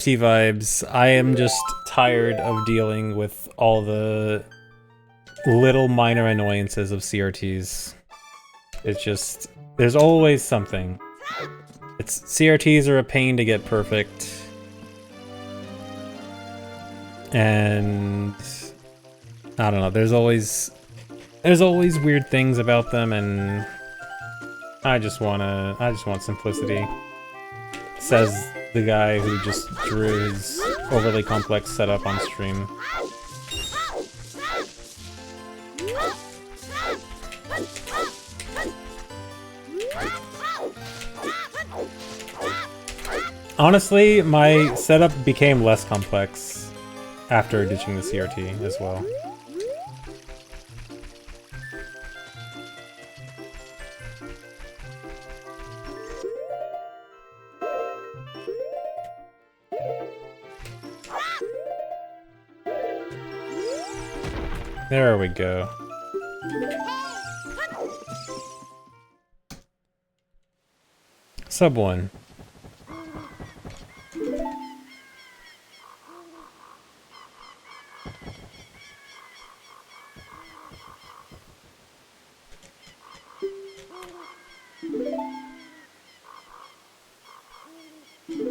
T vibes. I am just tired of dealing with all the little minor annoyances of CRTs. It's just, there's always something. CRTs are a pain to get perfect. And I don't know, there's always weird things about them, and I just want simplicity. Says the guy who just drew his overly complex setup on stream. Honestly, my setup became less complex after ditching the CRT as well. There we go. Sub 1.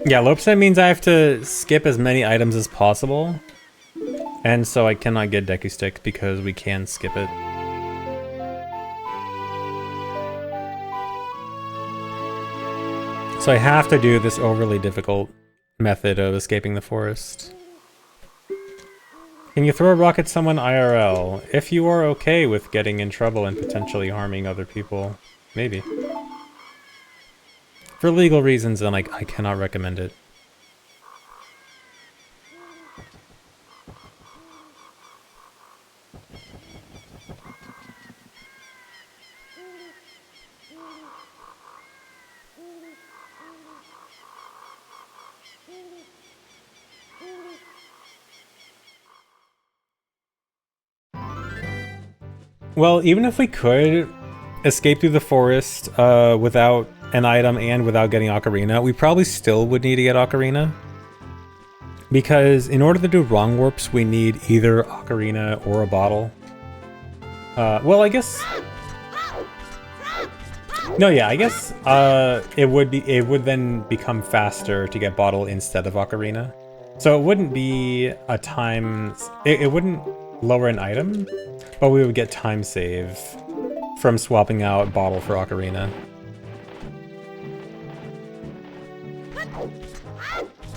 Yeah, low percent means I have to skip as many items as possible. And so I cannot get Deku Stick because we can skip it. So I have to do this overly difficult method of escaping the forest. Can you throw a rock at someone IRL? If you are okay with getting in trouble and potentially harming other people, maybe. For legal reasons, then I cannot recommend it. Well, even if we could escape through the forest without an item and without getting Ocarina, we probably still would need to get Ocarina. Because in order to do wrong warps, we need either Ocarina or a bottle. Well, I guess... No, yeah, I guess it would then become faster to get bottle instead of Ocarina. So it wouldn't be a time... It wouldn't lower an item, but we would get time save from swapping out bottle for Ocarina.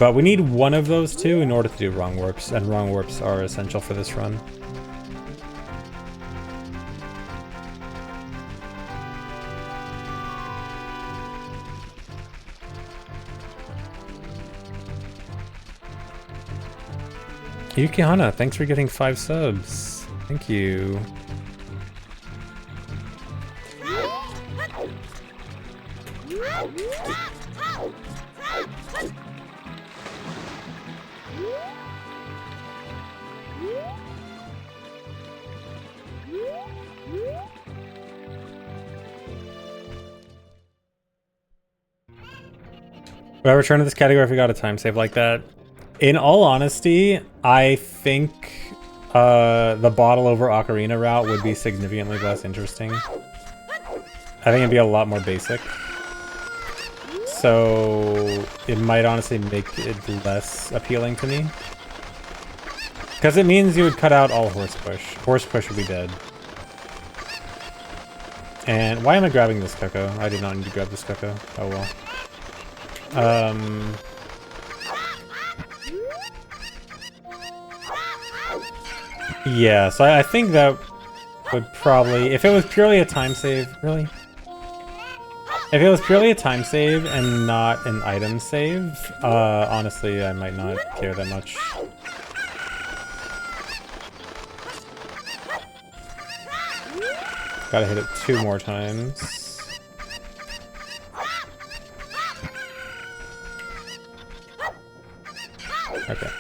But we need one of those two in order to do wrong warps, and wrong warps are essential for this run. Yukihana, thanks for getting 5 subs. Thank you. Would I return to this category if we got a time save like that? In all honesty, I think the bottle over Ocarina route would be significantly less interesting. I think it'd be a lot more basic. So it might honestly make it less appealing to me. Because it means you would cut out all Horse Push. Horse Push would be dead. And why am I grabbing this Cocoa? I did not need to grab this Cocoa. Oh well. Yeah, so I think that would probably... If it was purely a time save... Really? If it was purely a time save and not an item save, honestly, I might not care that much. Gotta hit it 2 more times. Okay.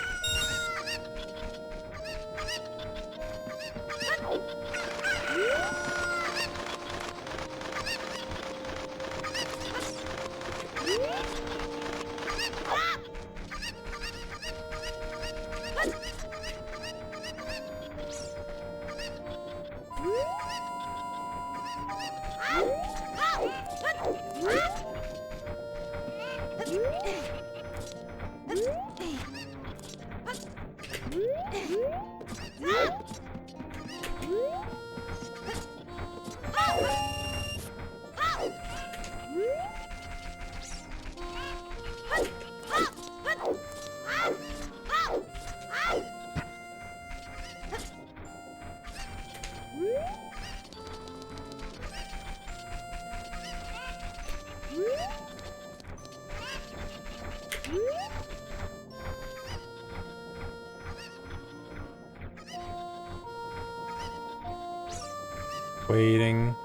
waiting.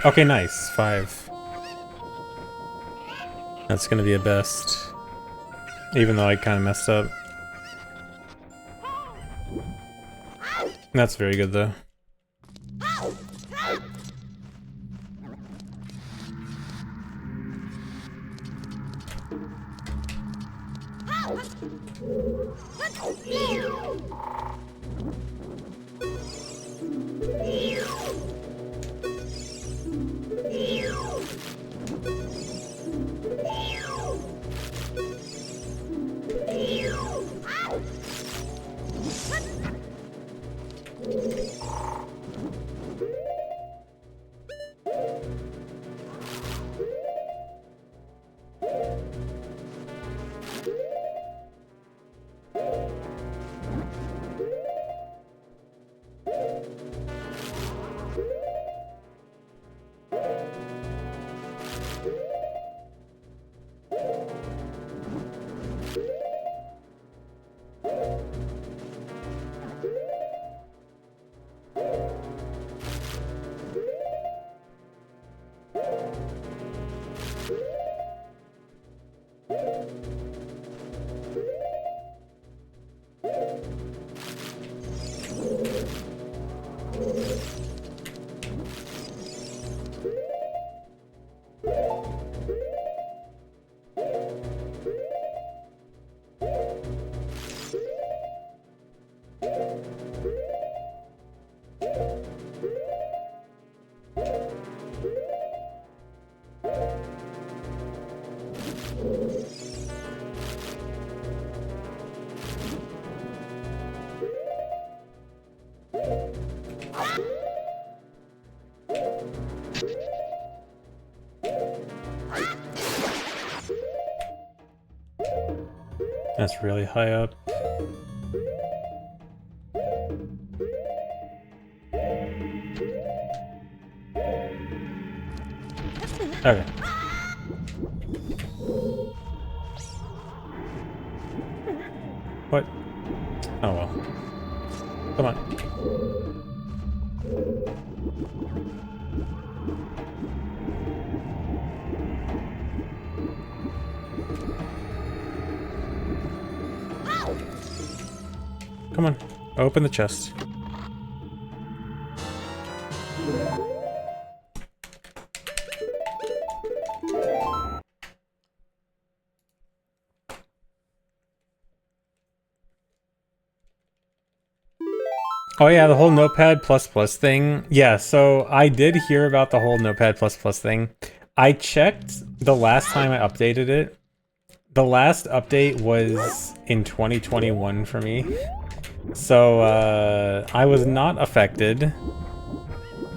Okay, nice. 5. That's gonna be a best. Even though I kind of messed up. That's very good though. That's really high up. Okay. What? Oh well. Come on. Come on. Open the chest. Oh yeah, the whole Notepad++ thing. Yeah, so I did hear about the whole Notepad++ thing. I checked the last time I updated it. The last update was in 2021 for me. So, I was not affected.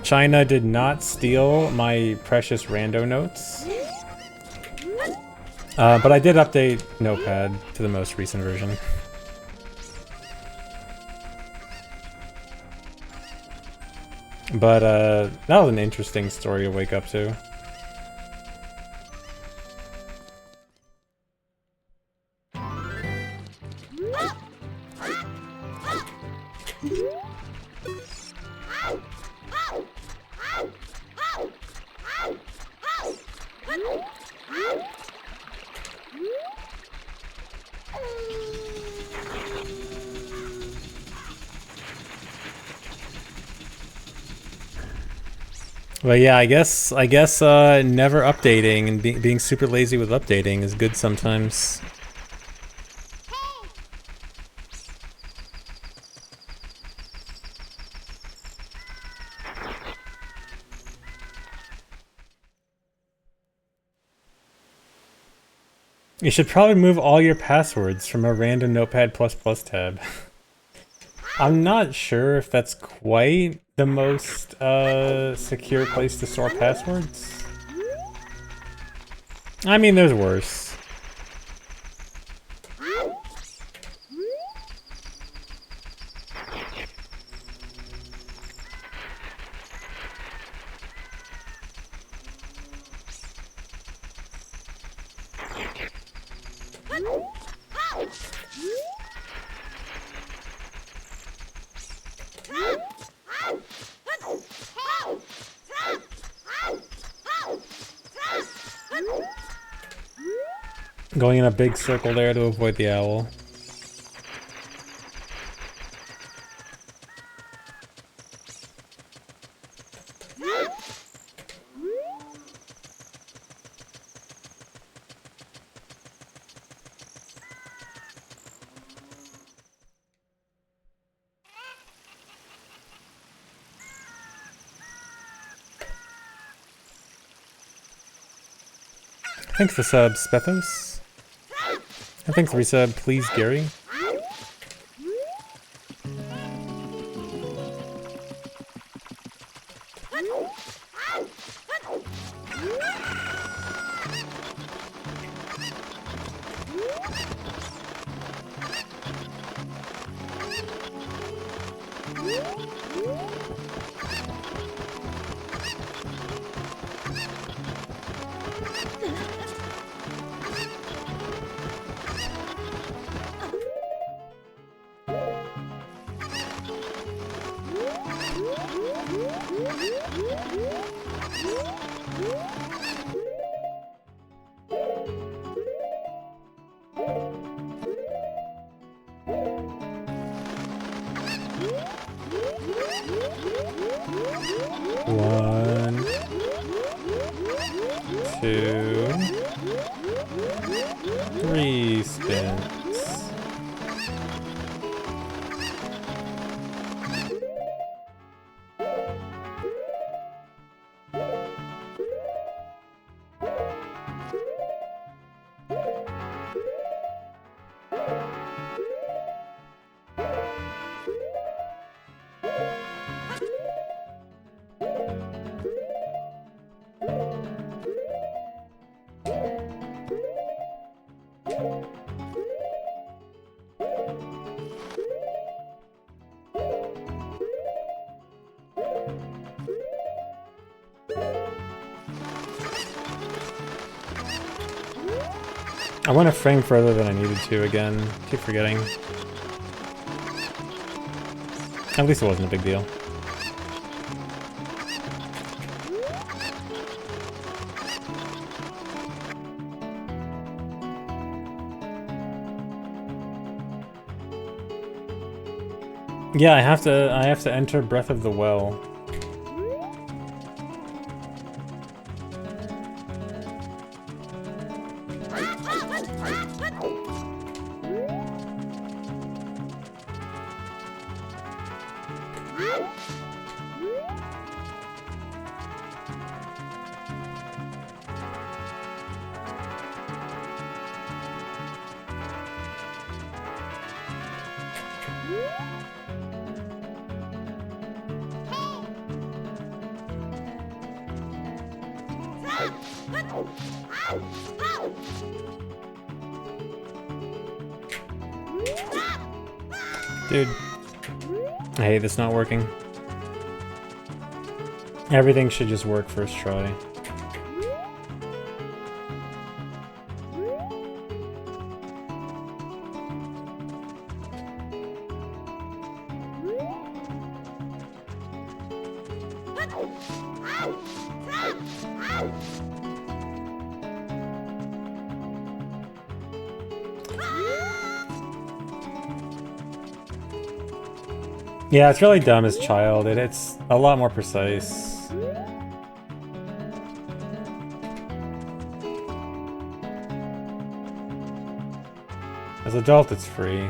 China did not steal my precious rando notes. But I did update Notepad to the most recent version. But, that was an interesting story to wake up to. But yeah, I guess never updating and being super lazy with updating is good sometimes. You should probably move all your passwords from a random Notepad++ tab. I'm not sure if that's quite the most secure place to store passwords. I mean, there's worse. Going in a big circle there to avoid the owl. Thanks for sub, Spethos. And thanks for resub, please, Gary. One, two, three spins. I went a frame further than I needed to again. Keep forgetting. At least it wasn't a big deal. Yeah, I have to enter Breath of the Well. Dude, I hate this not working. Everything should just work first try. Yeah, it's really dumb as child. It's a lot more precise. As adult, it's free.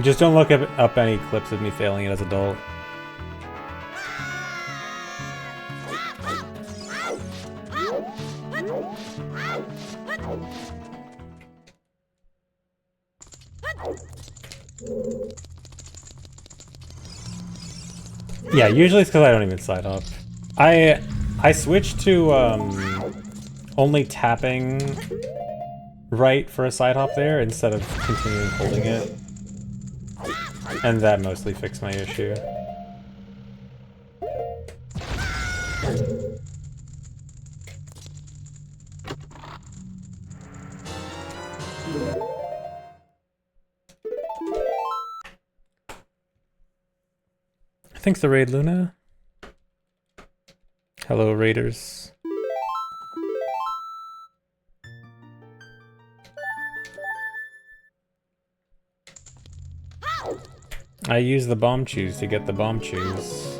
Just don't look up any clips of me failing it as adult. Yeah, usually it's because I don't even side hop. I switched to only tapping right for a side hop there instead of continuing holding it. And that mostly fixed my issue. Thanks the raid, Luna. Hello, raiders. I use the bomb chews to get the bomb chews.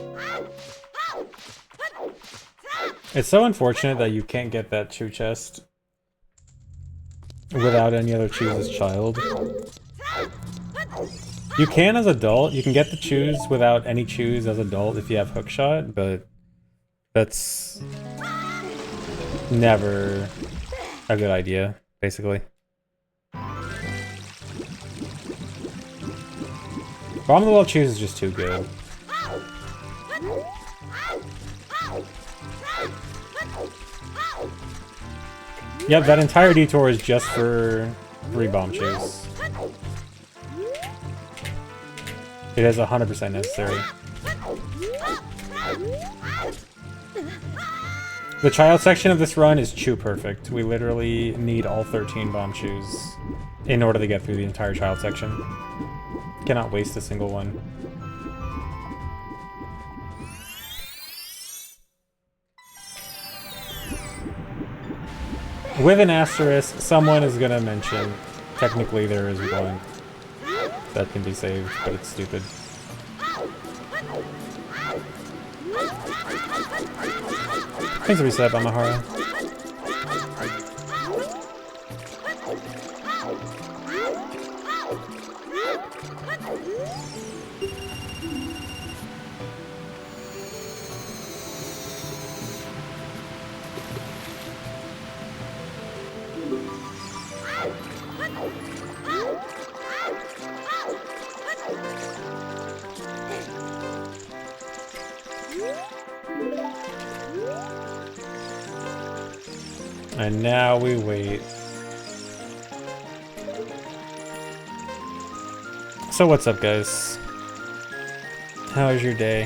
It's so unfortunate that you can't get that chew chest without any other chews as child. You can as adult. You can get the chews without any chews as adult if you have hookshot, but that's never a good idea, basically. Bomb the Wall chews is just too good. Yep, that entire detour is just for 3 bomb chews. It is 100% necessary. The child section of this run is chew perfect. We literally need all 13 bomb chews in order to get through the entire child section. Cannot waste a single one. With an asterisk, someone is gonna mention, technically there is one that can be saved, but it's stupid. Thanks for reset, Amahara. And now we wait. So what's up, guys? How was your day?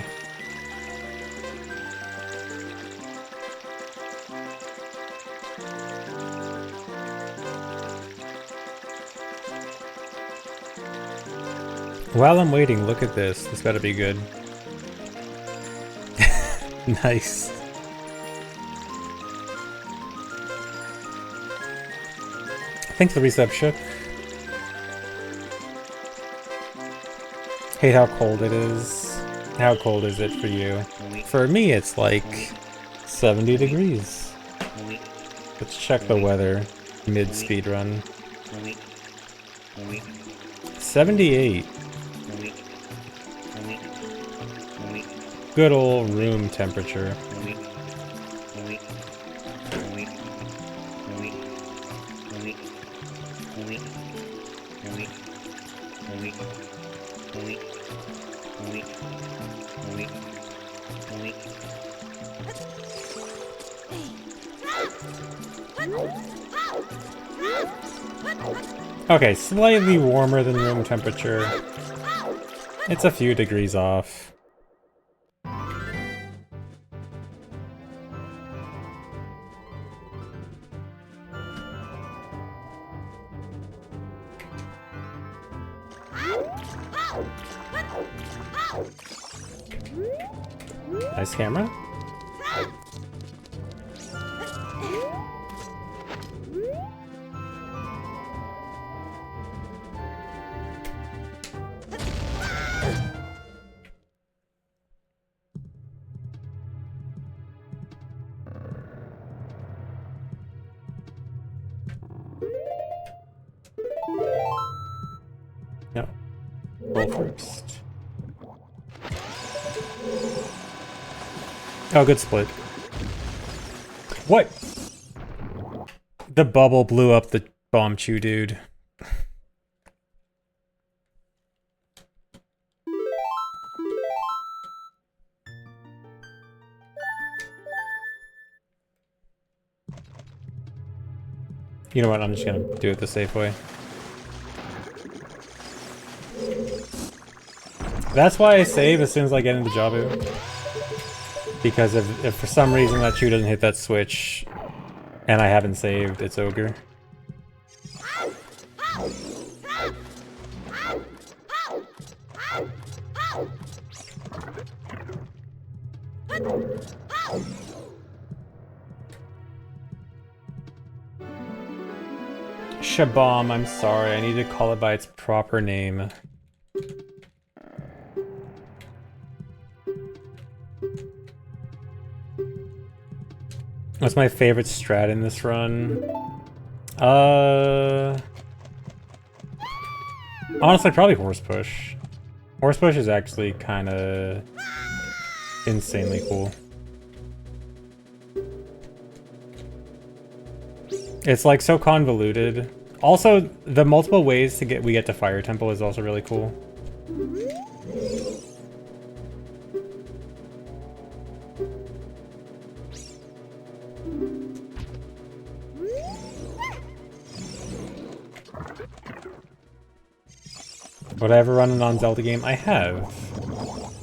While I'm waiting, look at this. This better be good. Nice. Thanks for the resub, Shook. Hate how cold it is. How cold is it for you? For me, it's like 70 degrees. Let's check the weather mid-speedrun. 78. Good old room temperature. Okay, slightly warmer than room temperature. It's a few degrees off. Nice camera. No. Roll first. Oh, good split. What? The bubble blew up the bomb chew dude. You know what? I'm just gonna do it the safe way. That's why I save as soon as I get into Jabu. Because if for some reason that chew doesn't hit that switch, and I haven't saved, it's ogre. Shabam, I'm sorry. I need to call it by its proper name. What's my favorite strat in this run? Honestly, probably horse push. Horse push is actually kind of insanely cool. It's like so convoluted. Also, the multiple ways to get to Fire Temple is also really cool. Would I ever run a non-Zelda game? I have.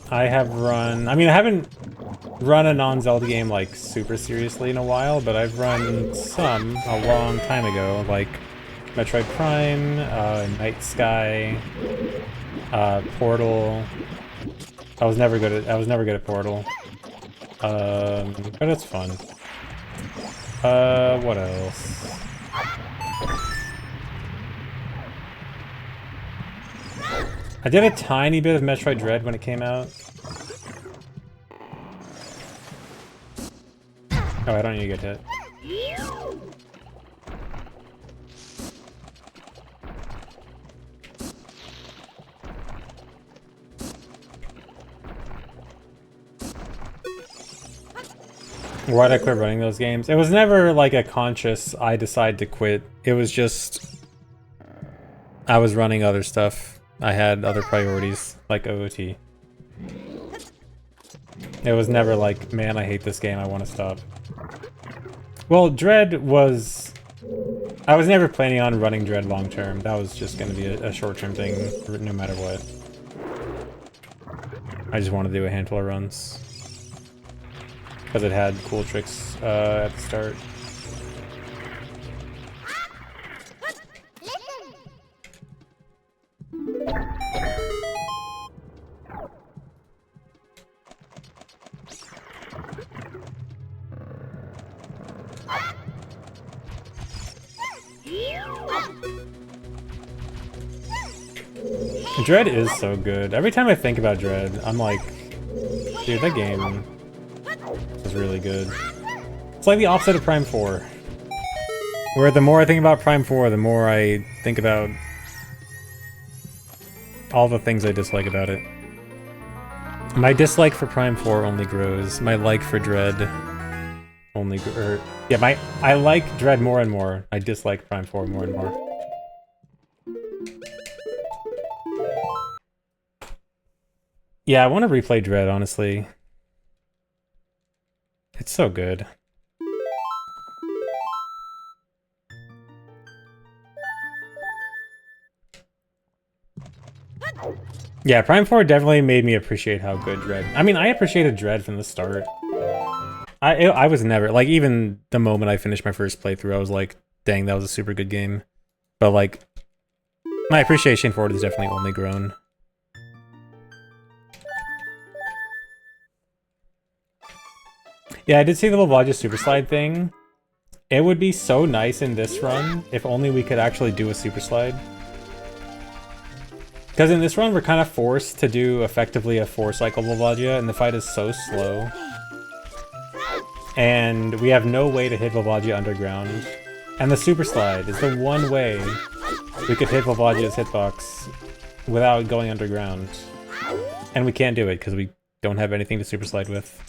I have run... I mean, I haven't run a non-Zelda game, like, super seriously in a while, but I've run some a long time ago, like Metroid Prime, Night Sky, Portal. I was never good at Portal. But it's fun. What else? I did a tiny bit of Metroid Dread when it came out. Oh, I don't need to get hit. Why'd I quit running those games? It was never like a conscious, I decide to quit. It was just... I was running other stuff. I had other priorities, like OOT. It was never like, man, I hate this game, I want to stop. Well, Dread was... I was never planning on running Dread long term. That was just going to be a short-term thing, no matter what. I just wanted to do a handful of runs. Because it had cool tricks at the start. Dread is so good. Every time I think about Dread, I'm like, dude, that game is really good. It's like the opposite of Prime 4. Where the more I think about Prime 4, the more I think about all the things I dislike about it. My dislike for Prime 4 only grows. My like for Dread only I like Dread more and more. I dislike Prime 4 more and more. Yeah, I want to replay Dread, honestly. It's so good. Yeah, Prime 4 definitely made me appreciate how good Dread... I mean, I appreciated Dread from the start. I was never... Like, even the moment I finished my first playthrough, I was like, dang, that was a super good game. But, like, my appreciation for it has definitely only grown. Yeah, I did see the Volvagia Super Slide thing. It would be so nice in this run if only we could actually do a Super Slide. Because in this run, we're kind of forced to do effectively a 4-cycle Volvagia, and the fight is so slow. And we have no way to hit Volvagia underground. And the Super Slide is the one way we could hit Volvagia's hitbox without going underground. And we can't do it because we don't have anything to Super Slide with.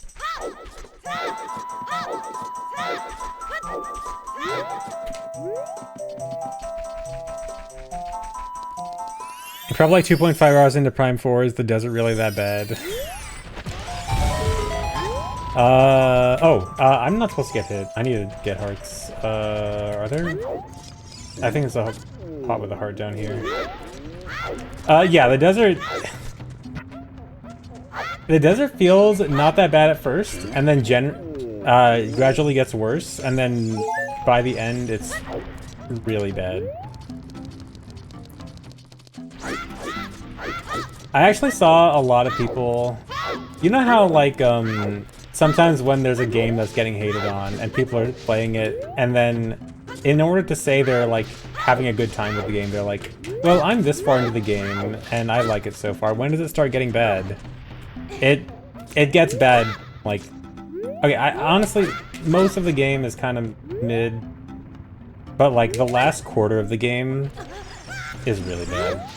Probably like 2.5 hours into Prime 4. Is the desert really that bad? I'm not supposed to get hit. I need to get hearts. Are there? I think it's a pot with a heart down here. Yeah, the desert... The desert feels not that bad at first, and then gradually gets worse, and then by the end, it's really bad. I actually saw a lot of people... You know how, like, sometimes when there's a game that's getting hated on, and people are playing it, and then in order to say they're like having a good time with the game, they're like, well, I'm this far into the game and I like it so far. When does it start getting bad? It gets bad, like, okay, I honestly, most of the game is kind of mid, but like the last quarter of the game is really bad.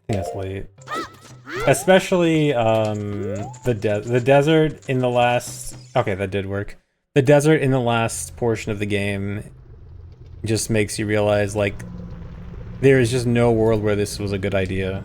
I think it's late. Especially the desert in the last... Okay, that did work. The desert in the last portion of the game just makes you realize, like, there is just no world where this was a good idea.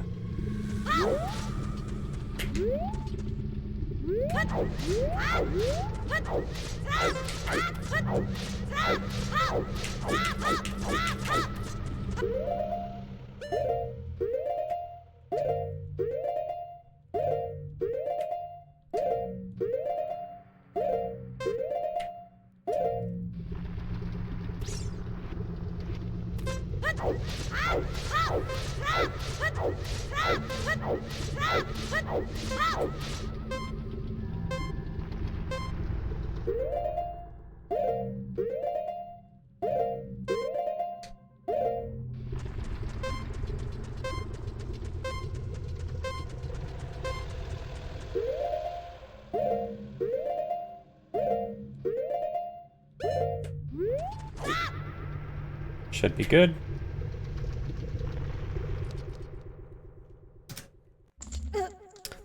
Should be good.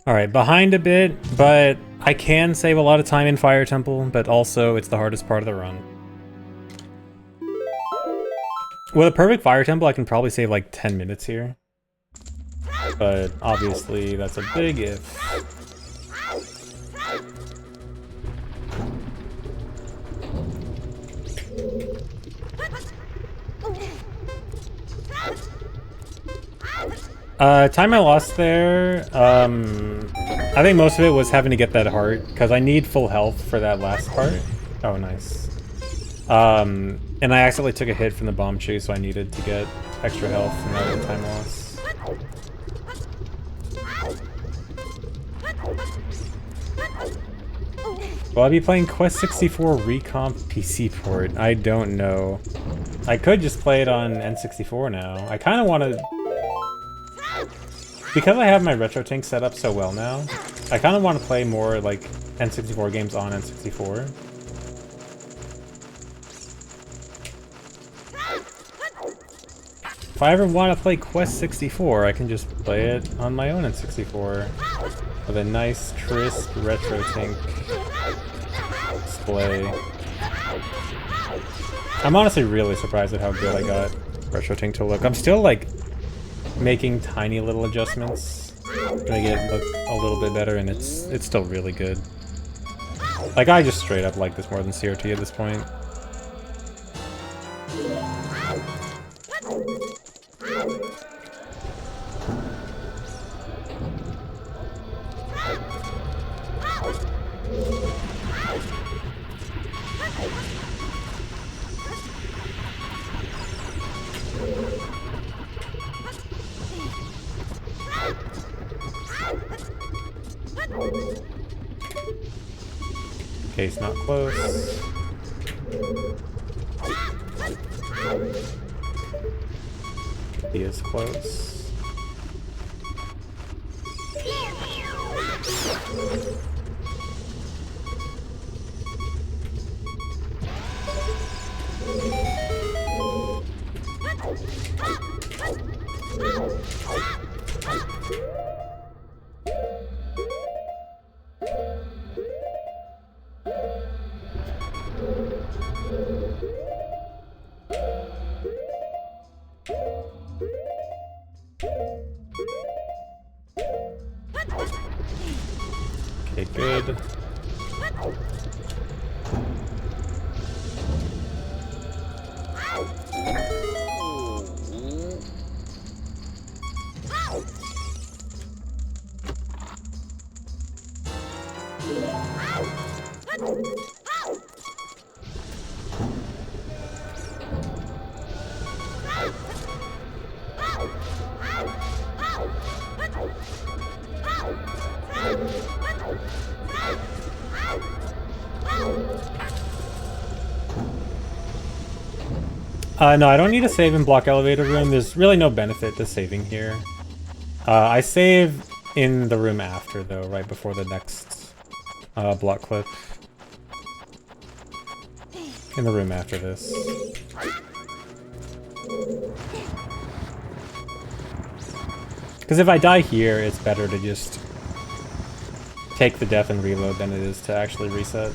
Alright, behind a bit, but I can save a lot of time in Fire Temple, but also it's the hardest part of the run. With a perfect Fire Temple, I can probably save like 10 minutes here. But obviously, that's a big if. Time I lost there, I think most of it was having to get that heart, because I need full health for that last part. Oh, nice. And I accidentally took a hit from the bomb chase, so I needed to get extra health, and that was time loss. Will I be playing Quest 64 Recomp PC port? I don't know. I could just play it on N64 now. I kind of want to... Because I have my RetroTink set up so well now, I kind of want to play more, like, N64 games on N64. If I ever want to play Quest 64, I can just play it on my own N64 with a nice, crisp RetroTink display. I'm honestly really surprised at how good I got RetroTink to look. I'm still, like, making tiny little adjustments to make it look a little bit better, and it's still really good. Like, I just straight up like this more than CRT at this point. Case not close. He is close. Okay, good. No, I don't need to save in block elevator room. There's really no benefit to saving here. I save in the room after, though, right before the next block clip. In the room after this. Because if I die here, it's better to just take the death and reload than it is to actually reset.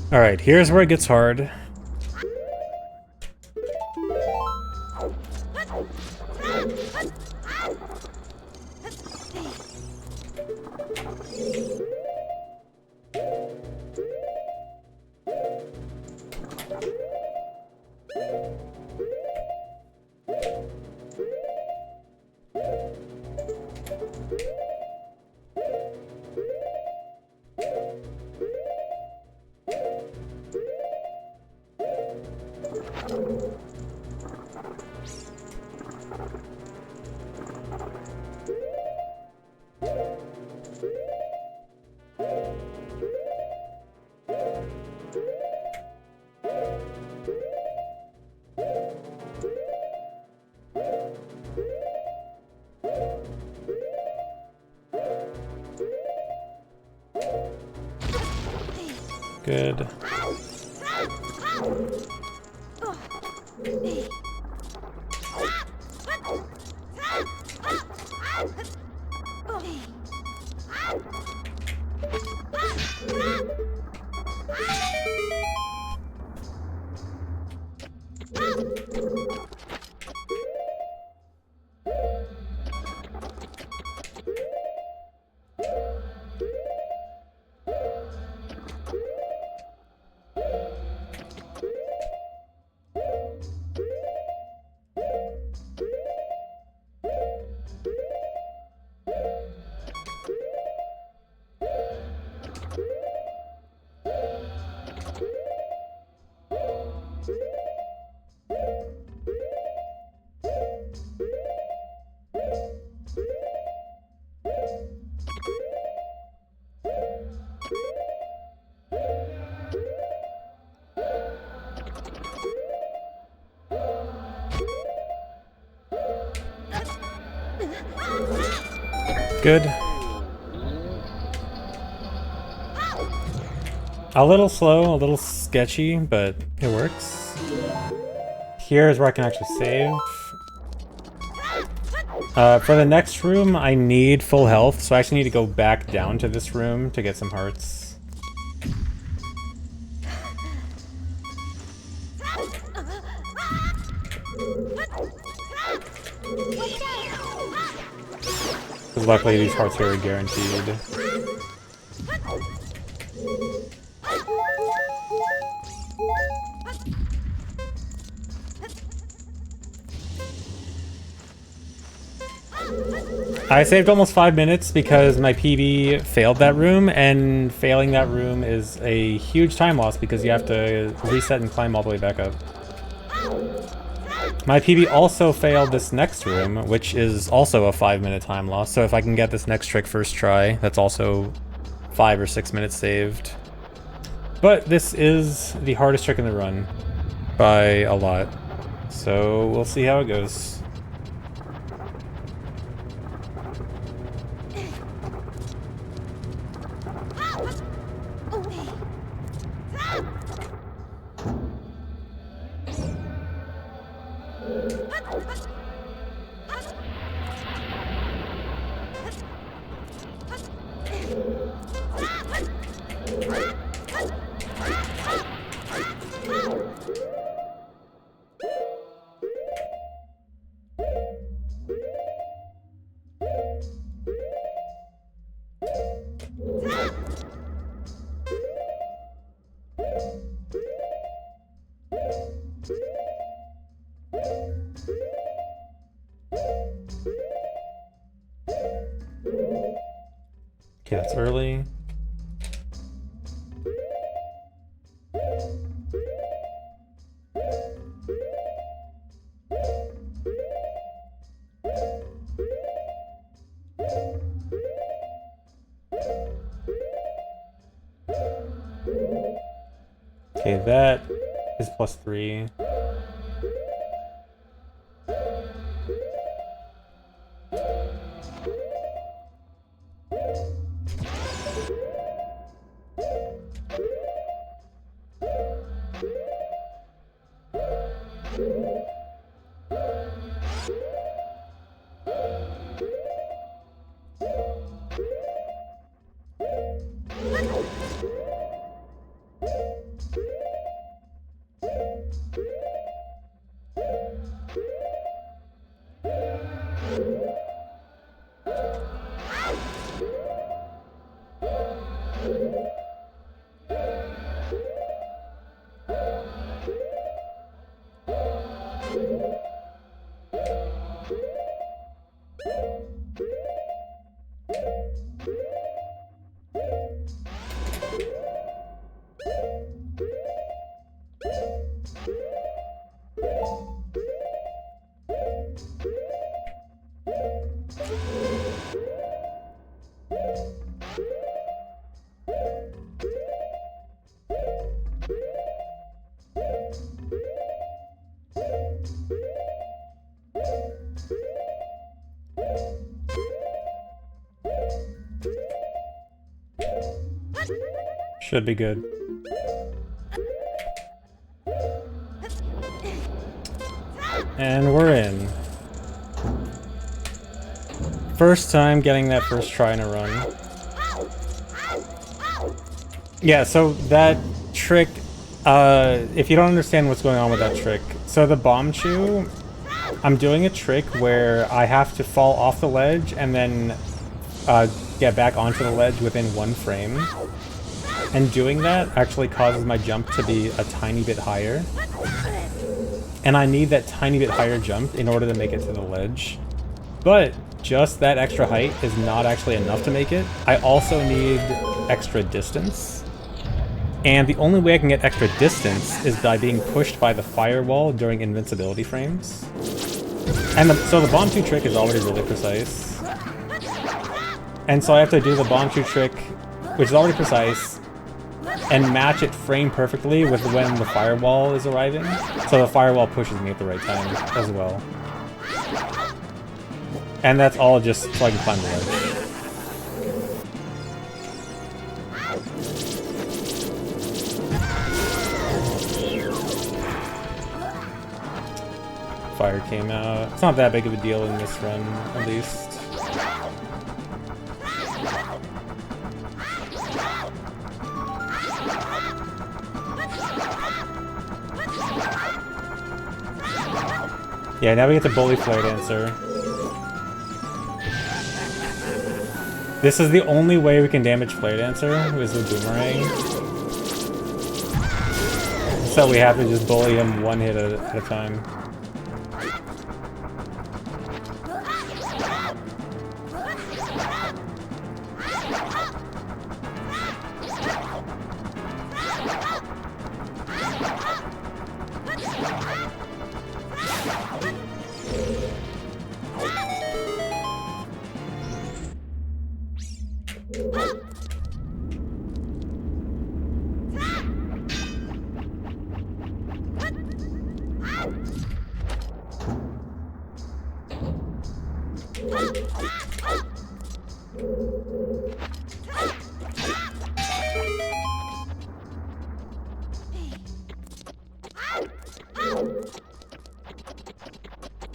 Alright, here's where it gets hard. Good. Good. A little slow, a little sketchy, but it works. Here's where I can actually save. For the next room, I need full health, so I actually need to go back down to this room to get some hearts. Because luckily these hearts here are guaranteed. I saved almost 5 minutes because my PB failed that room, and failing that room is a huge time loss because you have to reset and climb all the way back up. My PB also failed this next room, which is also a 5-minute time loss, so if I can get this next trick first try, that's also 5 or 6 minutes saved. But this is the hardest trick in the run by a lot, so we'll see how it goes. Okay, that's early. Okay, that is +3. Should be good. And we're in. First time getting that first try in a run. Yeah, so that trick, if you don't understand what's going on with that trick, so the bomb chew, I'm doing a trick where I have to fall off the ledge and then get back onto the ledge within 1 frame. And doing that actually causes my jump to be a tiny bit higher. And I need that tiny bit higher jump in order to make it to the ledge. But just that extra height is not actually enough to make it. I also need extra distance. And the only way I can get extra distance is by being pushed by the firewall during invincibility frames. And so the bomb 2 trick is already really precise. And so I have to do the bomb 2 trick, which is already precise, and match it frame perfectly with when the firewall is arriving. So the firewall pushes me at the right time as well. And that's all just so I can climb the ledge. Fire came out. It's not that big of a deal in this run, at least. Yeah, now we get to bully Flare Dancer. This is the only way we can damage Flare Dancer, is with Boomerang. So we have to just bully him 1 hit at a time.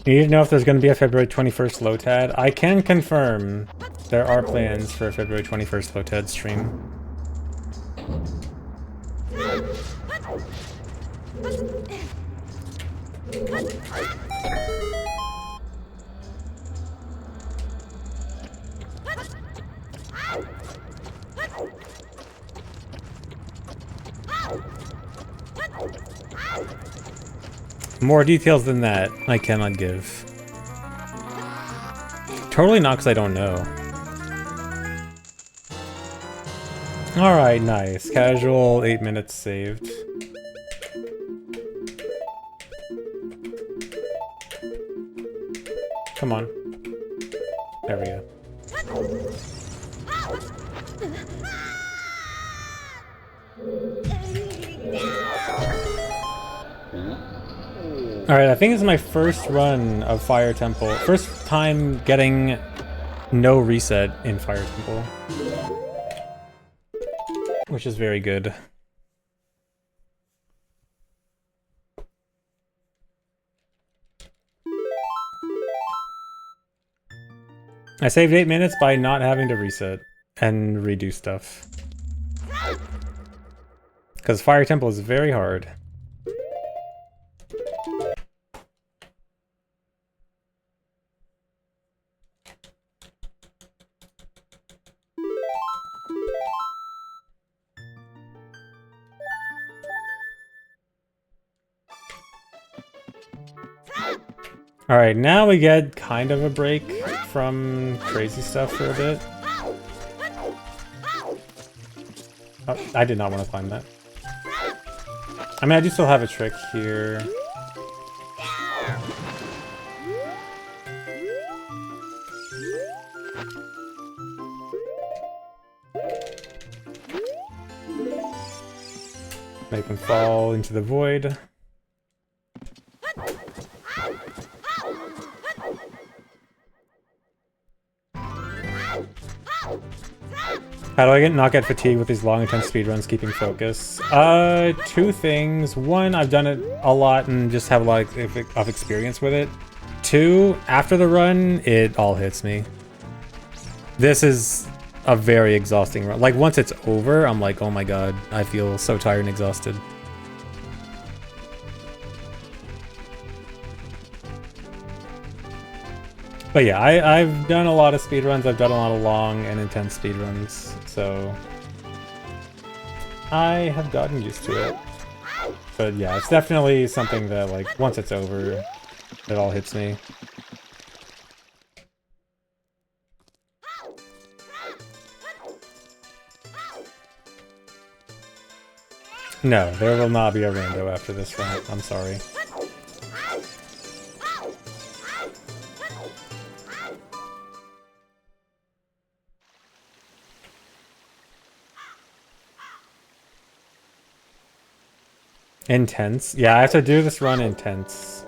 You need to know if there's going to be a February 21st LOTAD. I can confirm there are plans for a February 21st LOTAD stream. More details than that, I cannot give. Totally not because I don't know. Alright, nice. Casual 8 minutes saved. Come on. There we go. Alright, I think this is my first run of Fire Temple. First time getting no reset in Fire Temple. Which is very good. I saved 8 minutes by not having to reset and redo stuff. Because Fire Temple is very hard. Alright, now we get kind of a break from crazy stuff for a bit. Oh, I did not want to climb that. I mean, I do still have a trick here. Make him fall into the void. How do I not get fatigued with these long, intense speedruns keeping focus? Two things. One, I've done it a lot and just have a lot of experience with it. Two, after the run, it all hits me. This is a very exhausting run. Like, once it's over, I'm like, oh my god, I feel so tired and exhausted. But yeah, I've done a lot of speedruns, I've done a lot of long and intense speedruns, so I have gotten used to it. But yeah, it's definitely something that, like, once it's over, it all hits me. No, there will not be a rando after this run, I'm sorry. Intense? Yeah, I have to do this run intense.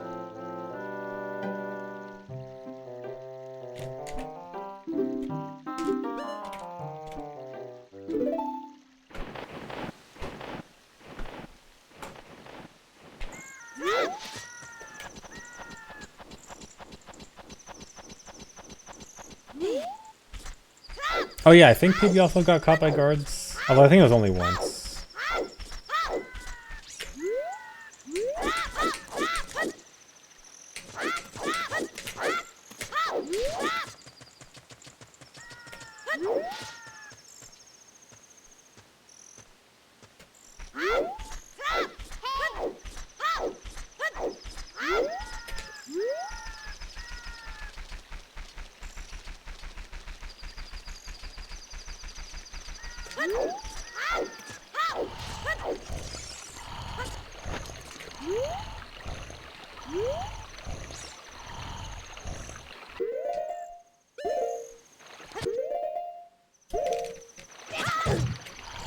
Oh yeah, I think PB also got caught by guards. Although I think it was only once.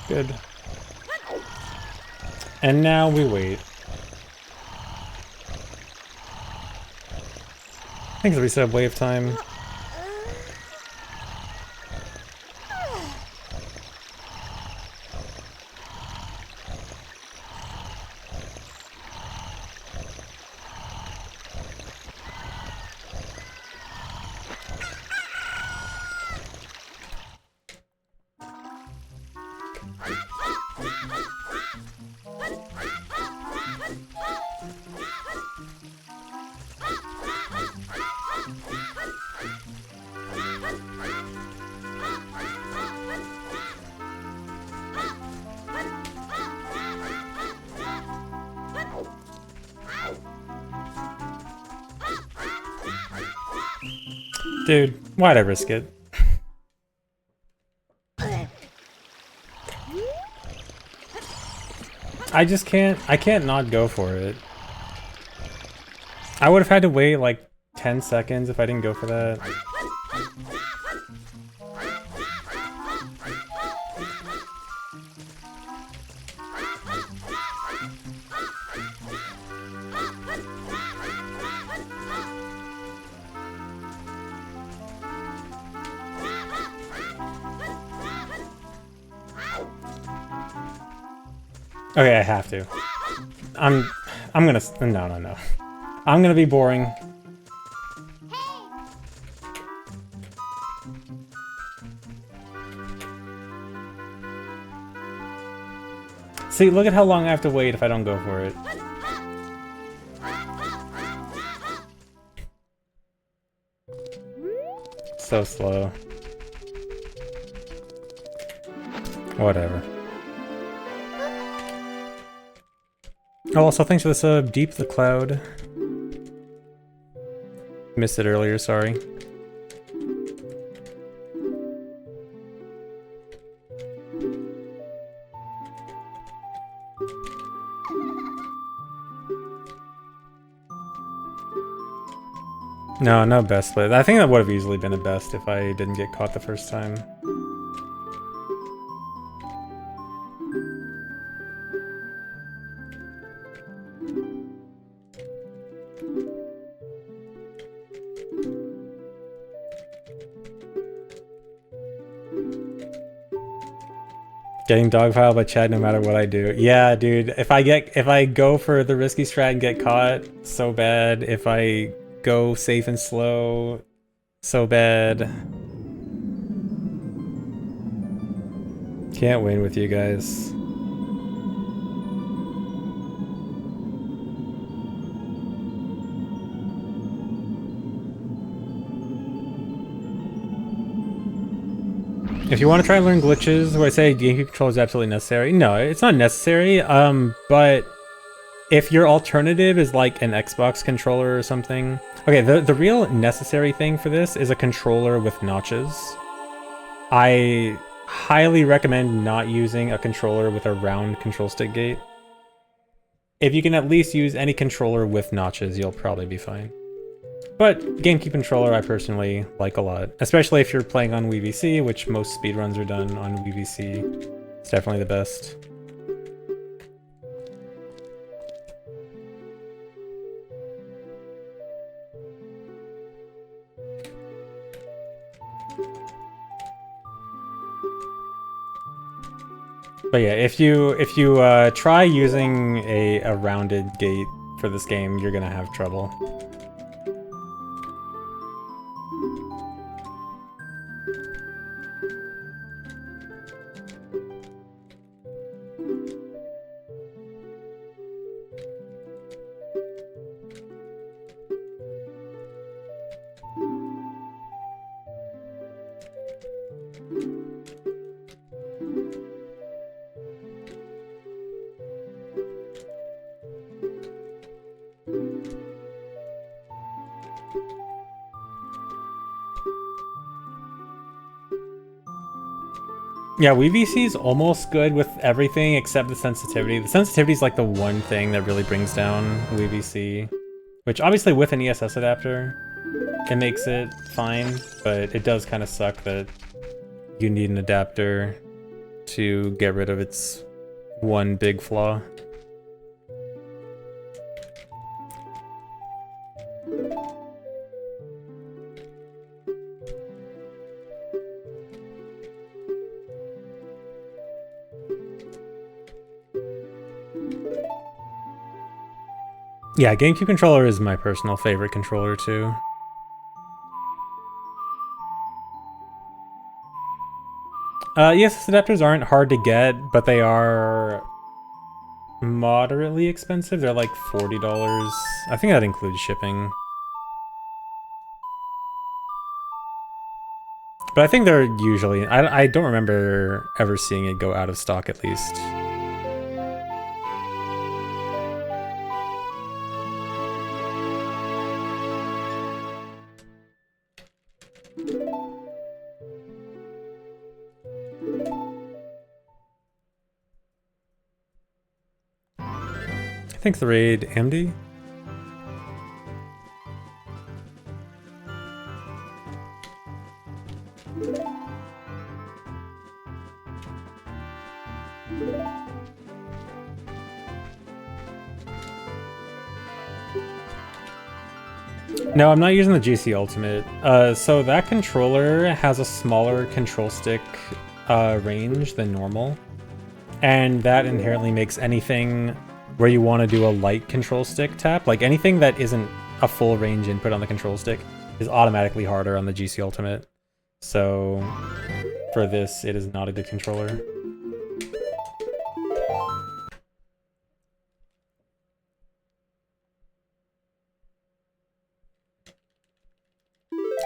Good. And now we wait. I think it's a reset wave time. Dude, why'd I risk it? I just can't, I can't not go for it. I would have had to wait like 10 seconds if I didn't go for that. Okay, I have to. I'm gonna, no. I'm gonna be boring. See, look at how long I have to wait if I don't go for it. So slow. Whatever. Oh, also thanks for the sub, Deep the Cloud. Missed it earlier, sorry. No, no best play. I think that would have easily been a best if I didn't get caught the first time. Getting dogpiled by Chad no matter what I do. Yeah, dude. If I go for the risky strat and get caught, so bad. If I go safe and slow, so bad. Can't win with you guys. If you want to try and learn glitches, where I say GameCube control is absolutely necessary, no, it's not necessary. But if your alternative is like an Xbox controller or something, okay, the real necessary thing for this is a controller with notches. I highly recommend not using a controller with a round control stick gate. If you can at least use any controller with notches, you'll probably be fine. But GameCube controller I personally like a lot, especially if you're playing on WVC, which most speedruns are done on WVC. It's definitely the best. But yeah, if you try using a rounded gate for this game, you're gonna have trouble. Yeah, WVC is almost good with everything except the sensitivity. The sensitivity is like the one thing that really brings down WVC, which obviously with an ESS adapter, it makes it fine, but it does kind of suck that you need an adapter to get rid of its one big flaw. Yeah, GameCube controller is my personal favorite controller too. ESS adapters aren't hard to get, but they are moderately expensive. They're like $40. I think that includes shipping. But I think they're usually... I don't remember ever seeing it go out of stock, at least. Thanks the raid, MD. No, I'm not using the GC Ultimate. So that controller has a smaller control stick range than normal. And that inherently makes anything where you want to do a light control stick tap, like anything that isn't a full range input on the control stick, is automatically harder on the GC Ultimate. So for this, it is not a good controller.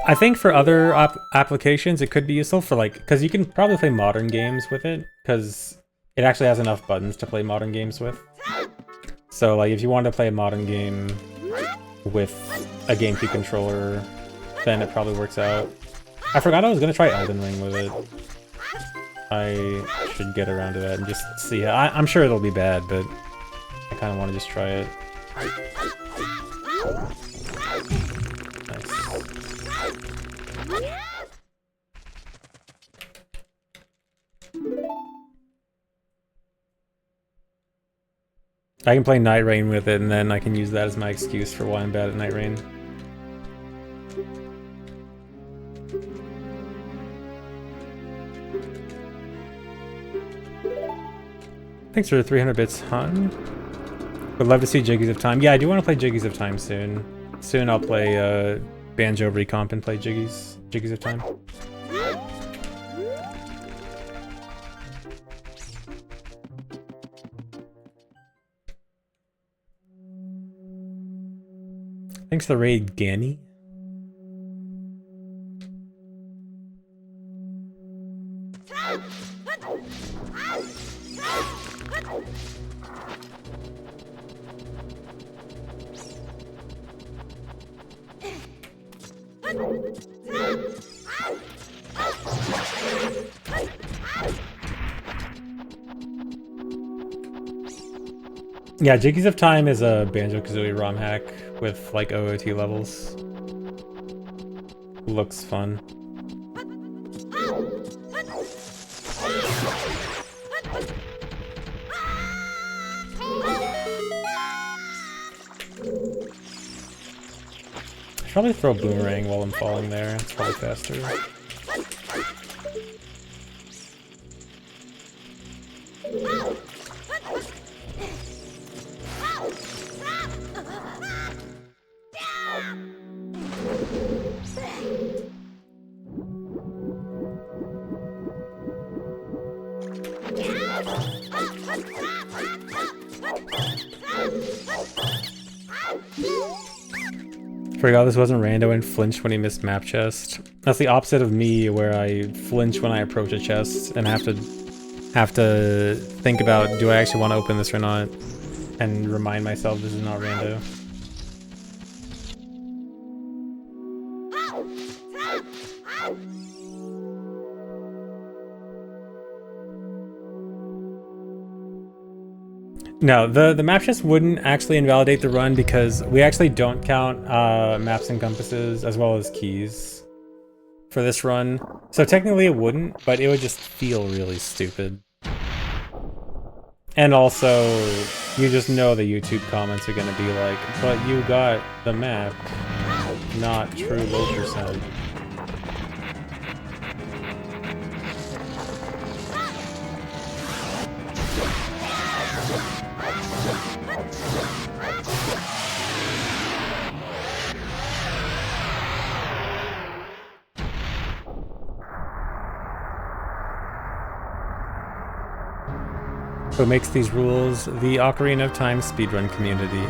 I think for other applications, it could be useful for like, because you can probably play modern games with it, because it actually has enough buttons to play modern games with. So like, if you wanted to play a modern game with a GameCube controller, then it probably works out. I forgot I was gonna try Elden Ring with it. I should get around to that and just see. I'm sure it'll be bad, but I kind of want to just try it. Nice. I can play Night Rain with it, and then I can use that as my excuse for why I'm bad at Night Rain. Thanks for the 300 bits, hon. Would love to see Jiggies of Time. Yeah, I do want to play Jiggies of Time soon. Soon I'll play Banjo Recomp and play Jiggies of Time. Thanks for the raid, Ganny. Yeah, Jiggies of Time is a Banjo-Kazooie ROM hack with like OOT levels. Looks fun. I should probably throw a boomerang while I'm falling there. It's probably faster. Forgot this wasn't rando and flinched when he missed map chest. That's the opposite of me, where I flinch when I approach a chest and have to think about, do I actually want to open this or not, and remind myself this is not rando. No, the map chest wouldn't actually invalidate the run because we actually don't count maps and compasses as well as keys for this run. So technically it wouldn't, but it would just feel really stupid. And also, you just know the YouTube comments are gonna be like, but you got the map, not true low percent. Who makes these rules? The Ocarina of Time speedrun community.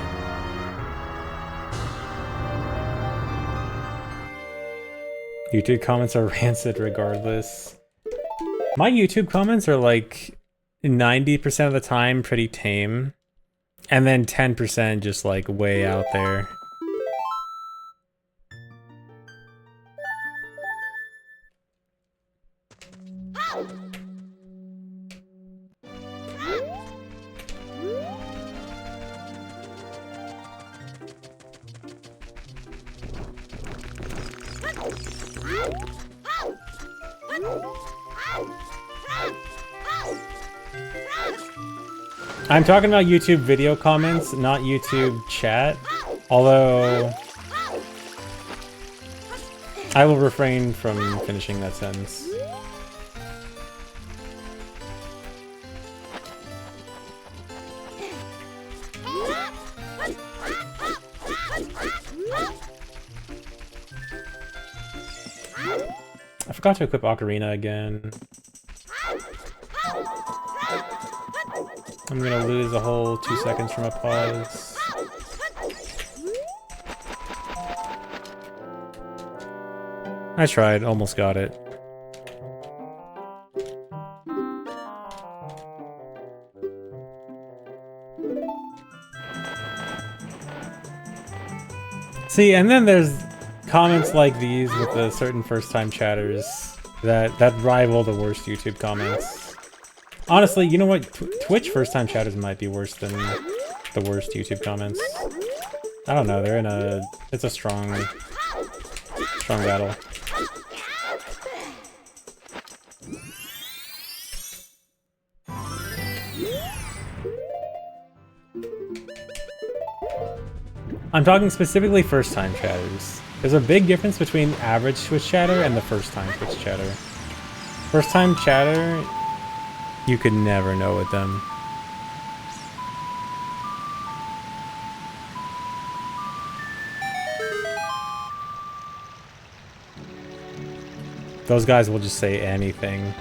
YouTube comments are rancid regardless. My YouTube comments are like 90% of the time pretty tame, and then 10% just like way out there. I'm talking about YouTube video comments, not YouTube chat. Although I will refrain from finishing that sentence. I forgot to equip Ocarina again. I'm gonna lose a whole 2 seconds from a pause. I tried, almost got it. See, and then there's comments like these with the certain first-time chatters that rival the worst YouTube comments. Honestly, you know what? Twitch first-time chatters might be worse than the worst YouTube comments. I don't know. They're in a. It's a strong battle. I'm talking specifically first-time chatters. There's a big difference between average Twitch chatter and the first-time Twitch chatter. First-time chatter, you could never know with them. Those guys will just say anything.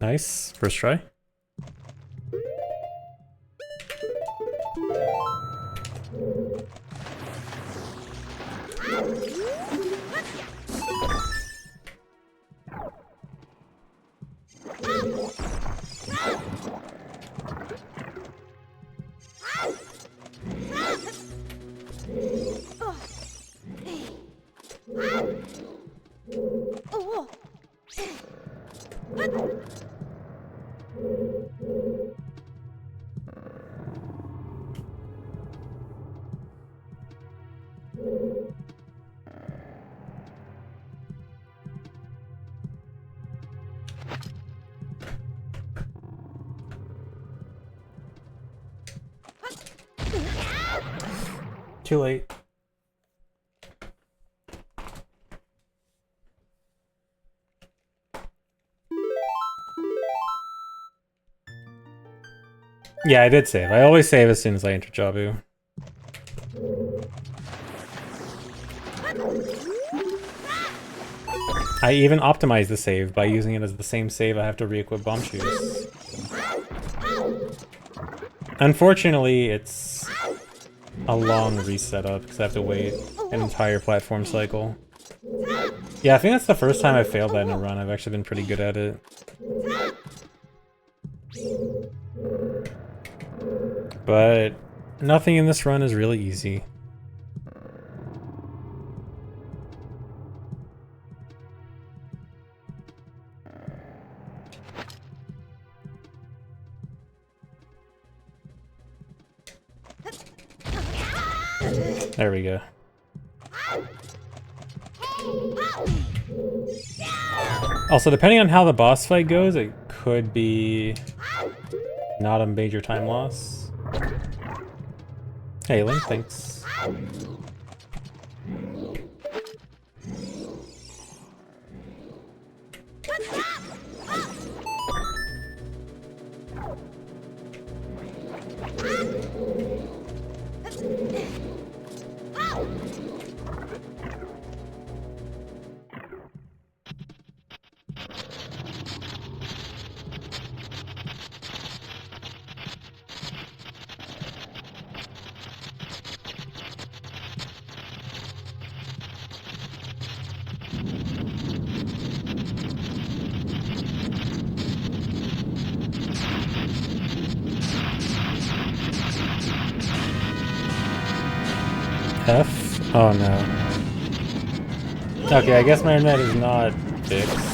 Nice. First try. Too late. Yeah, I did save. I always save as soon as I enter Jabu. I even optimize the save by using it as the same save I have to re-equip bomb shoes. Unfortunately, it's a long reset up because I have to wait an entire platform cycle. Yeah, I think that's the first time I've failed that in a run. I've actually been pretty good at it. But nothing in this run is really easy. There we go. Also, depending on how the boss fight goes, it could be not a major time loss. Hey, Link, thanks. F? Oh no. Okay, I guess my internet is not fixed.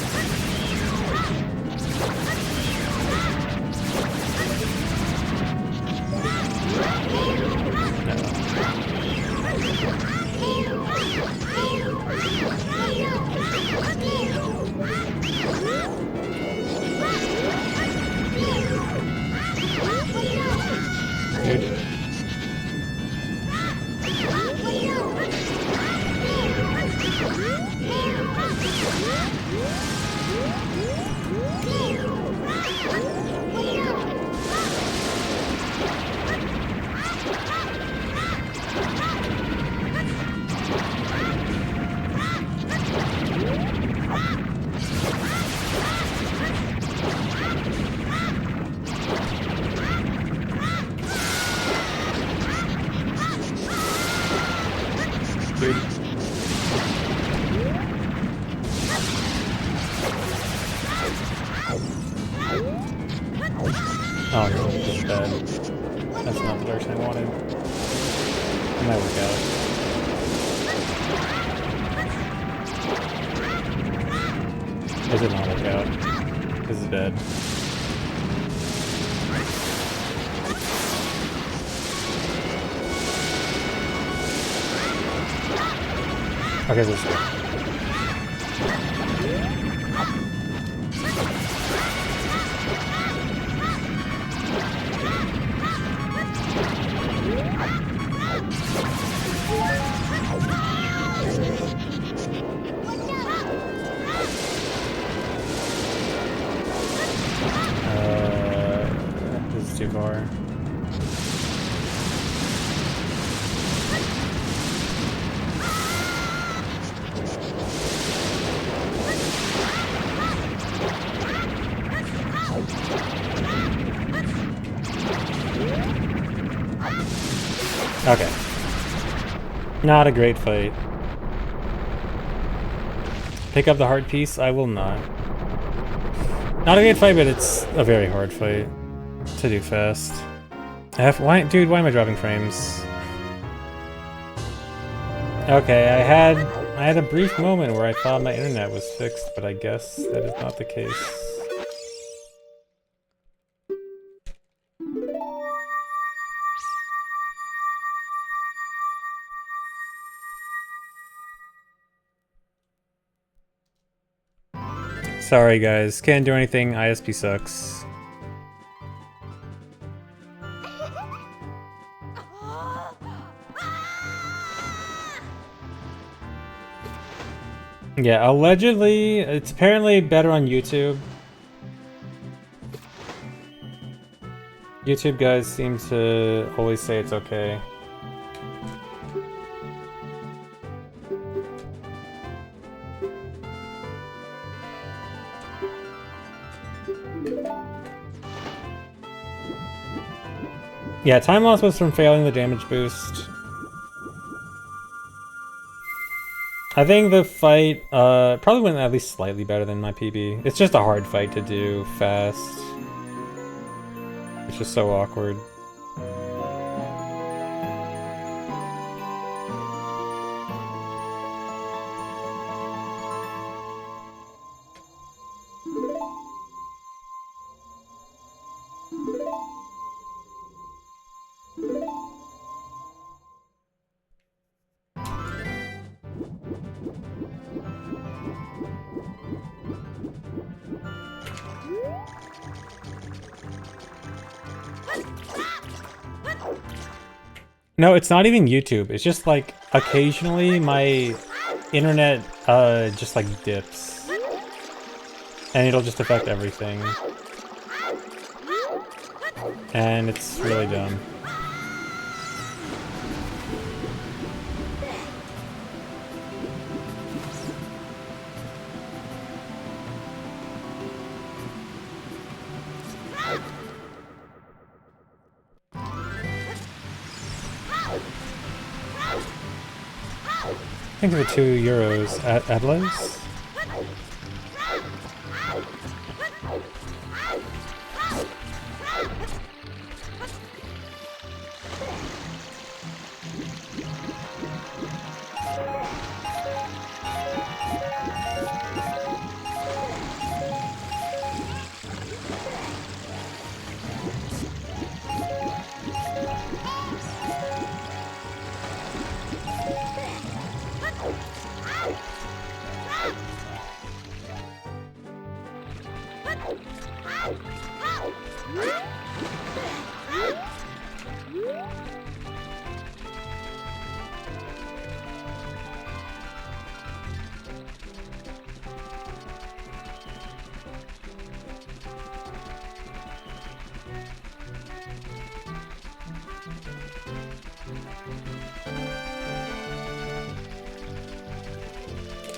Dude. Oh, no, that's bad. That's not the direction I wanted. It might work out. It did not work out. This is bad. Okay, let's go. This is too far. Okay. Not a great fight. Pick up the heart piece? I will not. Not a great fight, but it's a very hard fight to do fast. Why, dude, why am I dropping frames? Okay, I had a brief moment where I thought my internet was fixed, but I guess that is not the case. Sorry guys, can't do anything, ISP sucks. Yeah, allegedly, it's apparently better on YouTube. YouTube guys seem to always say it's okay. Yeah, time loss was from failing the damage boost. I think the fight probably went at least slightly better than my PB. It's just a hard fight to do fast. It's just so awkward. No, it's not even YouTube. It's just like occasionally my internet just like dips. And it'll just affect everything. And it's really dumb. I think there were €2 at Adela's.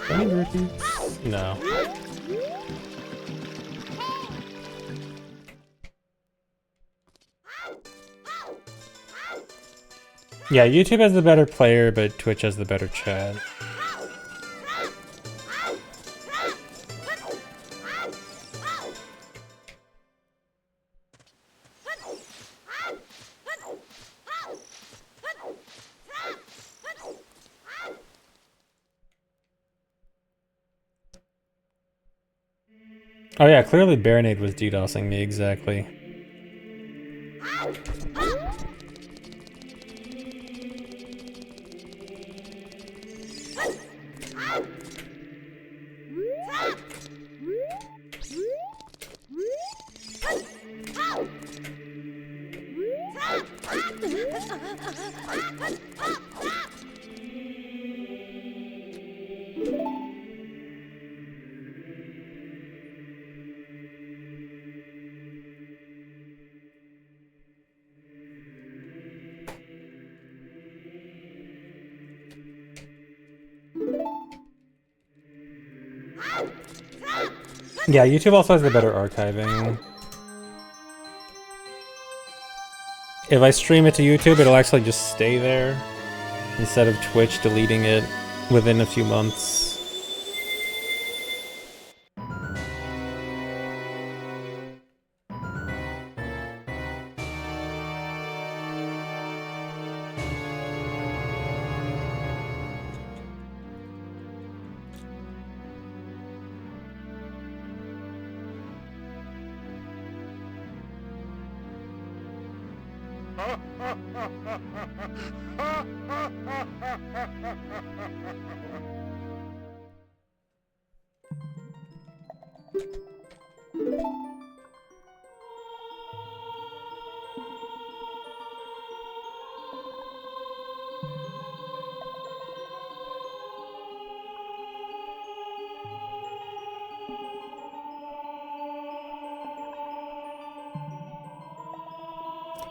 Any birdies? No. Yeah, YouTube has the better player, but Twitch has the better chat. Oh yeah, clearly Baronade was DDoSing me, exactly. Yeah, YouTube also has the better archiving. If I stream it to YouTube, it'll actually just stay there, instead of Twitch deleting it within a few months.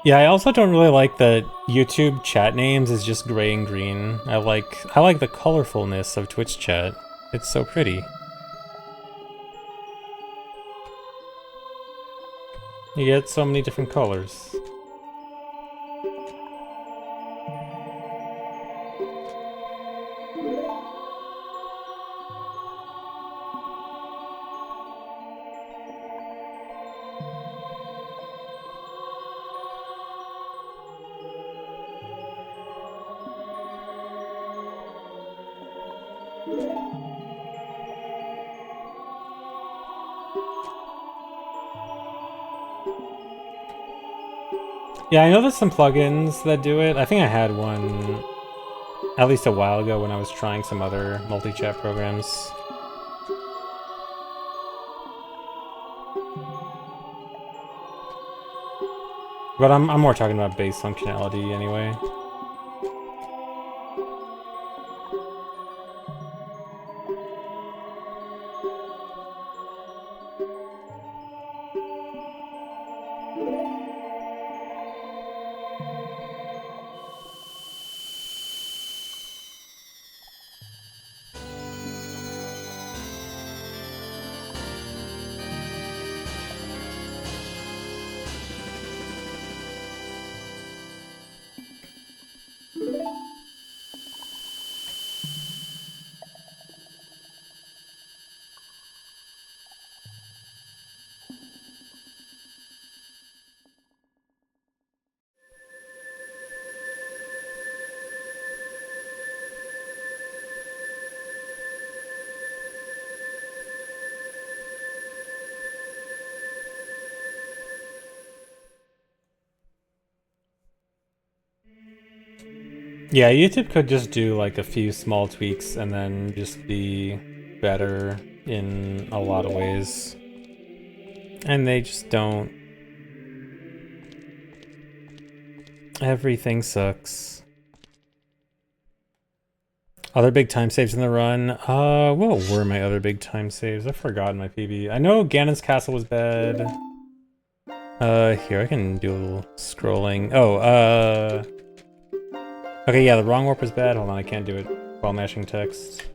Yeah, I also don't really like that YouTube chat names is just gray and green. I like the colorfulness of Twitch chat. It's so pretty. You get so many different colors. Yeah, I know there's some plugins that do it. I think I had one at least a while ago when I was trying some other multi-chat programs. But I'm more talking about base functionality anyway. Yeah, YouTube could just do like a few small tweaks and then just be better in a lot of ways. And they just don't. Everything sucks. Other big time saves in the run. What were my other big time saves? I've forgotten my PB. I know Ganon's Castle was bad. Here, I can do a little scrolling. Oh, okay, yeah, the wrong warp was bad. Hold on, I can't do it while mashing text.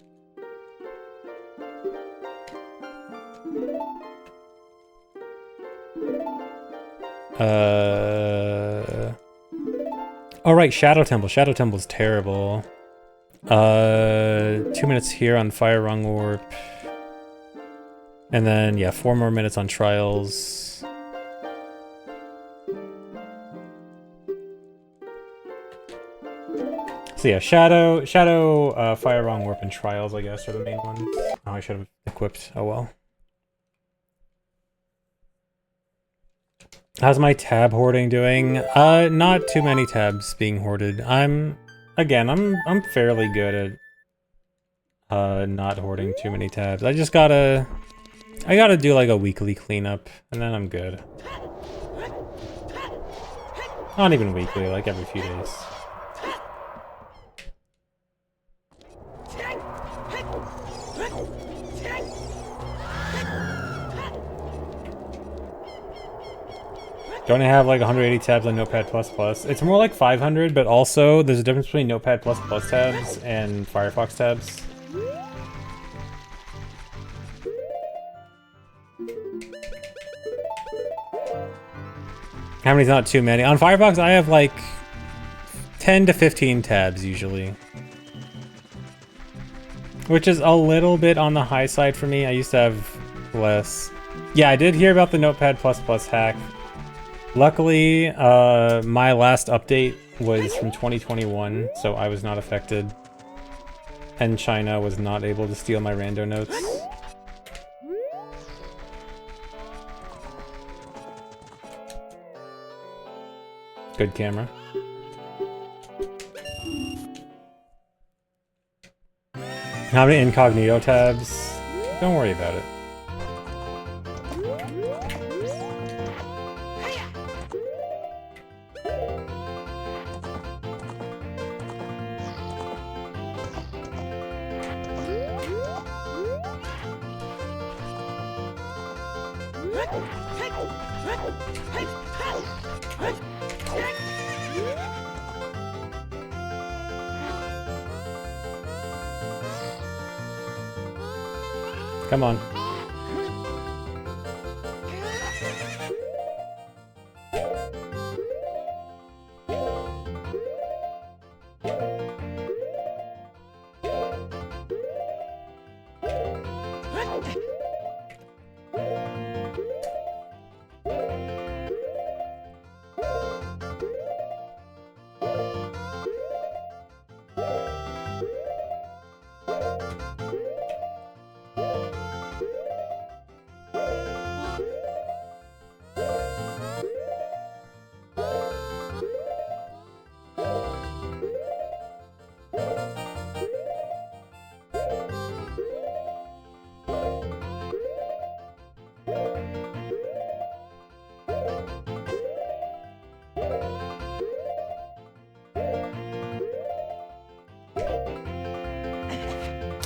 Oh right, Shadow Temple. Shadow Temple's terrible. 2 minutes here on Fire Rung Warp. And then, yeah, 4 more minutes on Trials. So yeah, Shadow, Fire Rung Warp, and Trials, I guess, are the main ones. Oh, I should have equipped. Oh well. How's my tab hoarding doing? Not too many tabs being hoarded. I'm fairly good at not hoarding too many tabs. I gotta do like a weekly cleanup, and then I'm good. Not even weekly, like every few days. Don't I have like 180 tabs on Notepad++? It's more like 500, but also there's a difference between Notepad++ tabs and Firefox tabs. How many's not too many? On Firefox, I have like 10 to 15 tabs usually. Which is a little bit on the high side for me. I used to have less. Yeah, I did hear about the Notepad++ hack. Luckily, my last update was from 2021, so I was not affected. And China was not able to steal my rando notes. Good camera. How many incognito tabs? Don't worry about it. Come on.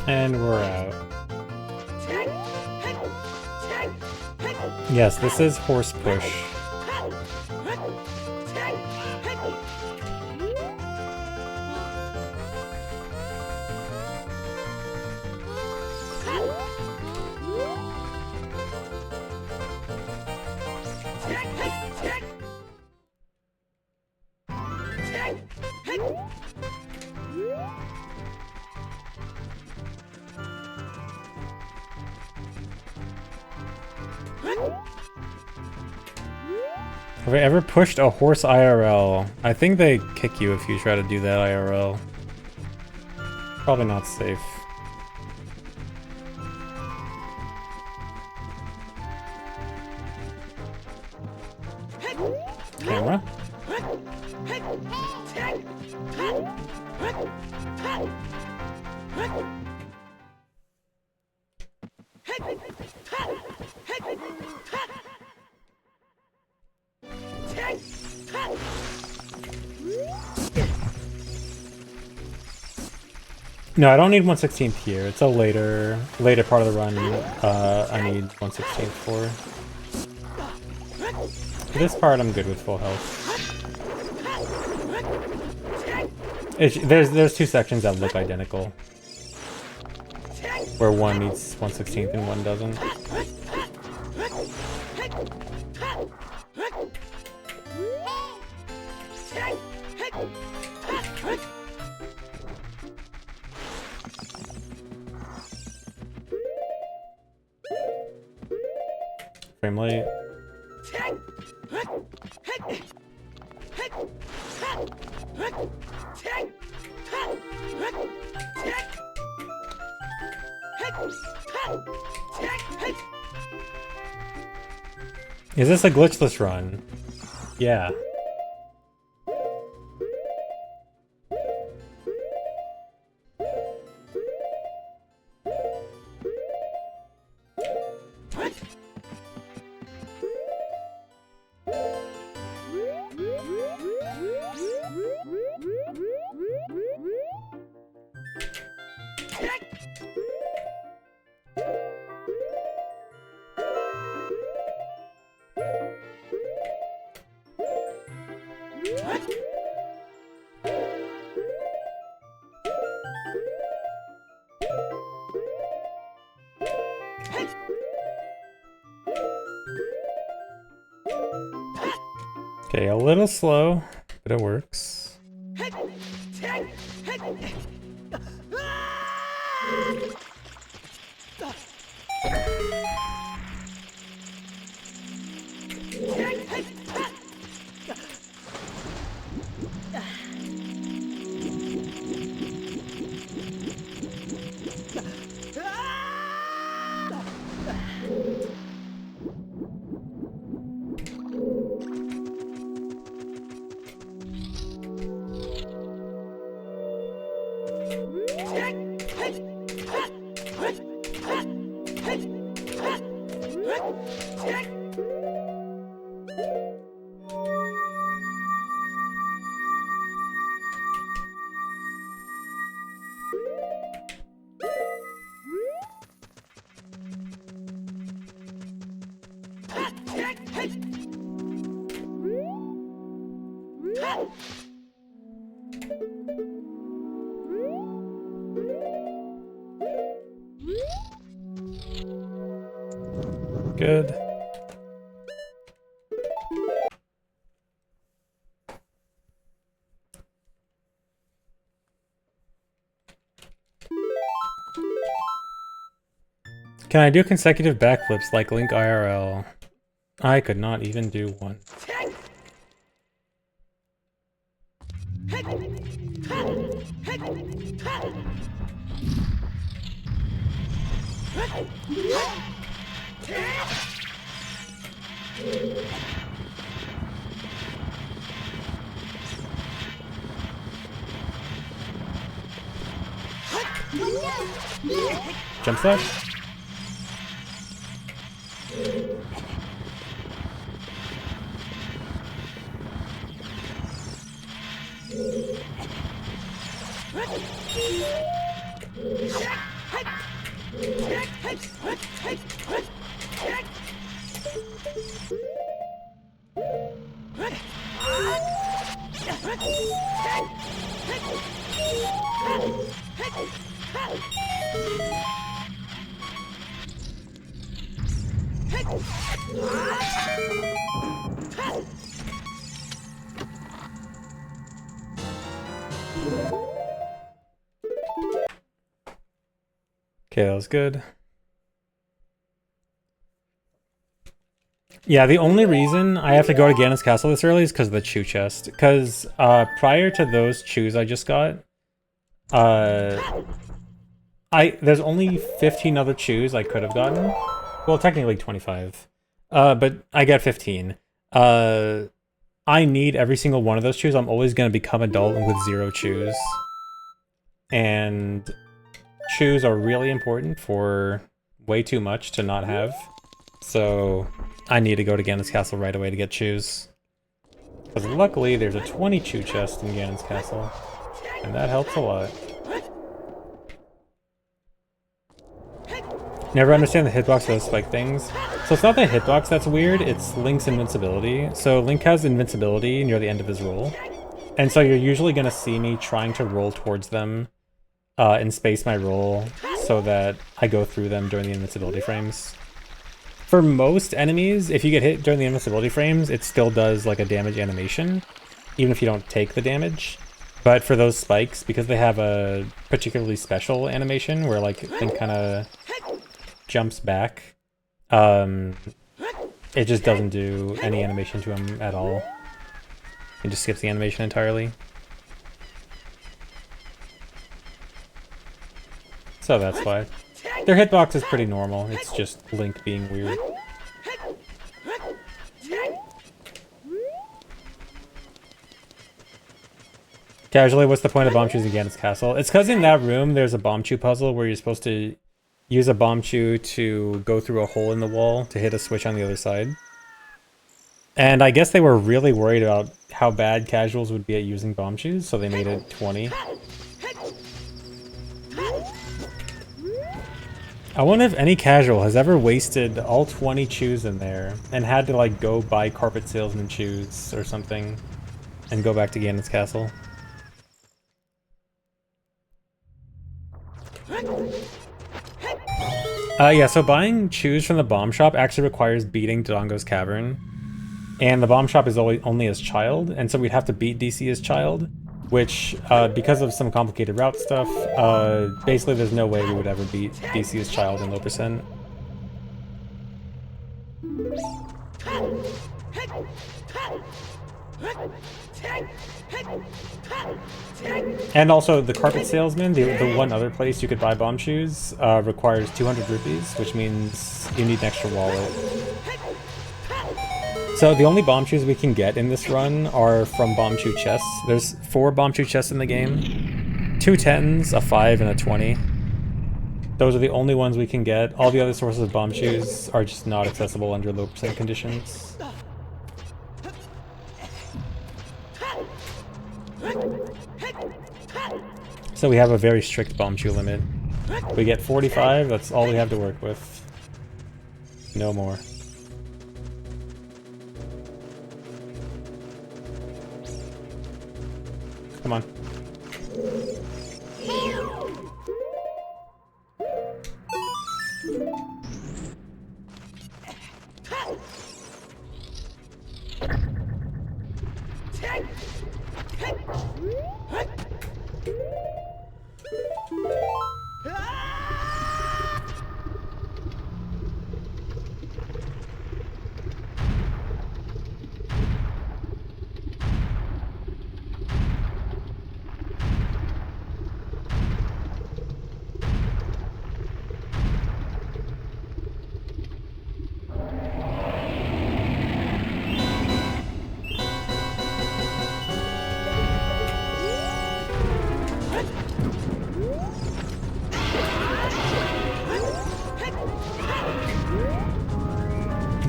And we're out. Yes, this is horse push. Have I ever pushed a horse IRL? I think they kick you if you try to do that IRL. Probably not safe. Camera? No, I don't need 1/16 here. It's a later part of the run. I need 1/16 for. For this part, I'm good with full health. There's two sections that look identical, where one needs 1/16 and one doesn't. frame rate. Is this a glitchless run? Yeah. Okay, a little slow, but it works. Good. Can I do consecutive backflips like Link IRL? I could not even do one. Jump slash? Okay, that was good. Yeah, the only reason I have to go to Ganon's Castle this early is because of the chew chest. Because prior to those chews I just got, there's only 15 other chews I could have gotten. Well, technically 25. But I get 15. I need every single one of those chews. I'm always going to become adult with 0 chews. And chews are really important for way too much to not have. So I need to go to Ganon's Castle right away to get chews. Because luckily there's a 20 chew chest in Ganon's Castle. And that helps a lot. Never understand the hitbox of those spike things. So it's not the hitbox that's weird, it's Link's invincibility. So Link has invincibility near the end of his roll. And so you're usually going to see me trying to roll towards them and space my roll so that I go through them during the invincibility frames. For most enemies, if you get hit during the invincibility frames, it still does like a damage animation, even if you don't take the damage. But for those spikes, because they have a particularly special animation where like Link kind of jumps back, It just doesn't do any animation to him at all. It just skips the animation entirely. So that's why. Their hitbox is pretty normal, it's just Link being weird. Casually, what's the point of Bombchus in Ganon's castle? It's because in that room there's a Bombchu puzzle where you're supposed to use a Bombchu to go through a hole in the wall to hit a switch on the other side. And I guess they were really worried about how bad casuals would be at using Bombchus, so they made it 20. I wonder if any casual has ever wasted all 20 chews in there and had to like go buy carpet salesman chews or something and go back to Ganon's castle. Yeah, so buying chews from the bomb shop actually requires beating Dodongo's Cavern. And the bomb shop is only as child, and so we'd have to beat DC as child, which, because of some complicated route stuff, basically there's no way we would ever beat DC as child in low percent. And also, the carpet salesman, the one other place you could buy bomb shoes, requires 200 rupees, which means you need an extra wallet. So the only bomb shoes we can get in this run are from bomb shoe chests. There's 4 bomb shoe chests in the game. 2 10s, a 5, and a 20. Those are the only ones we can get. All the other sources of bomb shoes are just not accessible under low percent conditions. So we have a very strict bomb shoe limit. We get 45, that's all we have to work with. No more. Come on.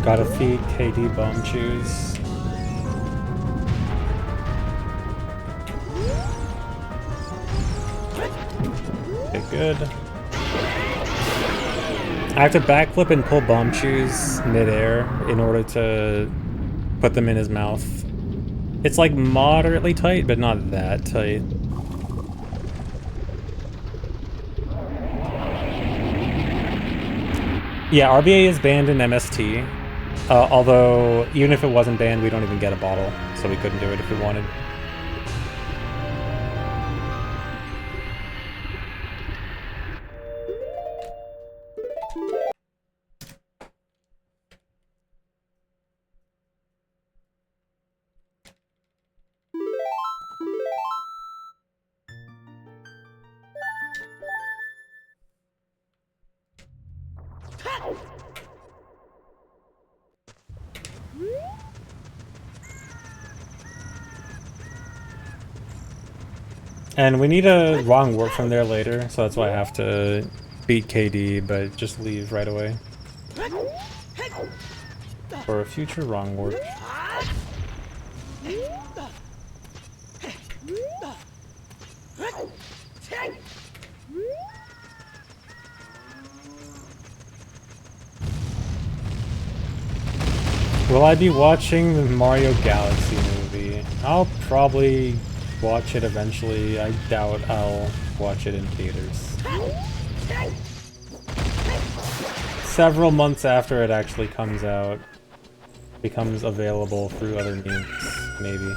Gotta feed KD bomb chews. Okay, good. I have to backflip and pull bomb chews midair in order to put them in his mouth. It's like moderately tight, but not that tight. Yeah, RBA is banned in MST. Although, even if it wasn't banned, we don't even get a bottle, so we couldn't do it if we wanted. And we need a wrong warp from there later, so that's why I have to beat KD, but just leave right away. For a future wrong warp. Will I be watching the Mario Galaxy movie? I'll probably watch it eventually. I doubt I'll watch it in theaters. Several months after it actually comes out, becomes available through other means, maybe.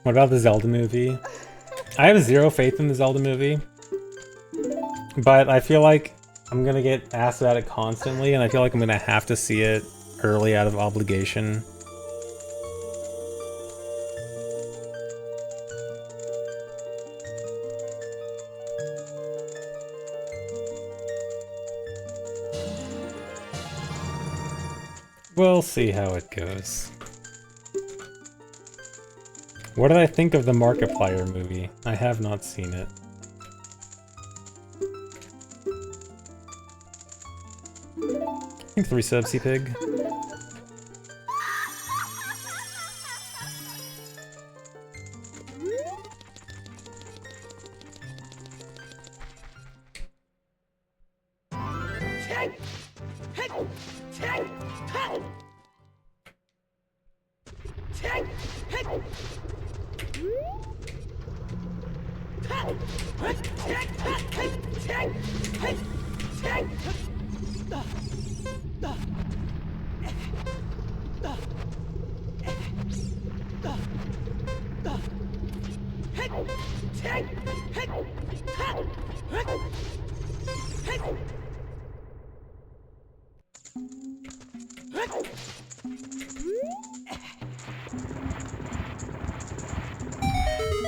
What about the Zelda movie? I have zero faith in the Zelda movie, but I feel like I'm gonna get asked about it constantly, and I feel like I'm gonna have to see it early out of obligation. We'll see how it goes. What did I think of the Markiplier movie? I have not seen it. I think 3 subs, Pig.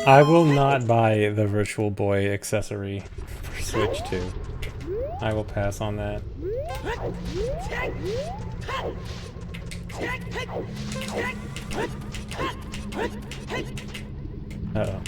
I will not buy the Virtual Boy accessory for Switch 2. I will pass on that. Uh-oh.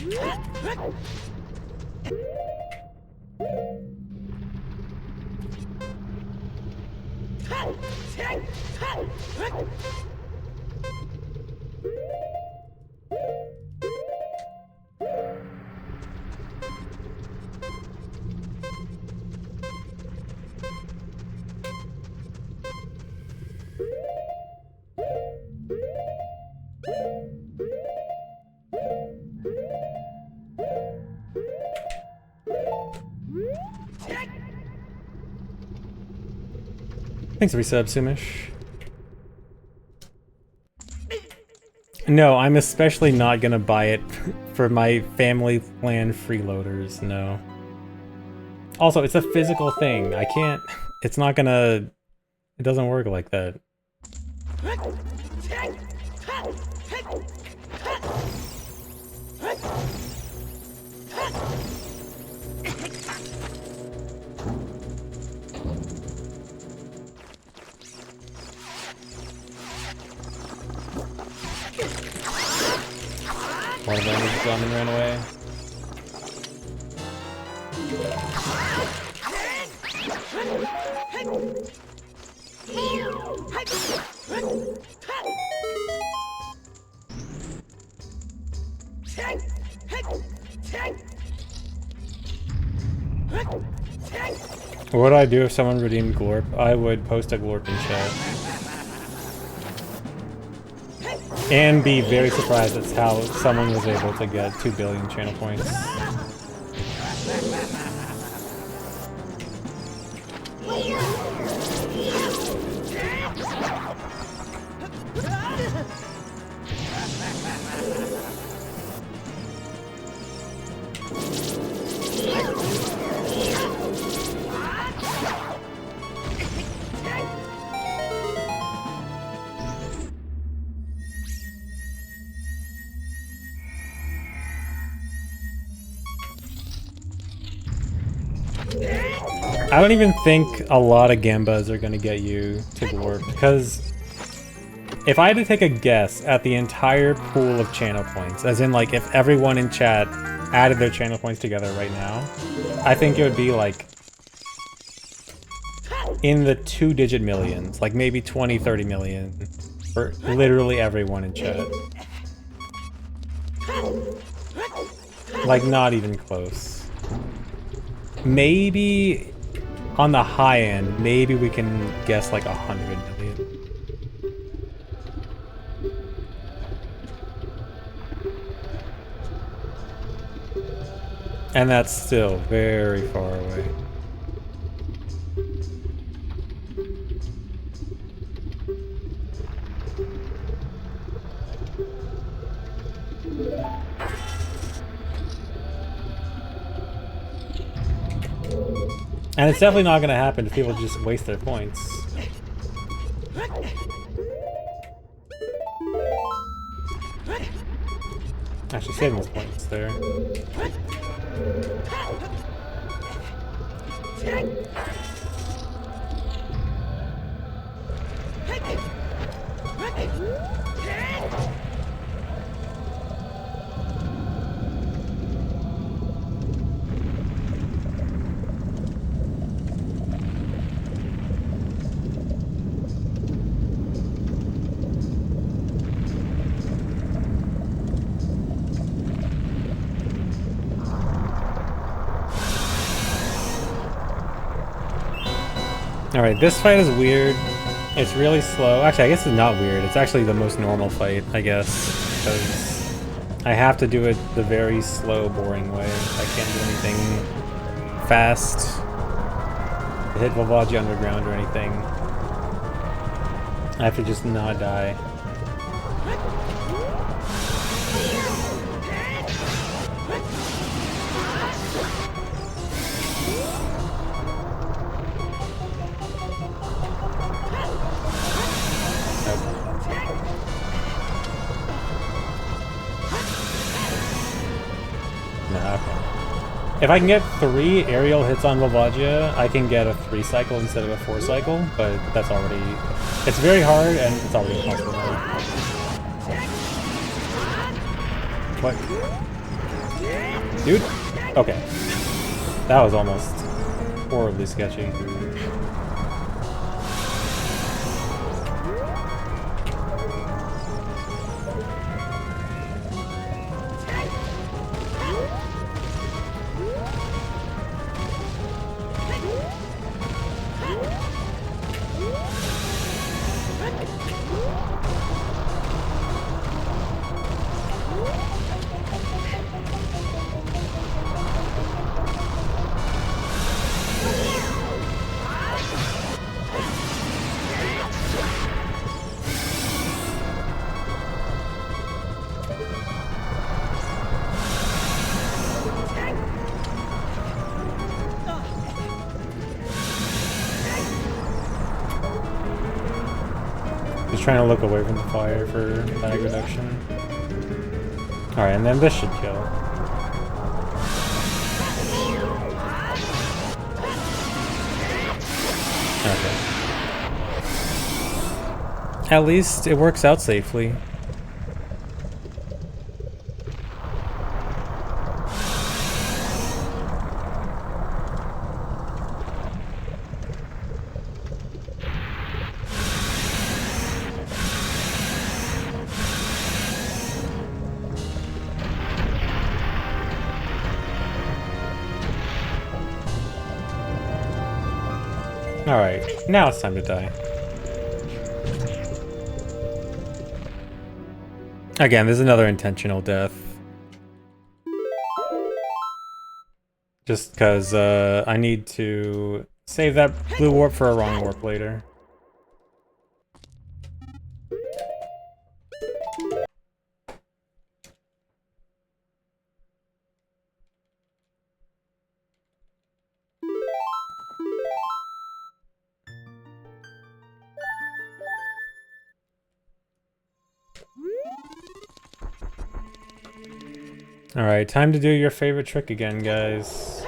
Thanks for resub, Sumish. No, I'm especially not gonna buy it for my family plan freeloaders, no. Also, it's a physical thing. I can't... It's not gonna... It doesn't work like that. One of them is gone and ran away. What would I do if someone redeemed Glorp? I would post a Glorp in chat. And be very surprised at how someone was able to get 2 billion channel points. I don't even think a lot of Gambas are gonna get you to Glorp, because if I had to take a guess at the entire pool of channel points, as in like if everyone in chat added their channel points together right now, I think it would be like in the 2-digit millions, like maybe 20, 30 million for literally everyone in chat. Like not even close. Maybe on the high end, maybe we can guess like 100 million. And that's still very far away. And it's definitely not gonna happen if people just waste their points. Actually, saving those points there. Alright, this fight is weird. It's really slow. Actually, I guess it's not weird. It's actually the most normal fight, I guess. Because I have to do it the very slow, boring way. I can't do anything fast to hit Volvagia underground or anything. I have to just not die. If I can get 3 aerial hits on Volvagia, I can get a 3 cycle instead of a 4 cycle, but that's already... It's very hard, and it's already impossible. What? Dude? Okay. That was almost horribly sketchy. Trying to look away from the fire for lag reduction. Alright, and then this should kill. Okay. At least it works out safely. Alright, now it's time to die. Again, there's another intentional death. Just because I need to save that blue warp for a wrong warp later. Alright, time to do your favorite trick again, guys.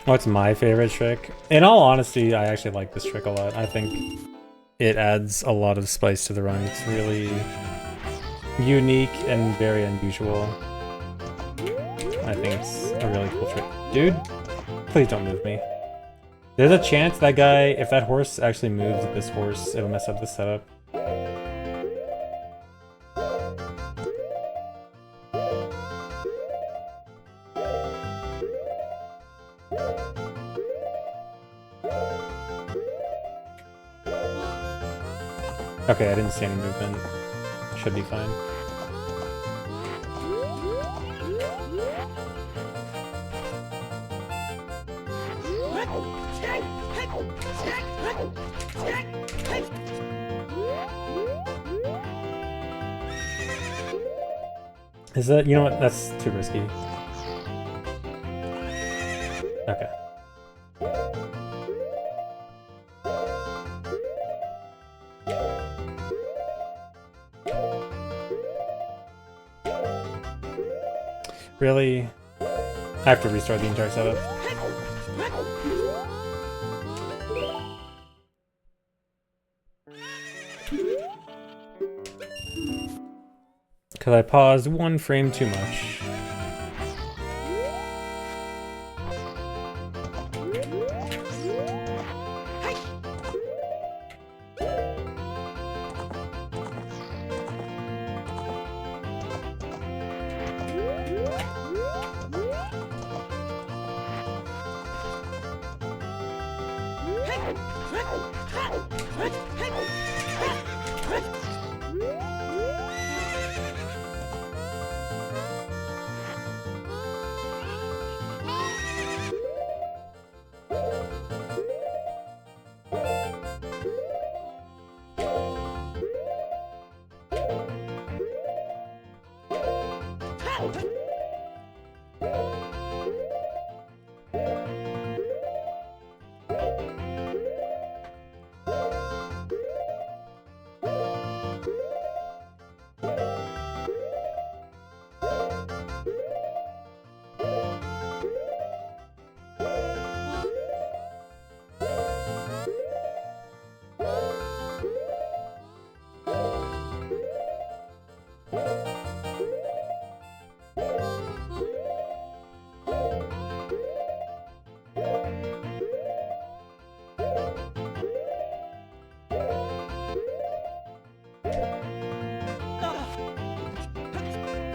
What's my favorite trick? In all honesty, I actually like this trick a lot. I think it adds a lot of spice to the run. It's really unique and very unusual. I think it's a really cool trick. Dude, please don't move me. There's a chance that guy, if that horse actually moves this horse, it'll mess up the setup. Okay, I didn't see any movement. Should be fine. Is that, you know what, that's too risky. Okay. Really? I have to restart the entire setup. Because I paused one frame too much.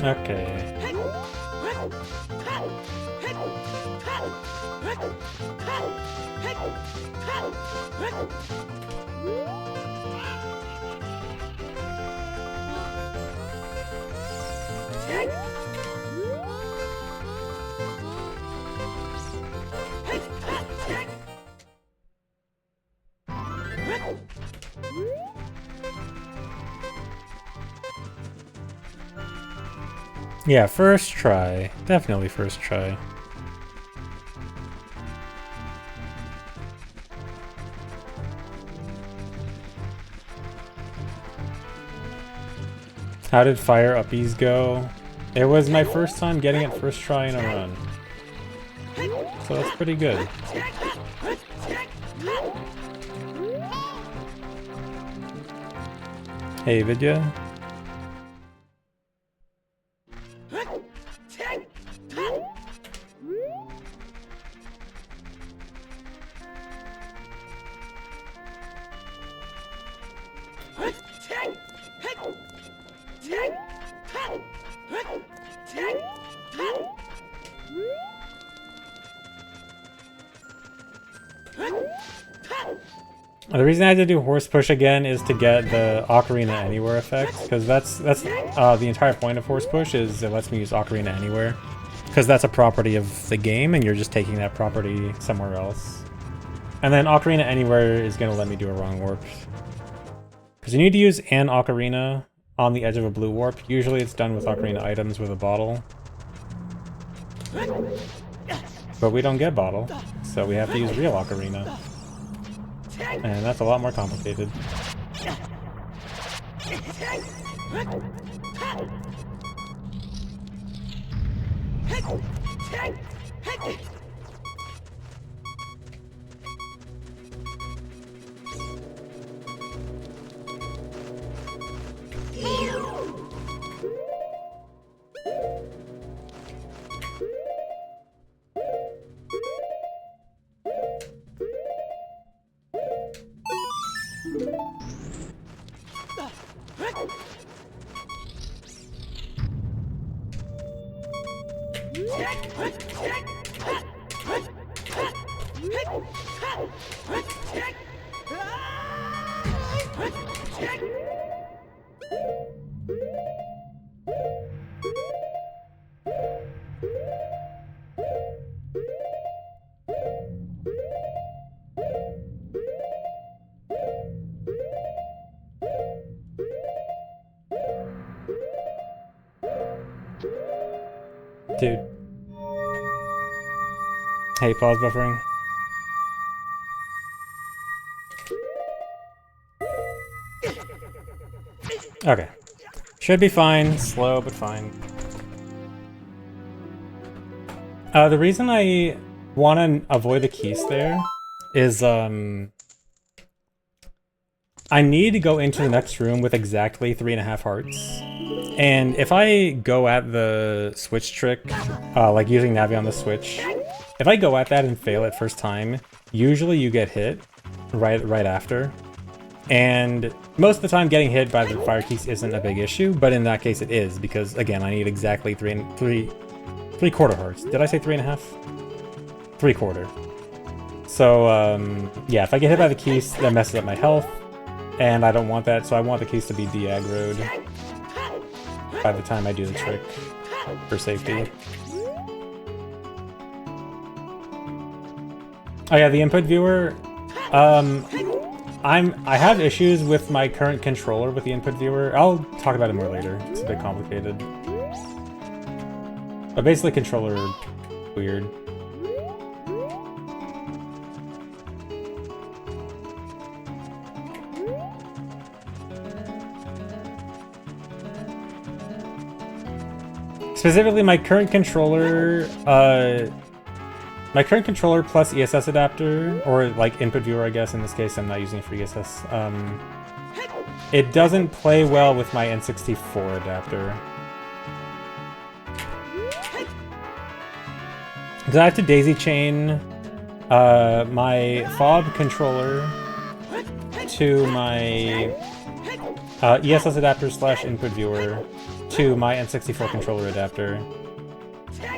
Okay. Yeah, first try. Definitely first try. How did fire uppies go? It was my first time getting it first try in a run. So that's pretty good. Hey, Vidya. The reason I had to do horse push again is to get the Ocarina Anywhere effect, because that's the entire point of horse push is it lets me use Ocarina Anywhere, because that's a property of the game and you're just taking that property somewhere else. And then Ocarina Anywhere is going to let me do a wrong warp. Because you need to use an Ocarina on the edge of a blue warp. Usually it's done with Ocarina items with a bottle. But we don't get bottle, so we have to use real Ocarina. And that's a lot more complicated. Dude. Hey, pause buffering. Okay. Should be fine. Slow, but fine. The reason I want to avoid the keys there is, I need to go into the next room with exactly 3.5 hearts. And if I go at the switch trick, like using Navi on the switch, if I go at that and fail it first time, usually you get hit right after. And most of the time getting hit by the fire keys isn't a big issue, but in that case it is, because again, I need exactly 3/4 hearts. Did I say 3.5? 3/4. So, yeah, if I get hit by the keys, that messes up my health, and I don't want that, so I want the keys to be de-aggroed by the time I do the trick for safety. Oh yeah, the input viewer. I have issues with my current controller with the input viewer. I'll talk about it more later. It's a bit complicated. But basically, controller weird. Specifically, my current controller plus ESS adapter, or like input viewer, I guess in this case, I'm not using it for ESS. It doesn't play well with my N64 adapter. Because I have to daisy chain my fob controller to my ESS adapter / input viewer to my N64 controller adapter.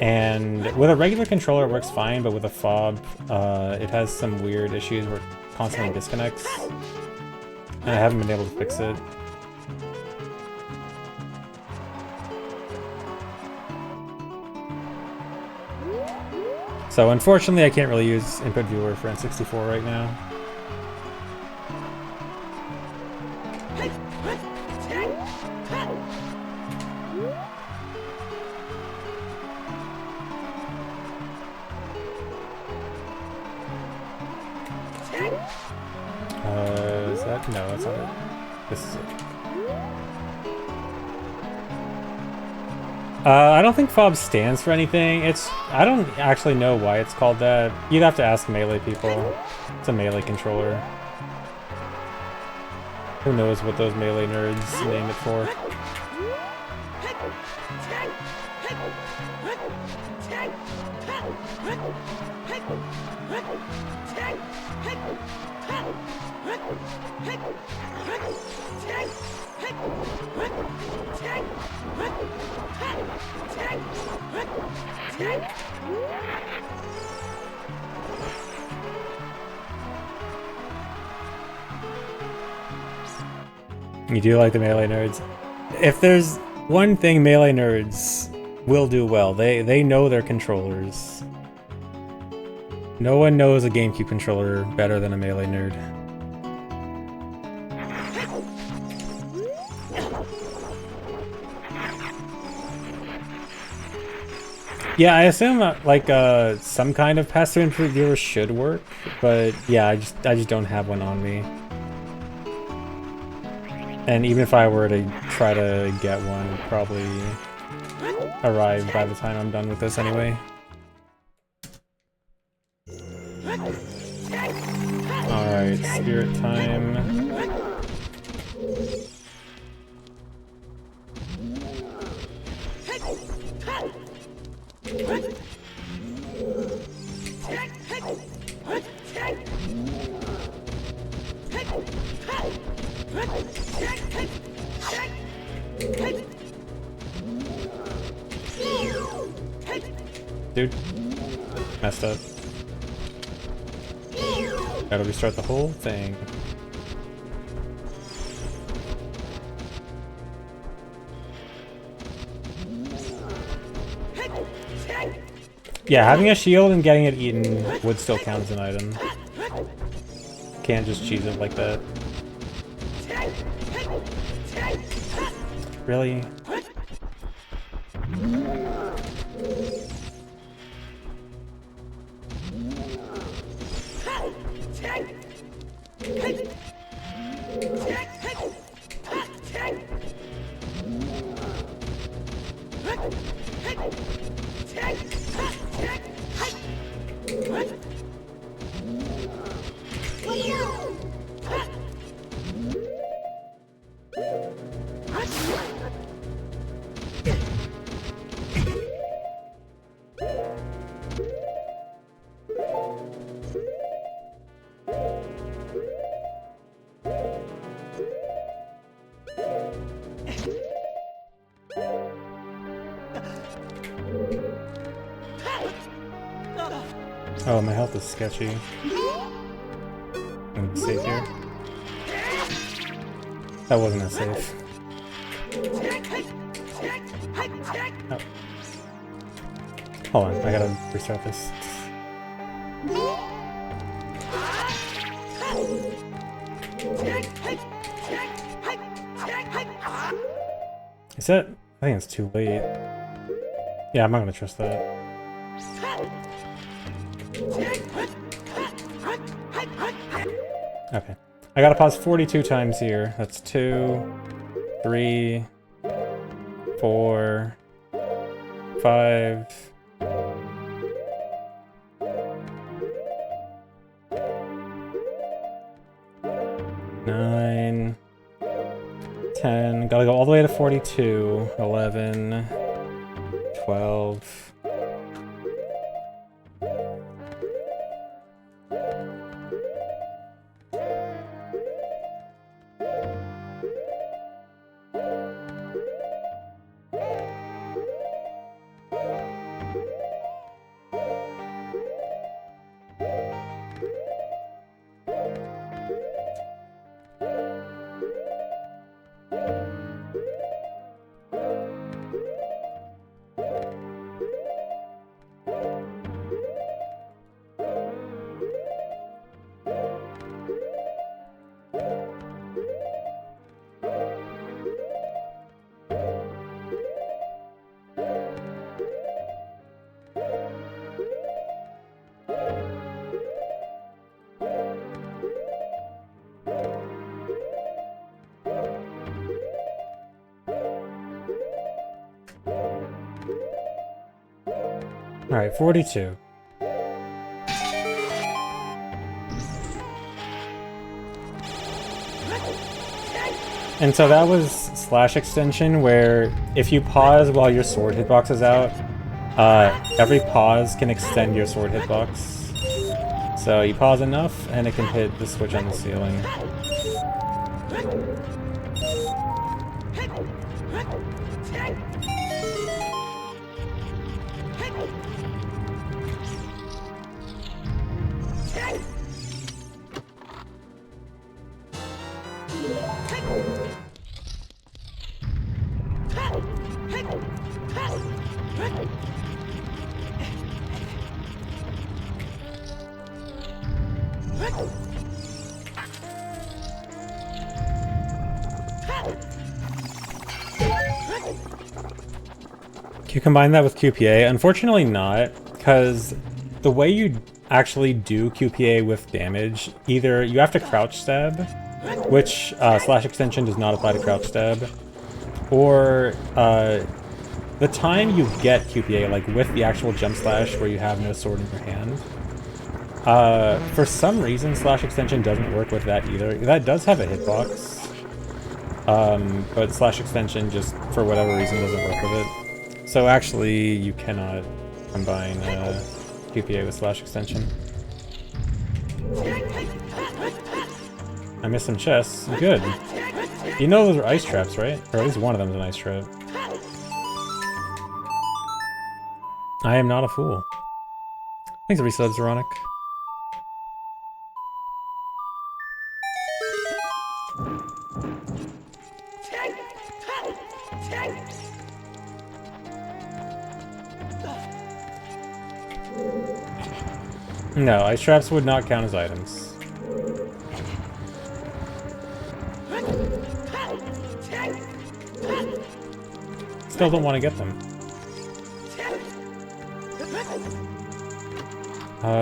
And with a regular controller it works fine, but with a fob it has some weird issues where it constantly disconnects. And I haven't been able to fix it. So unfortunately I can't really use input viewer for N64 right now. Is that? No, that's not it. This is it. I don't think fob stands for anything. I don't actually know why it's called that. You'd have to ask Melee people. It's a Melee controller. Who knows what those Melee nerds name it for. You do like the Melee nerds. If there's one thing Melee nerds will do well, they know their controllers. No one knows a GameCube controller better than a Melee nerd. Yeah, I assume some kind of pass-through input viewer should work, but yeah, I just don't have one on me. And even if I were to try to get one, it'd probably arrive by the time I'm done with this anyway. Alright, spirit time. Dude, messed up. Gotta restart the whole thing. Yeah, having a shield and getting it eaten would still count as an item. Can't just cheese it like that. Really? Oh, my health is sketchy. I'm gonna be safe here. That wasn't as safe. Oh. Hold on, I gotta restart this. Is that? I think it's too late. Yeah, I'm not gonna trust that. Okay. I gotta pause 42 times here. That's 2, 3, 4, 5. 9, 10. Gotta go all the way to 42. 11, 12. Alright, 42. And so that was slash extension, where if you pause while your sword hitbox is out, every pause can extend your sword hitbox. So you pause enough, and it can hit the switch on the ceiling. Can you combine that with QPA? Unfortunately not, because the way you actually do QPA with damage, either you have to crouch stab, which slash extension does not apply to crouch stab, or the time you get QPA, like with the actual jump slash where you have no sword in your hand, for some reason slash extension doesn't work with that either. That does have a hitbox, but slash extension just for whatever reason doesn't work with it. So actually you cannot combine QPA with slash extension. I missed some chests. Good. You know those are ice traps, right? Or at least one of them is an ice trap. I am not a fool. Thanks for resubs, Veronic. No, ice traps would not count as items. Still don't want to get them.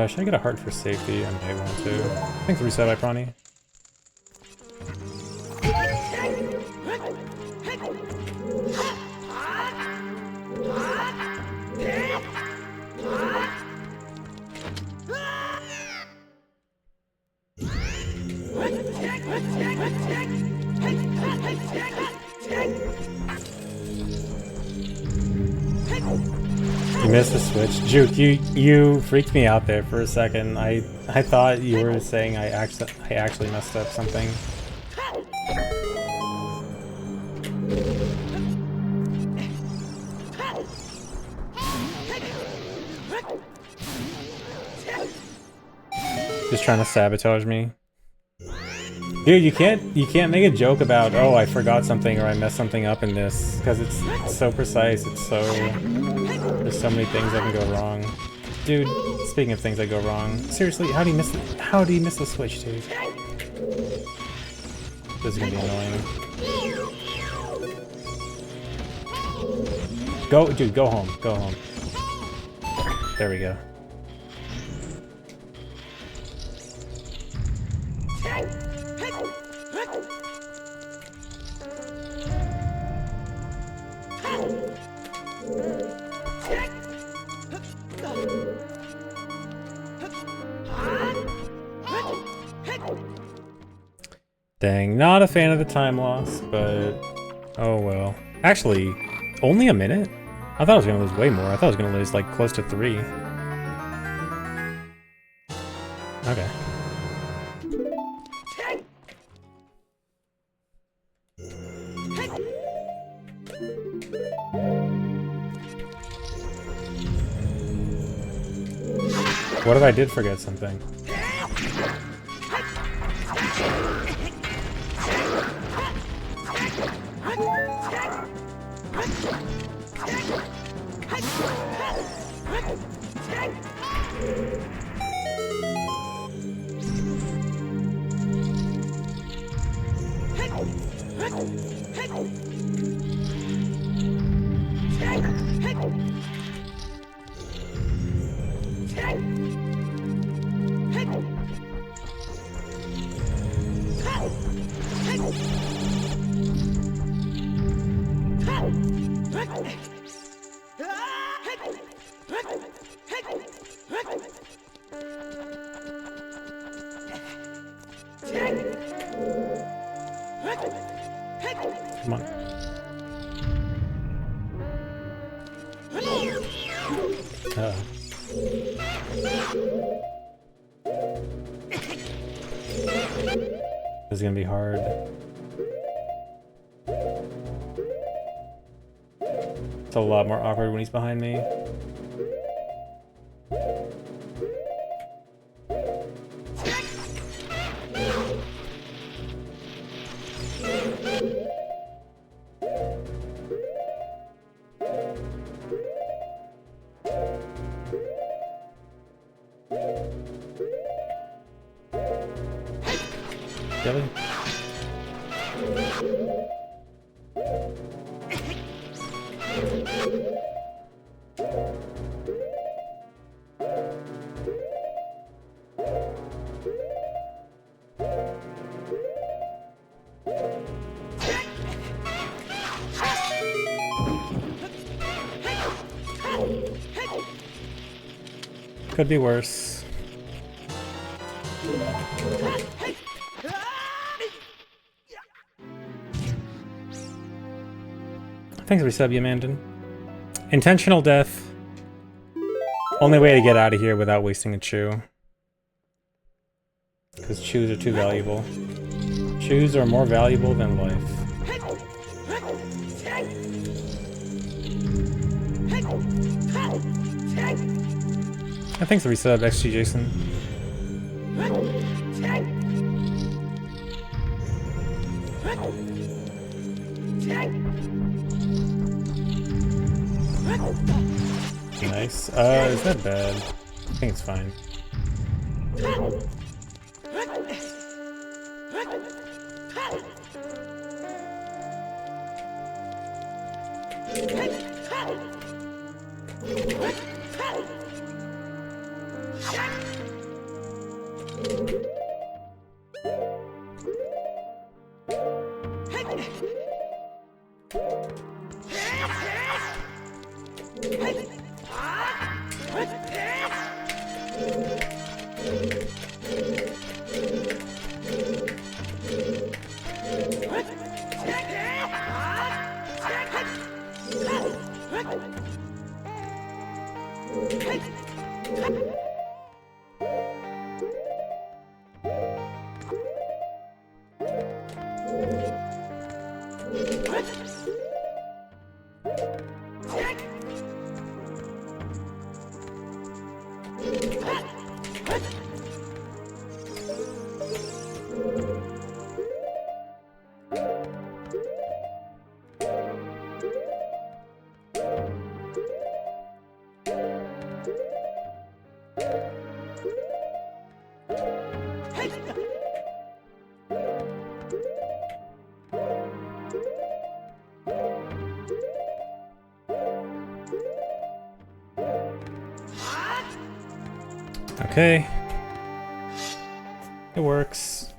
Should I get a heart for safety? I may want to. Thanks for reset, Iprani. You missed the switch. Juke, you freaked me out there for a second. I thought you were saying I actually messed up something. Just trying to sabotage me. Dude, you can't make a joke about, oh, I forgot something or I messed something up in this, because it's so precise. It's so, there's so many things that can go wrong. Dude, speaking of things that go wrong, seriously, how do you miss the switch, dude? This is gonna be annoying. Go, dude, go home. Go home. There we go. Dang, not a fan of the time loss, but oh well. Actually, only a minute? I thought I was gonna lose way more. I thought I was gonna lose like close to 3. Okay. What if I did forget something? Come on. This is gonna be hard. It's a lot more awkward when he's behind me. Really? Could be worse. Thanks for resub, you Mandan. Intentional death. Only way to get out of here without wasting a chew. Because chews are too valuable. Chews are more valuable than life. Thanks for resub, XG Jason. Nice. Is that bad? I think it's fine. Okay. It works.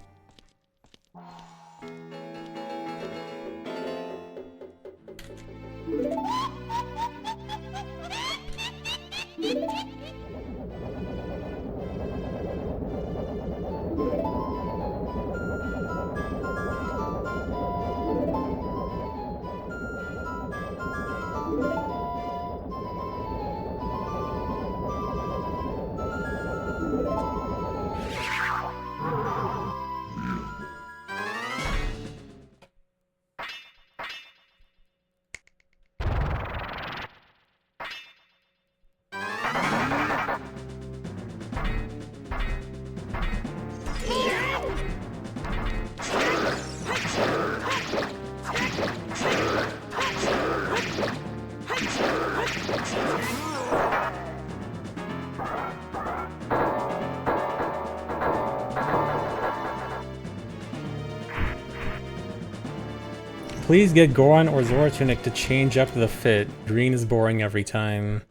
Please get Goron or Zora Tunic to change up the fit. Green is boring every time.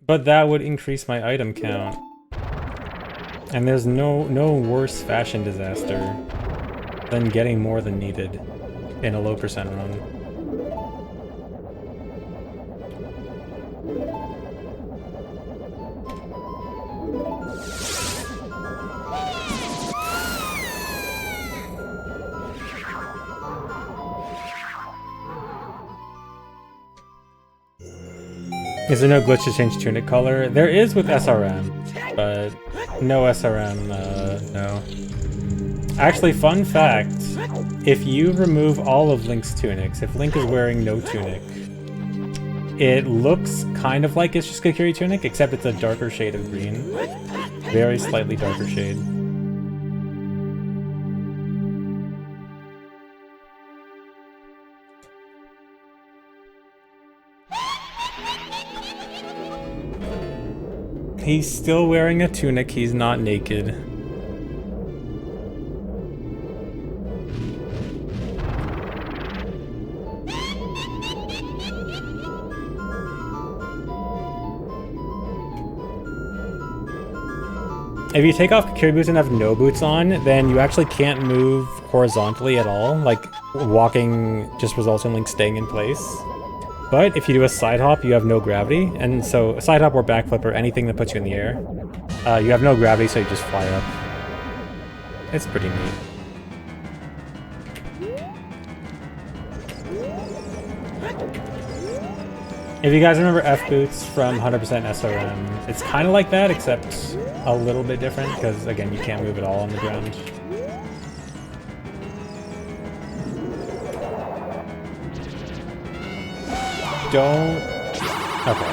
But that would increase my item count. And there's no worse fashion disaster than getting more than needed in a low percent run. Is there no glitch to change tunic color? There is with SRM, but no SRM, no. Actually, fun fact, if you remove all of Link's tunics, if Link is wearing no tunic, it looks kind of like it's just Kokiri tunic, except it's a darker shade of green. Very slightly darker shade. He's still wearing a tunic, he's not naked. If you take off Kokiri boots and have no boots on, then you actually can't move horizontally at all. Like, walking just results in Link staying in place. But if you do a side hop, you have no gravity, and so a side hop or backflip or anything that puts you in the air, you have no gravity, so you just fly up. It's pretty neat. If you guys remember F-Boots from 100% SRM, it's kind of like that, except a little bit different, because again, you can't move at all on the ground. Don't... Okay.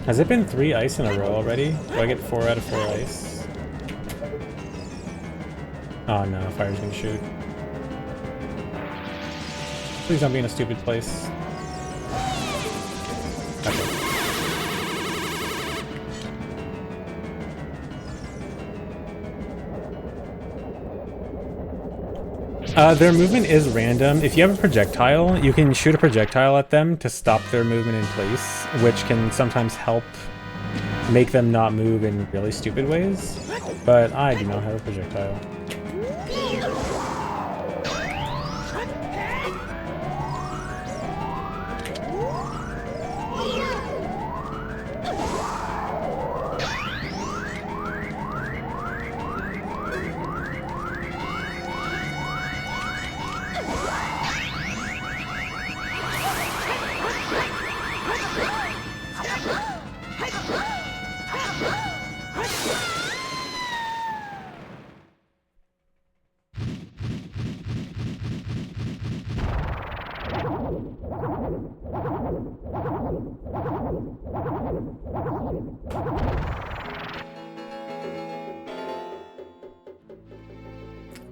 Has it been 3 ice in a row already? Do I get 4 out of 4 ice? Oh no, fire's gonna shoot. Please don't be in a stupid place. Okay. Their movement is random. If you have a projectile, you can shoot a projectile at them to stop their movement in place, which can sometimes help make them not move in really stupid ways. But I do not have a projectile.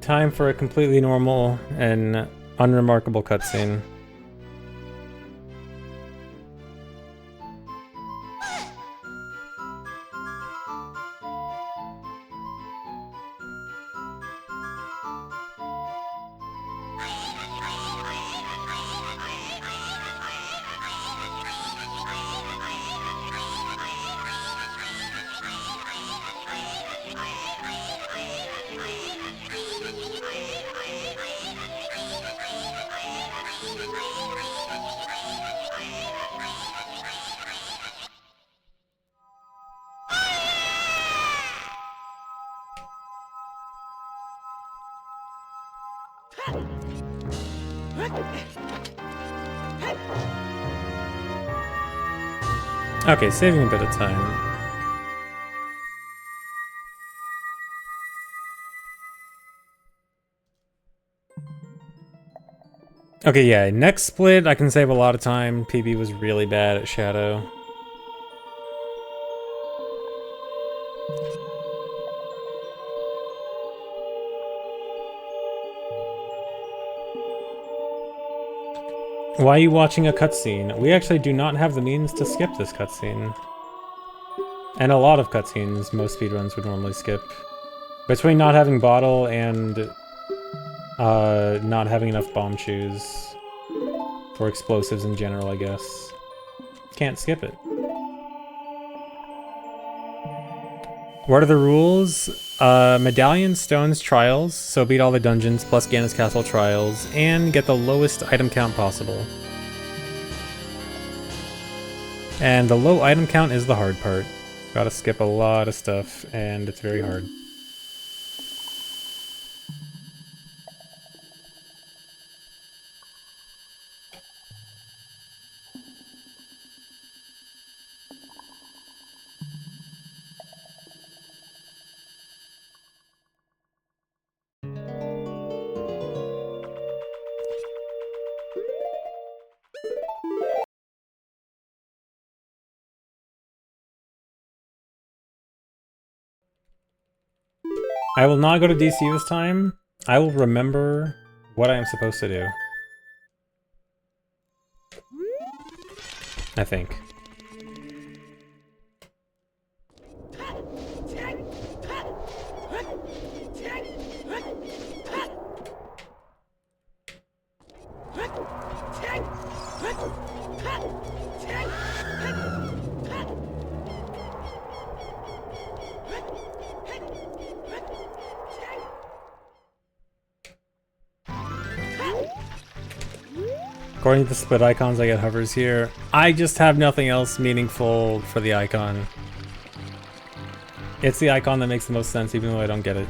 Time for a completely normal and unremarkable cutscene. Okay, saving a bit of time. Okay, yeah, next split I can save a lot of time. PB was really bad at Shadow. Why are you watching a cutscene? We actually do not have the means to skip this cutscene. And a lot of cutscenes most speedruns would normally skip. Between not having bottle and not having enough bomb shoes for explosives in general, I guess. Can't skip it. What are the rules? Medallion, stones, trials, so beat all the dungeons, plus Gannis Castle trials, and get the lowest item count possible. And the low item count is the hard part. Gotta skip a lot of stuff, and it's very hard. I will not go to DC this time. I will remember what I am supposed to do. I think. According to the split icons, I get hovers here. I just have nothing else meaningful for the icon. It's the icon that makes the most sense, even though I don't get it.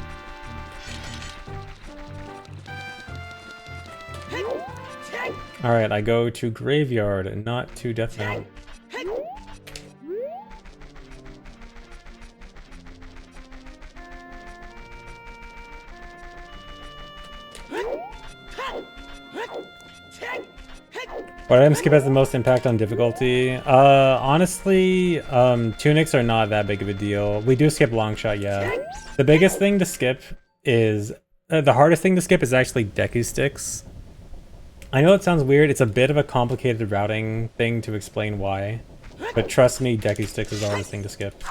Alright, I go to Graveyard, not to Death Note. What item skip has the most impact on difficulty? Honestly, tunics are not that big of a deal. We do skip long shot, yeah. The biggest thing to skip is... the hardest thing to skip is actually Deku Sticks. I know it sounds weird, it's a bit of a complicated routing thing to explain why. But trust me, Deku Sticks is the hardest thing to skip.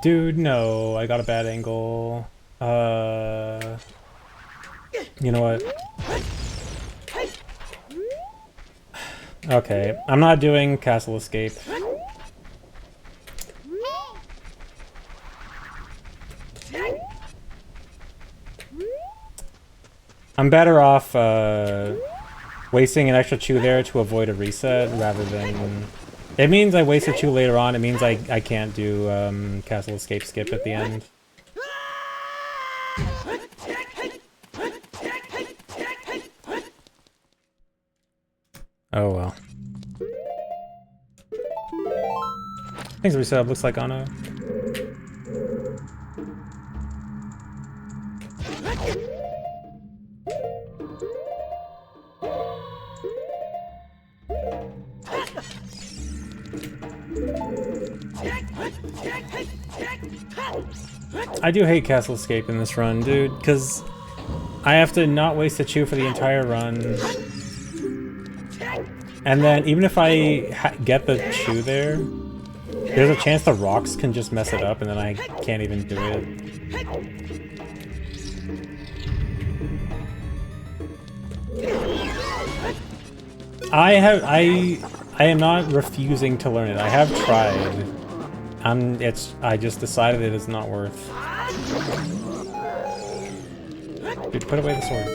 Dude, no, I got a bad angle. You know what? Okay, I'm not doing Castle Escape. I'm better off wasting an extra chew there to avoid a reset rather than... It means I waste a chew later on, it means I can't do Castle Escape skip at the end. Oh well. Thanks for resub, looks like Anno. I do hate Castle Escape in this run, dude, because I have to not waste a chew for the entire run. And then, even if I get the chew there, there's a chance the rocks can just mess it up, and then I can't even do it. I am not refusing to learn it. I have tried. I just decided it is not worth. Dude, put away the sword.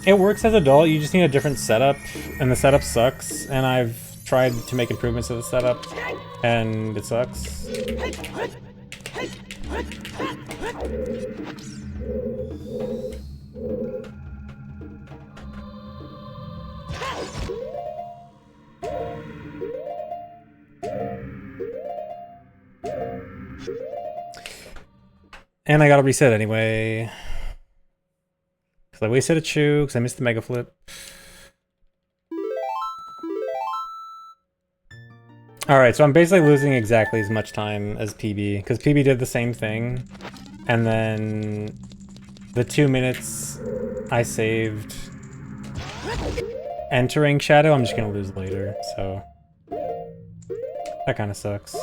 It works as adult, you just need a different setup, and the setup sucks, and I've tried to make improvements to the setup, and it sucks. And I gotta reset anyway. Because I wasted a chew, because I missed the mega flip. Alright, so I'm basically losing exactly as much time as PB, because PB did the same thing. And then the 2 minutes I saved entering Shadow, I'm just gonna lose later, so that kind of sucks.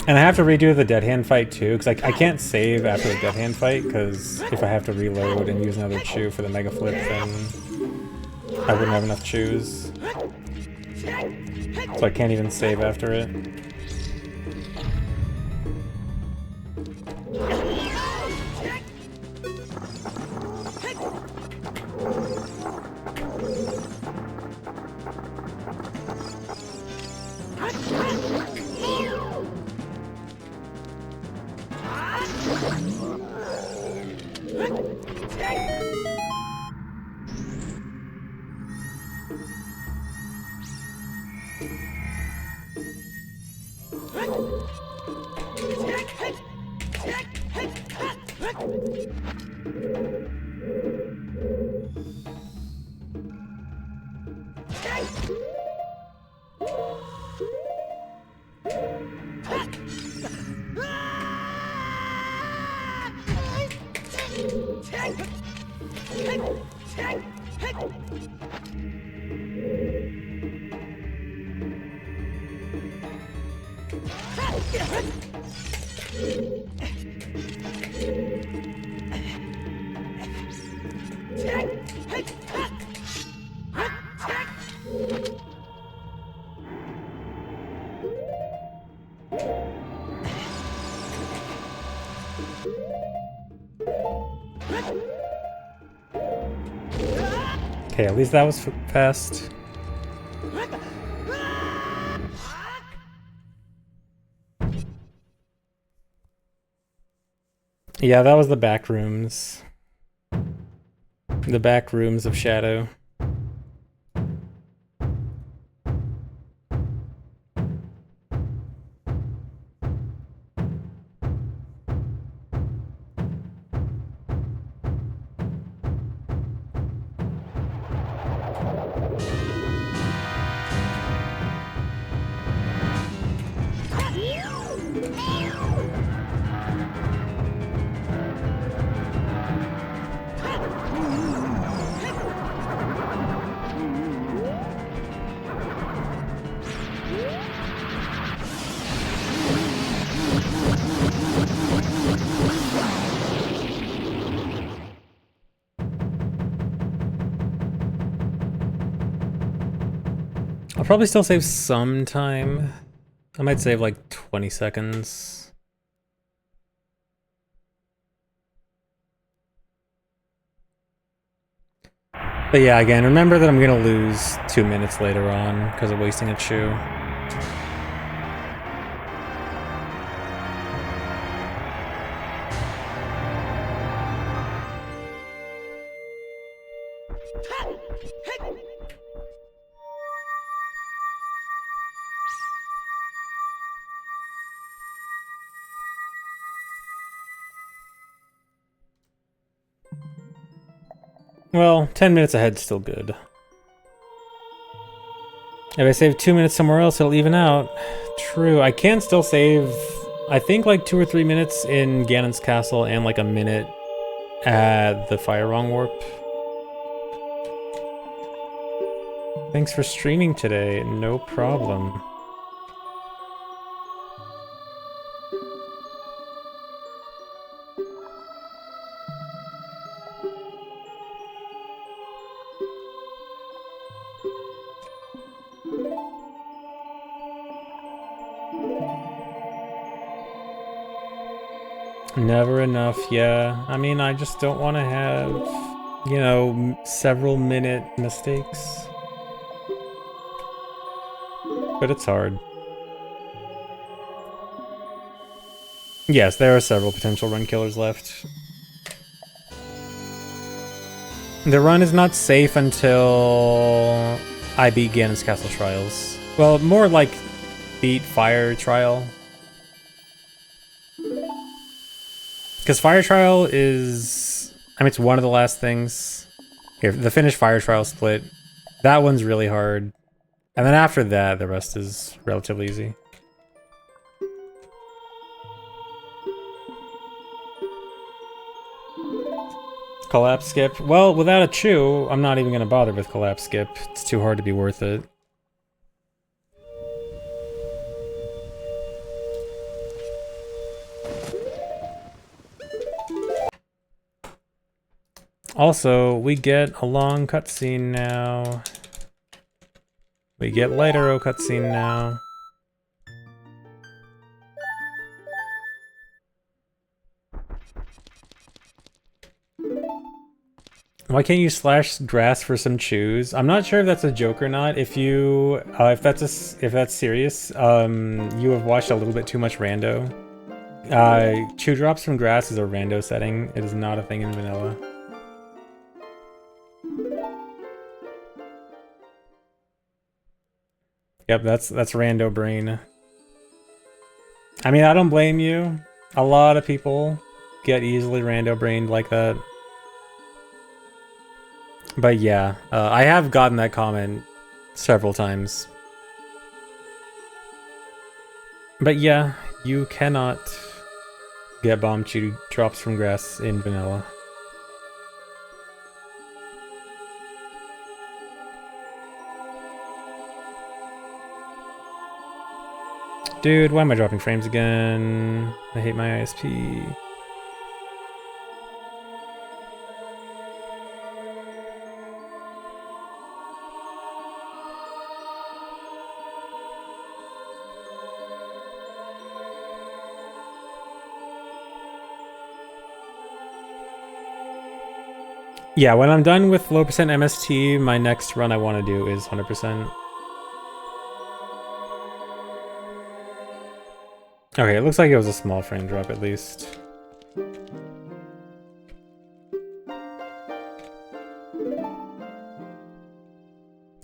And I have to redo the dead hand fight too, because I can't save after the dead hand fight, because if I have to reload and use another chew for the mega flip, then I wouldn't have enough chews. So I can't even save after it. Okay, at least that was fast. Yeah, that was the back rooms. The back rooms of Shadow. I'll probably still save some time. I might save like 20 seconds. But yeah, again, remember that I'm gonna lose 2 minutes later on because of wasting a chew. Well, 10 minutes ahead's still good. If I save 2 minutes somewhere else, it'll even out. True, I can still save, I think, like 2 or 3 minutes in Ganon's castle and like a minute at the Fire Wrong Warp. Thanks for streaming today, no problem. Never enough, yeah. I mean, I just don't want to have, you know, several minute mistakes. But it's hard. Yes, there are several potential run killers left. The run is not safe until I beat Ganon's Castle Trials. Well, more like beat Fire Trial. Because Fire Trial is, I mean, it's one of the last things. Here, the finished Fire Trial split, that one's really hard. And then after that, the rest is relatively easy. Collapse skip. Well, without a chew, I'm not even going to bother with collapse skip. It's too hard to be worth it. Also, we get a long cutscene now. We get Light-Arrow cutscene now. Why can't you slash grass for some chews? I'm not sure if that's a joke or not. If you, if that's serious, you have watched a little bit too much rando. Chew drops from grass is a rando setting. It is not a thing in vanilla. Yep, that's rando brain. I mean, I don't blame you. A lot of people get easily rando brained like that. But yeah, I have gotten that comment several times. But yeah, you cannot get bomb chew drops from grass in vanilla. Dude, why am I dropping frames again? I hate my ISP. Yeah, when I'm done with low percent MST, my next run I want to do is 100%. Okay, it looks like it was a small frame drop at least.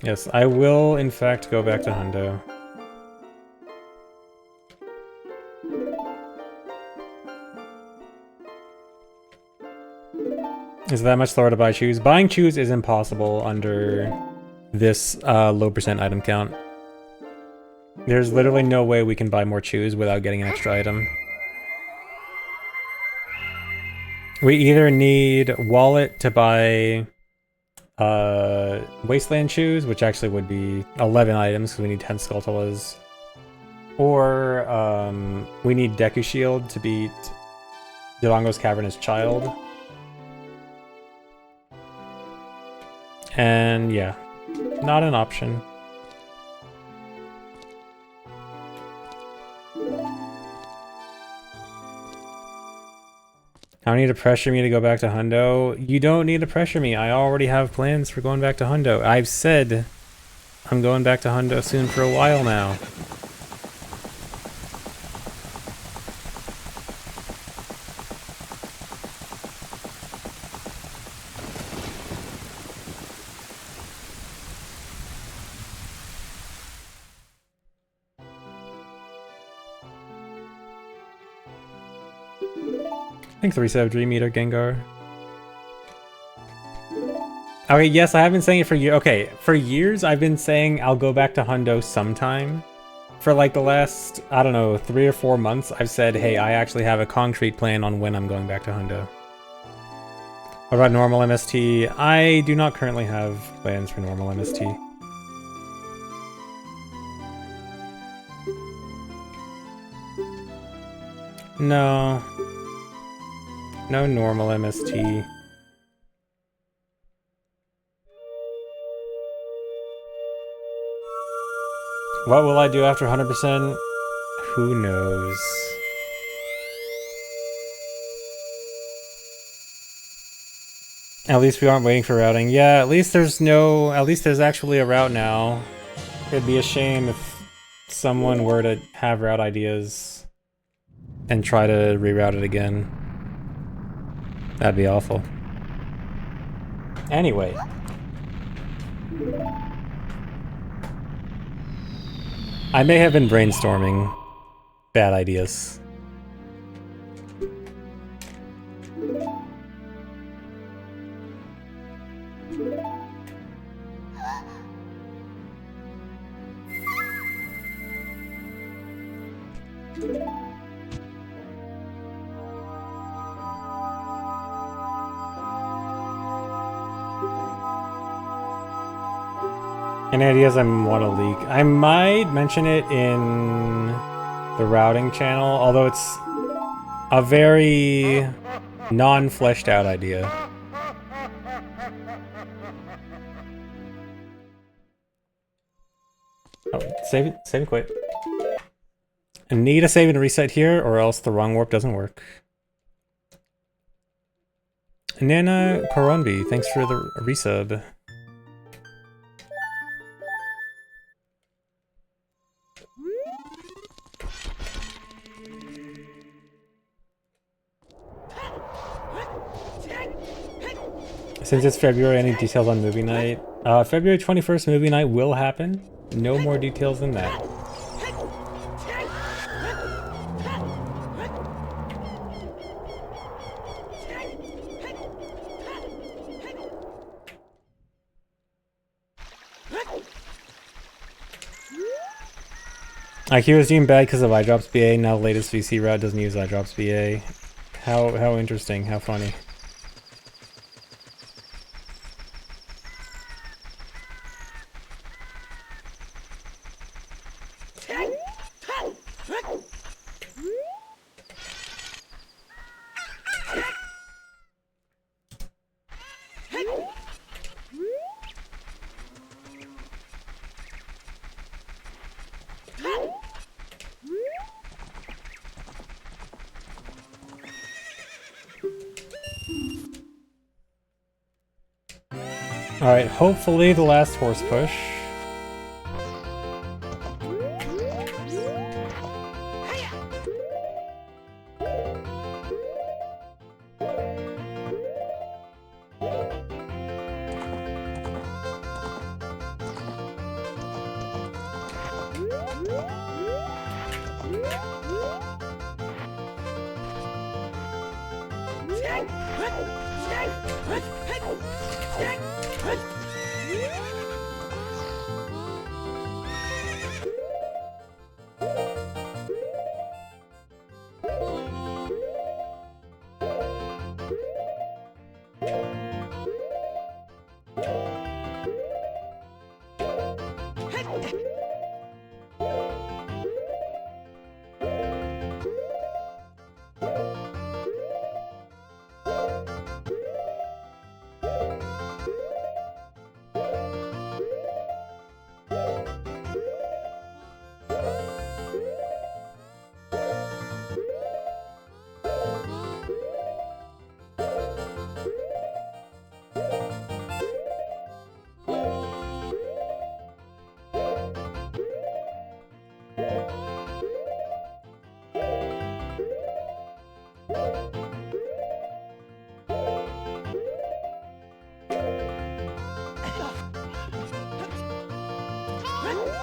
Yes, I will in fact go back to Hundo. Is that much slower to buy chews? Buying chews is impossible under this low percent item count. There's literally no way we can buy more chews without getting an extra item. We either need wallet to buy wasteland chews, which actually would be 11 items because we need 10 Skulltulas, or we need Deku Shield to beat Dodongo's Cavernous Child. And yeah, not an option. I don't need to pressure me to go back to Hundo. You don't need to pressure me. I already have plans for going back to Hundo. I've said I'm going back to Hundo soon for a while now. Thanks, Reset of Dream Eater, Gengar. Okay, yes, I have been saying it for years. Okay, for years I've been saying I'll go back to Hundo sometime. For like the last, I don't know, 3 or 4 months, I've said, hey, I actually have a concrete plan on when I'm going back to Hundo. What about normal MST? I do not currently have plans for normal MST. No. No normal MST. What will I do after 100%? Who knows? At least we aren't waiting for routing. Yeah, at least there's actually a route now. It'd be a shame if someone were to have route ideas and try to reroute it again. That'd be awful. Anyway. I may have been brainstorming bad ideas. Any ideas I want to leak? I might mention it in the routing channel, although it's a very non-fleshed out idea. Oh, save and quit. I need a save and reset here, or else the wrong warp doesn't work. Nana Koronbi, thanks for the resub. Since it's February, any details on movie night? February 21st movie night will happen. No more details than that. IQ was doing bad because of iDrops BA. Now the latest VC route doesn't use iDrops BA. How interesting. How funny. Alright, hopefully the last horse push.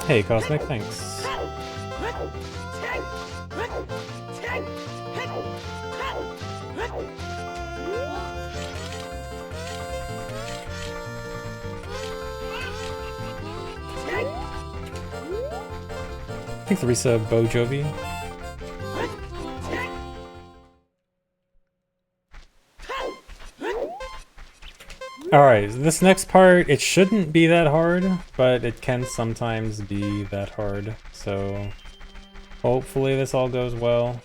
Hey, Cosmic, thanks. Thanks, Larissa Bojovi. Alright, this next part, it shouldn't be that hard, but it can sometimes be that hard, so hopefully this all goes well.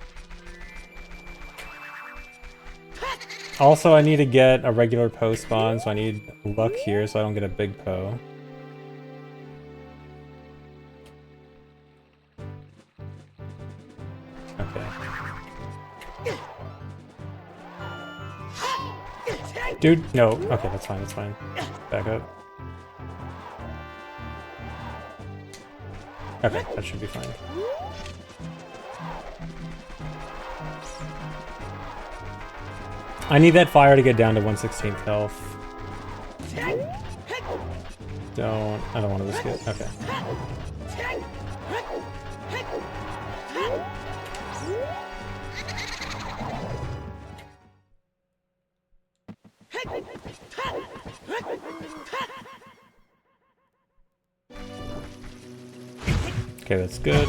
Also, I need to get a regular Poe spawn, so I need luck here so I don't get a big Poe. Okay. Dude, no. Okay, that's fine, that's fine. Back up. Okay, that should be fine. I need that fire to get down to 1/16 health. I don't want to risk it. Okay. Okay, that's good.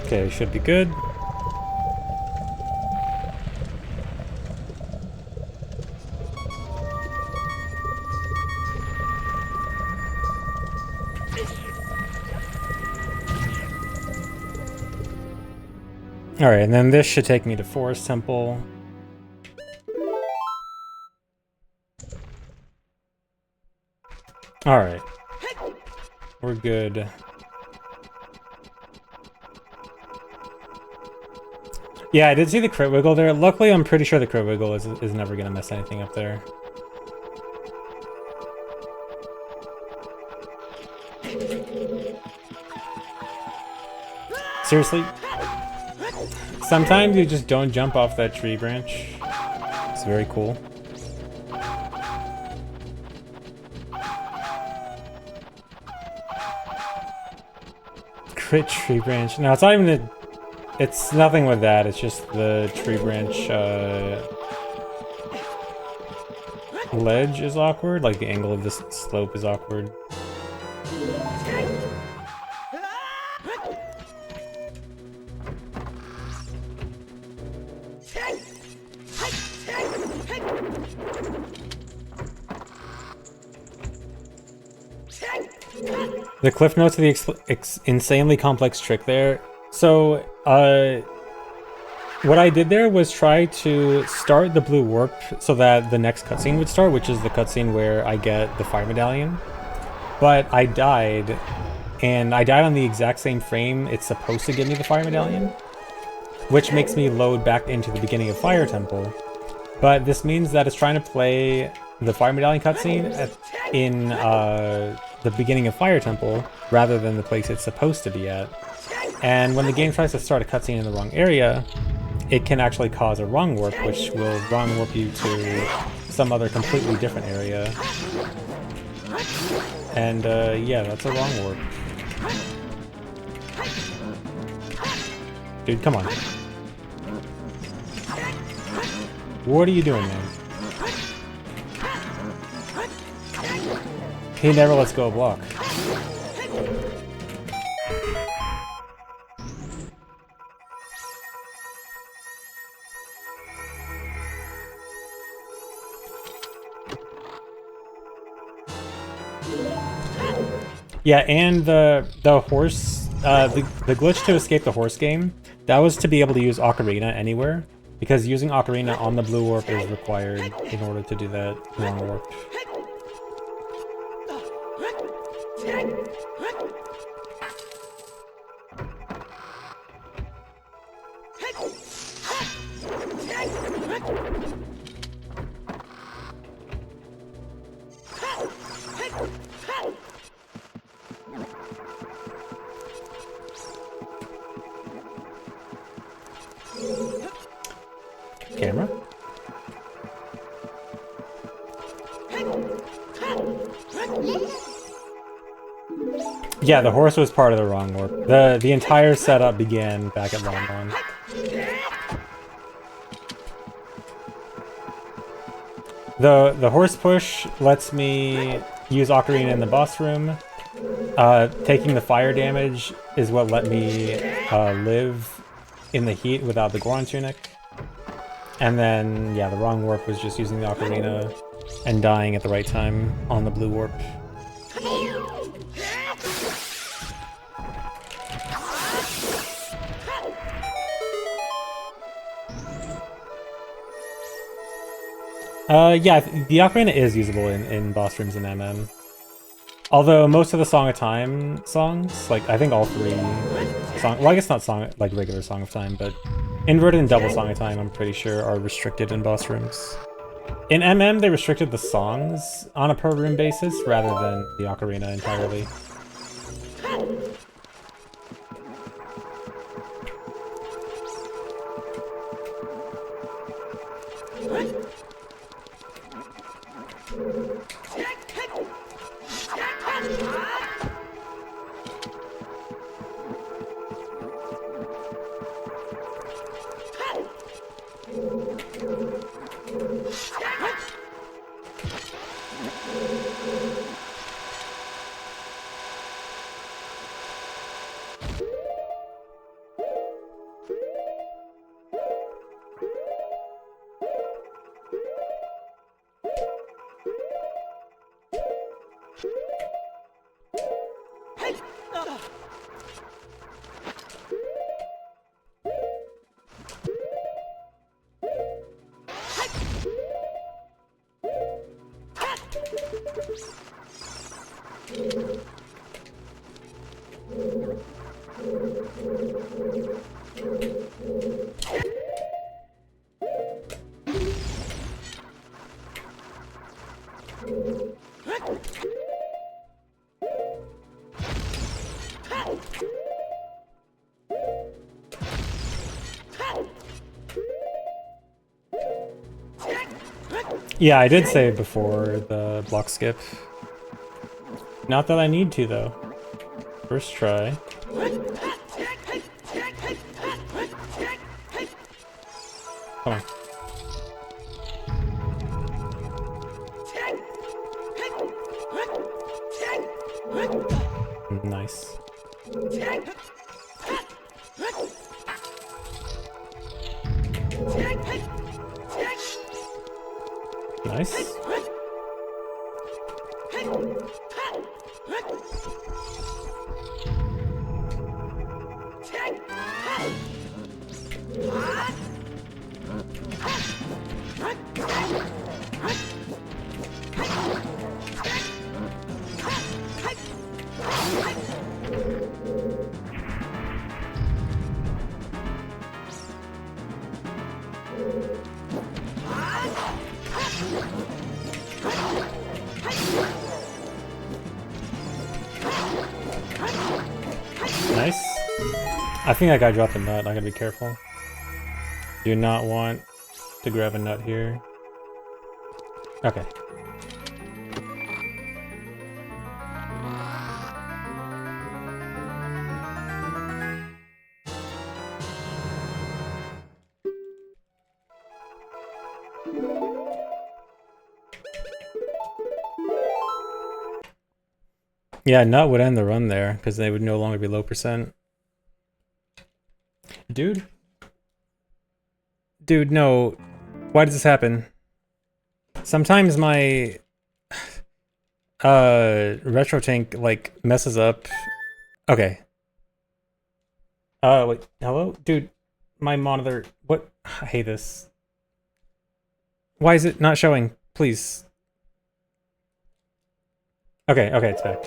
Okay, should be good. Alright, and then this should take me to Forest Temple. Alright. We're good. Yeah, I did see the crit wiggle there. Luckily, I'm pretty sure the crit wiggle is never going to mess anything up there. Seriously? Sometimes you just don't jump off that tree branch. It's very cool. Crit tree branch. No, it's not even the... It's nothing with that. It's just the tree branch ledge is awkward. Like the angle of this slope is awkward. The cliff notes of the insanely complex trick there. So, what I did there was try to start the blue warp so that the next cutscene would start, which is the cutscene where I get the fire medallion. But I died, and I died on the exact same frame it's supposed to give me the fire medallion, which makes me load back into the beginning of Fire Temple. But this means that it's trying to play the fire medallion cutscene in the beginning of Fire Temple rather than the place it's supposed to be at. And when the game tries to start a cutscene in the wrong area, it can actually cause a wrong warp, which will wrong warp you to some other completely different area. And yeah, that's a wrong warp. Dude, come on. What are you doing, man? He never lets go of block. Yeah, and the horse, the glitch to escape the horse game, that was to be able to use Ocarina anywhere, because using Ocarina on the blue warp is required in order to do that wrong warp. Camera? Yeah, the horse was part of the wrong warp. The entire setup began back at Lon. The horse push lets me use Ocarina in the boss room. Taking the fire damage is what let me live in the heat without the Goron tunic. And then, yeah, the wrong warp was just using the Ocarina and dying at the right time on the blue warp. Yeah, the Ocarina is usable in boss rooms in MM. Although most of the Song of Time songs, like I think all three songs, well I guess not song like regular Song of Time, but inverted and double Song of Time I'm pretty sure are restricted in boss rooms. In MM they restricted the songs on a per room basis rather than the Ocarina entirely. Yeah, I did say before the block skip. Not that I need to, though. First try. Come on. Nice. Nice. Nice. I think that guy dropped a nut. I gotta be careful. Do not want to grab a nut here. Okay. Yeah, nut would end the run there, because they would no longer be low percent. Dude? Dude, no. Why does this happen? Sometimes my retro tank like messes up. Okay. Wait, hello? Dude, my monitor, what? I hate this. Why is it not showing? Please. Okay, okay, it's back.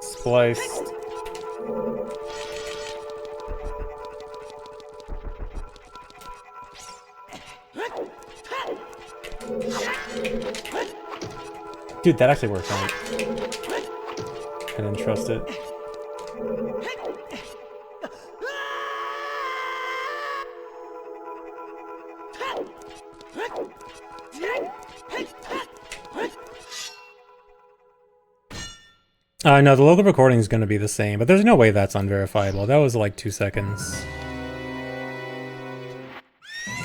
Spliced. Dude, that actually worked out. I didn't trust it. No, the local recording is going to be the same, but there's no way that's unverifiable. That was like 2 seconds.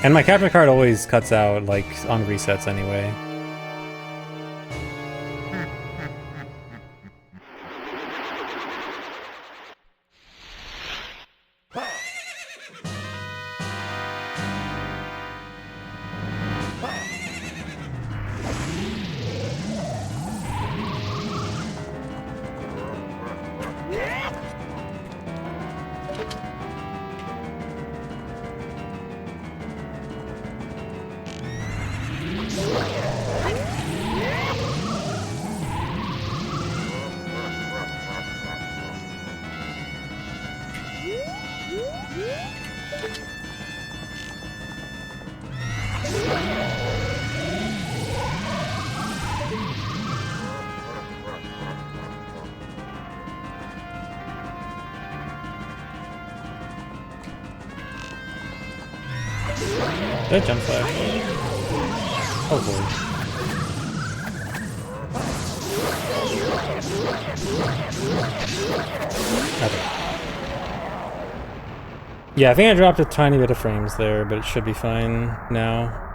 And my capture card always cuts out, like, on resets anyway. Did I jump flash? Oh boy. Okay. Yeah, I think I dropped a tiny bit of frames there, but it should be fine now.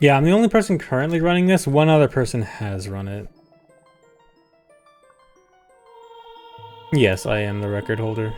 Yeah, I'm the only person currently running this. One other person has run it. Yes, I am the record holder.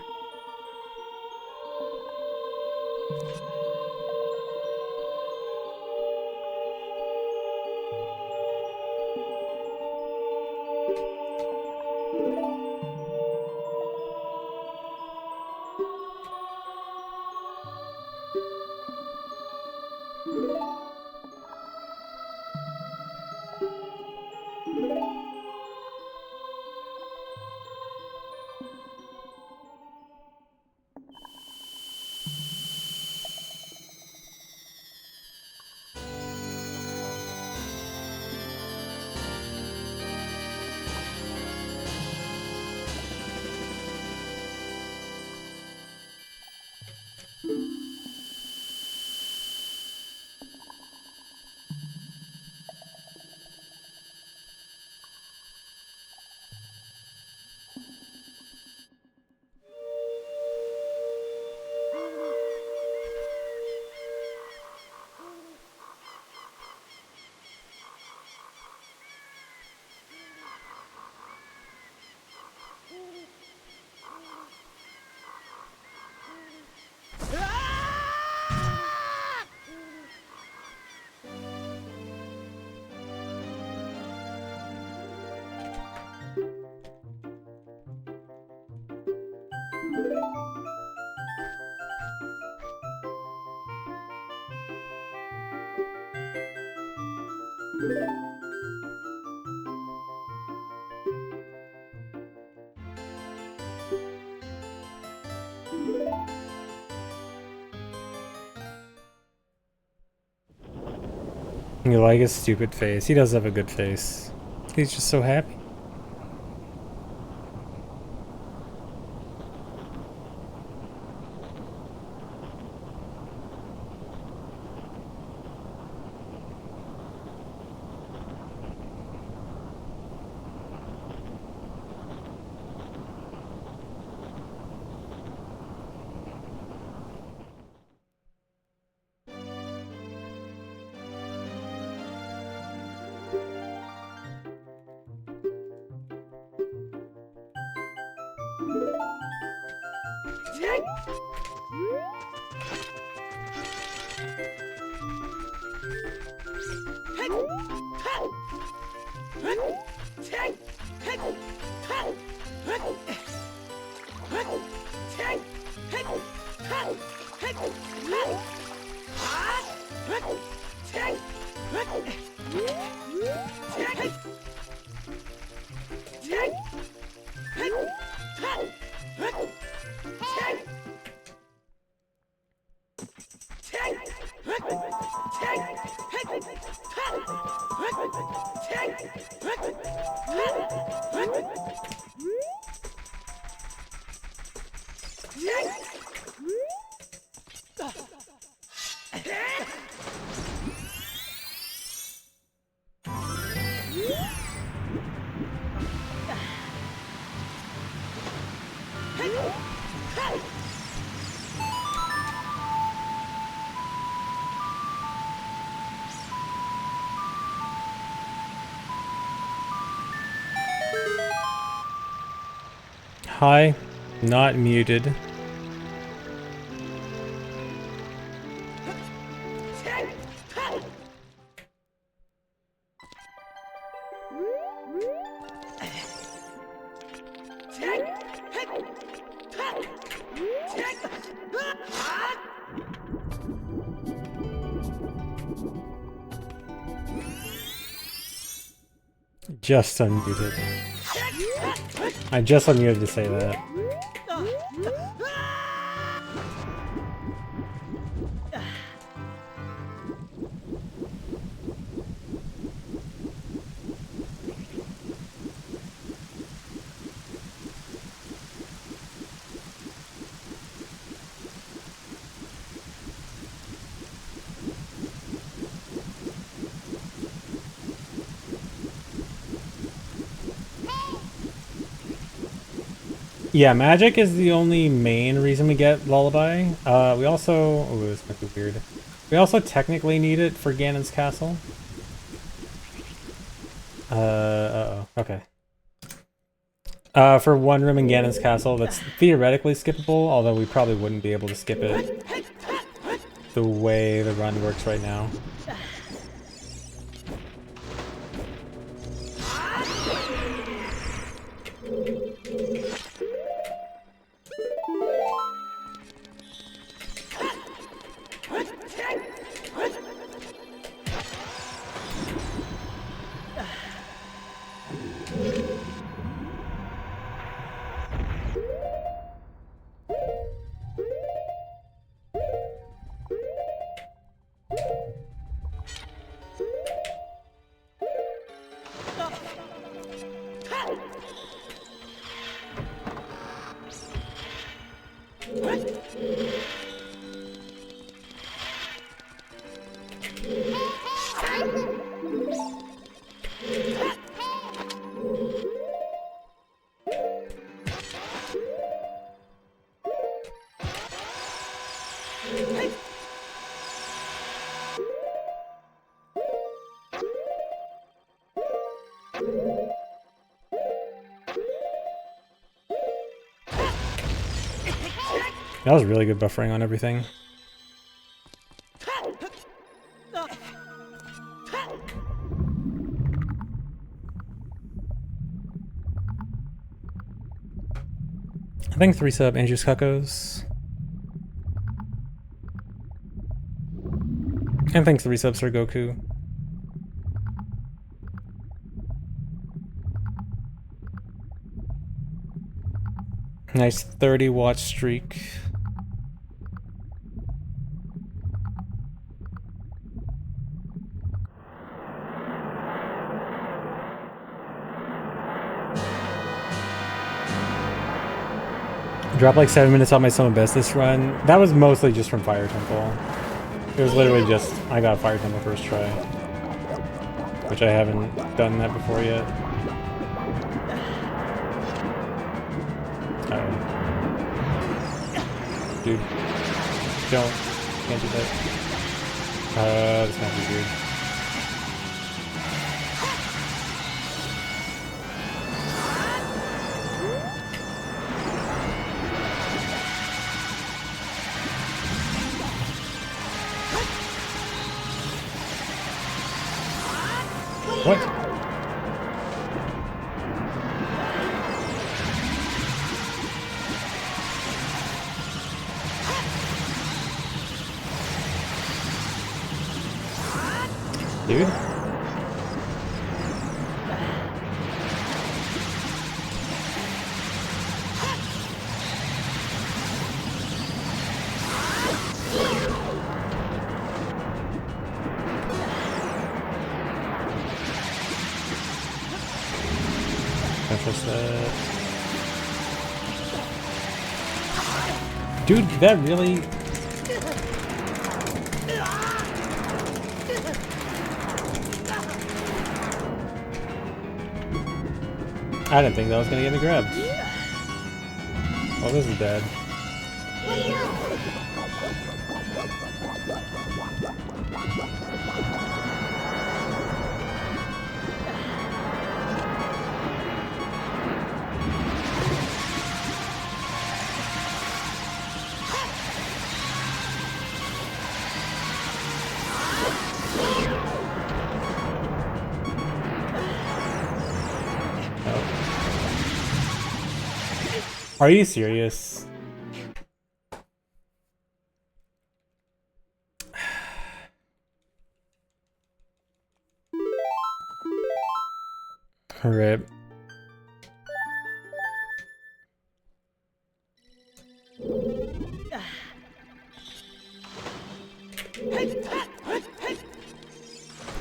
You like his stupid face. He does have a good face. He's just so happy. Hi, not muted. Just unmuted. I just unmuted to say that. Yeah, magic is the only main reason we get Lullaby. We also... Oh, this might be weird. We also technically need it for Ganon's castle. Uh-oh. Okay. For one room in Ganon's castle that's theoretically skippable, although we probably wouldn't be able to skip it the way the run works right now. That was really good buffering on everything. I think 3-sub Andrew's Cuckos. And thanks 3 subs for Goku. Nice 30-watch streak. Dropped like 7 minutes on my Summer Best this run. That was mostly just from Fire Temple. It was literally just, I got Fire Temple first try. Which I haven't done that before yet. Dude. Can't do that. This might be weird. What? Dude? Dude, that really... I didn't think that was gonna get me grabbed. Oh, this is dead. Are you serious? Rip.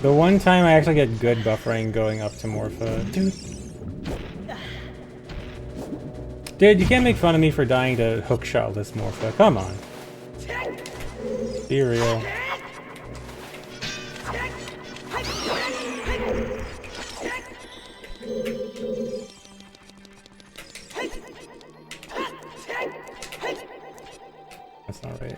The one time I actually get good buffering going up to Morpha. Dude, you can't make fun of me for dying to hookshot-less Morpha. Come on. Be real. That's not right.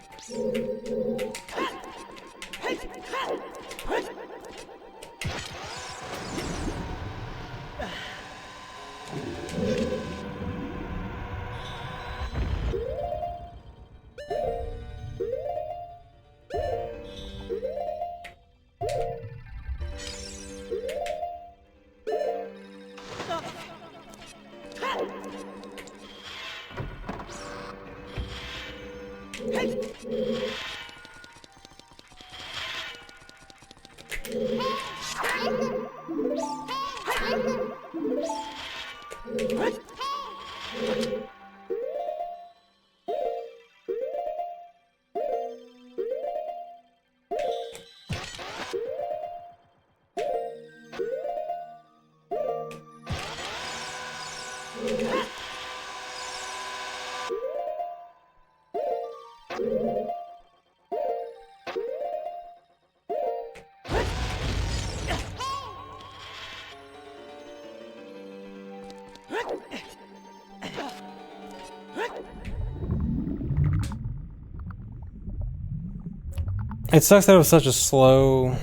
It sucks that it was such a slow,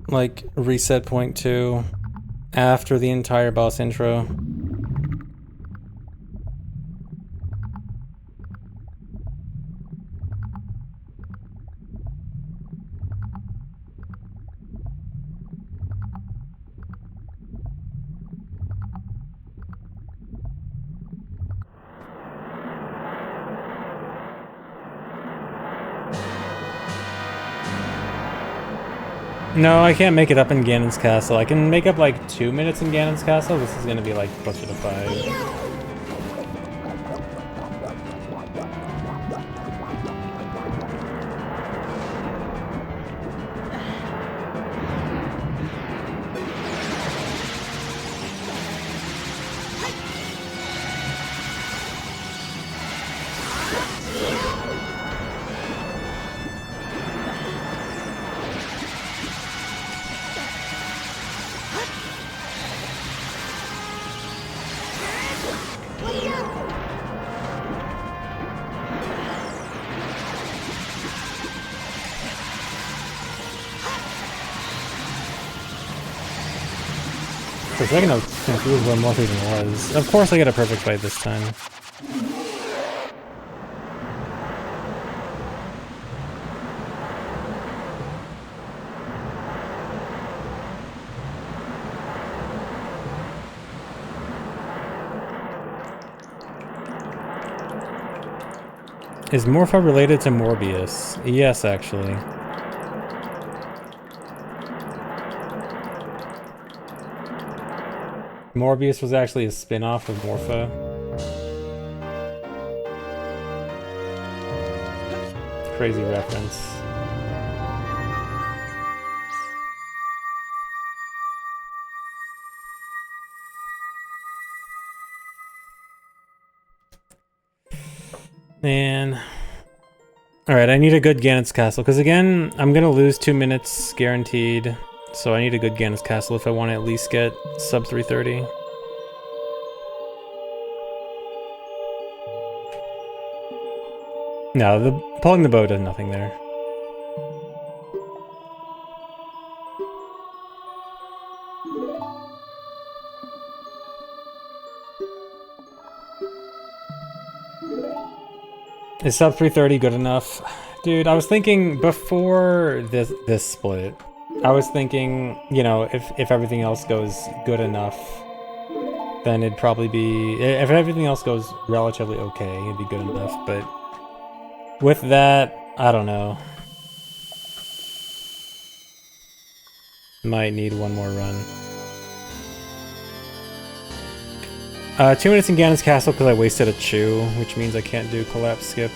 like, reset point too, after the entire boss intro. No, I can't make it up in Ganon's Castle. I can make up like 2 minutes in Ganon's Castle. This is gonna be like closer to 5. For a second I was confused where Morph even was. Of course I get a perfect fight this time. Is Morpha related to Morbius? Yes, actually. Morbius was actually a spin-off of Morpha. Crazy reference. Man. Alright, I need a good Ganon's Castle, because again, I'm gonna lose 2 minutes guaranteed, so I need a good Ganon's Castle if I want to at least get sub 330. No, pulling the bow does nothing there. Is sub 330 good enough? Dude, I was thinking before this split, I was thinking, you know, if everything else goes good enough, then it'd probably be... If everything else goes relatively okay, it'd be good enough, but... With that, I don't know. Might need one more run. 2 minutes in Ganon's Castle because I wasted a chew, which means I can't do collapse skip.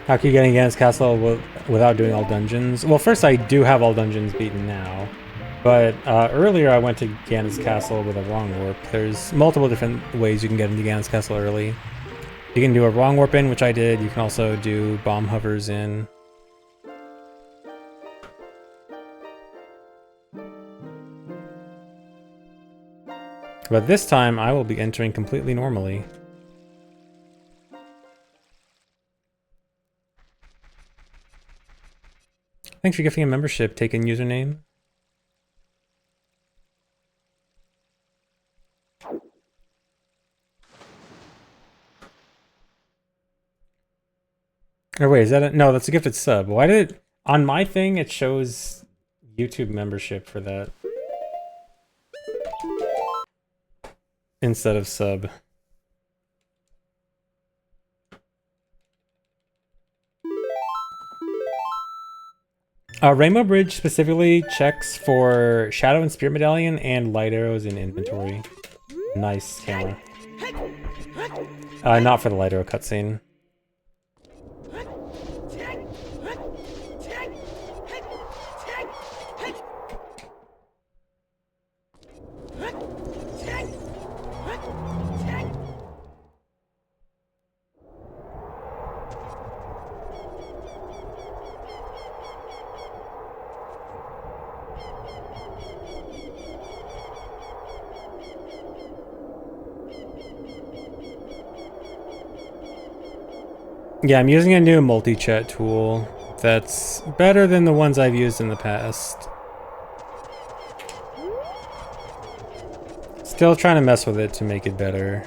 How can you get in Ganon's Castle without doing all dungeons? Well, first I do have all dungeons beaten now, but earlier I went to Ganon's Castle with a wrong warp. There's multiple different ways you can get into Ganon's Castle early. You can do a wrong warp in, which I did. You can also do bomb hovers in. But this time I will be entering completely normally. Thanks for gifting a membership. Take in username. Or wait, is that a... No, that's a gifted sub. Why did it... On my thing, it shows YouTube membership for that. Instead of sub. Rainbow Bridge specifically checks for Shadow and Spirit Medallion and light arrows in inventory. Nice camera. Not for the light arrow cutscene. Yeah, I'm using a new multi-chat tool that's better than the ones I've used in the past. Still trying to mess with it to make it better.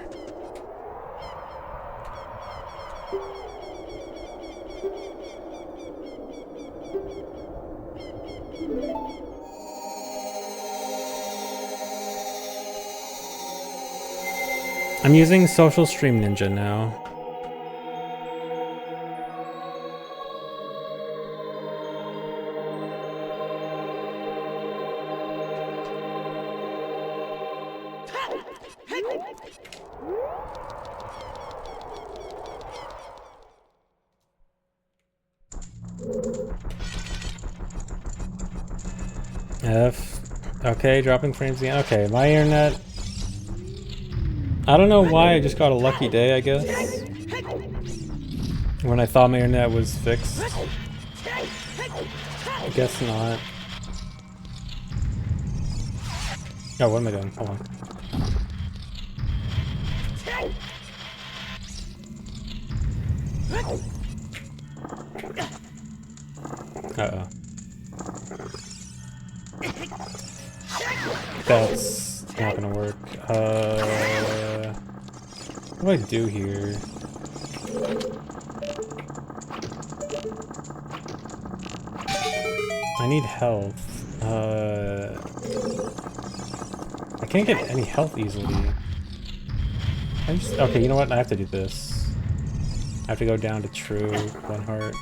I'm using Social Stream Ninja now. F. Okay, dropping frames again. Okay, my internet. I don't know why, I just got a lucky day, I guess. When I thought my internet was fixed. I guess not. Oh, what am I doing? Hold on. Uh-oh. That's not gonna work. What do I do here? I need health. I can't get any health easily. Okay, you know what? I have to do this. I have to go down to true, 1 heart.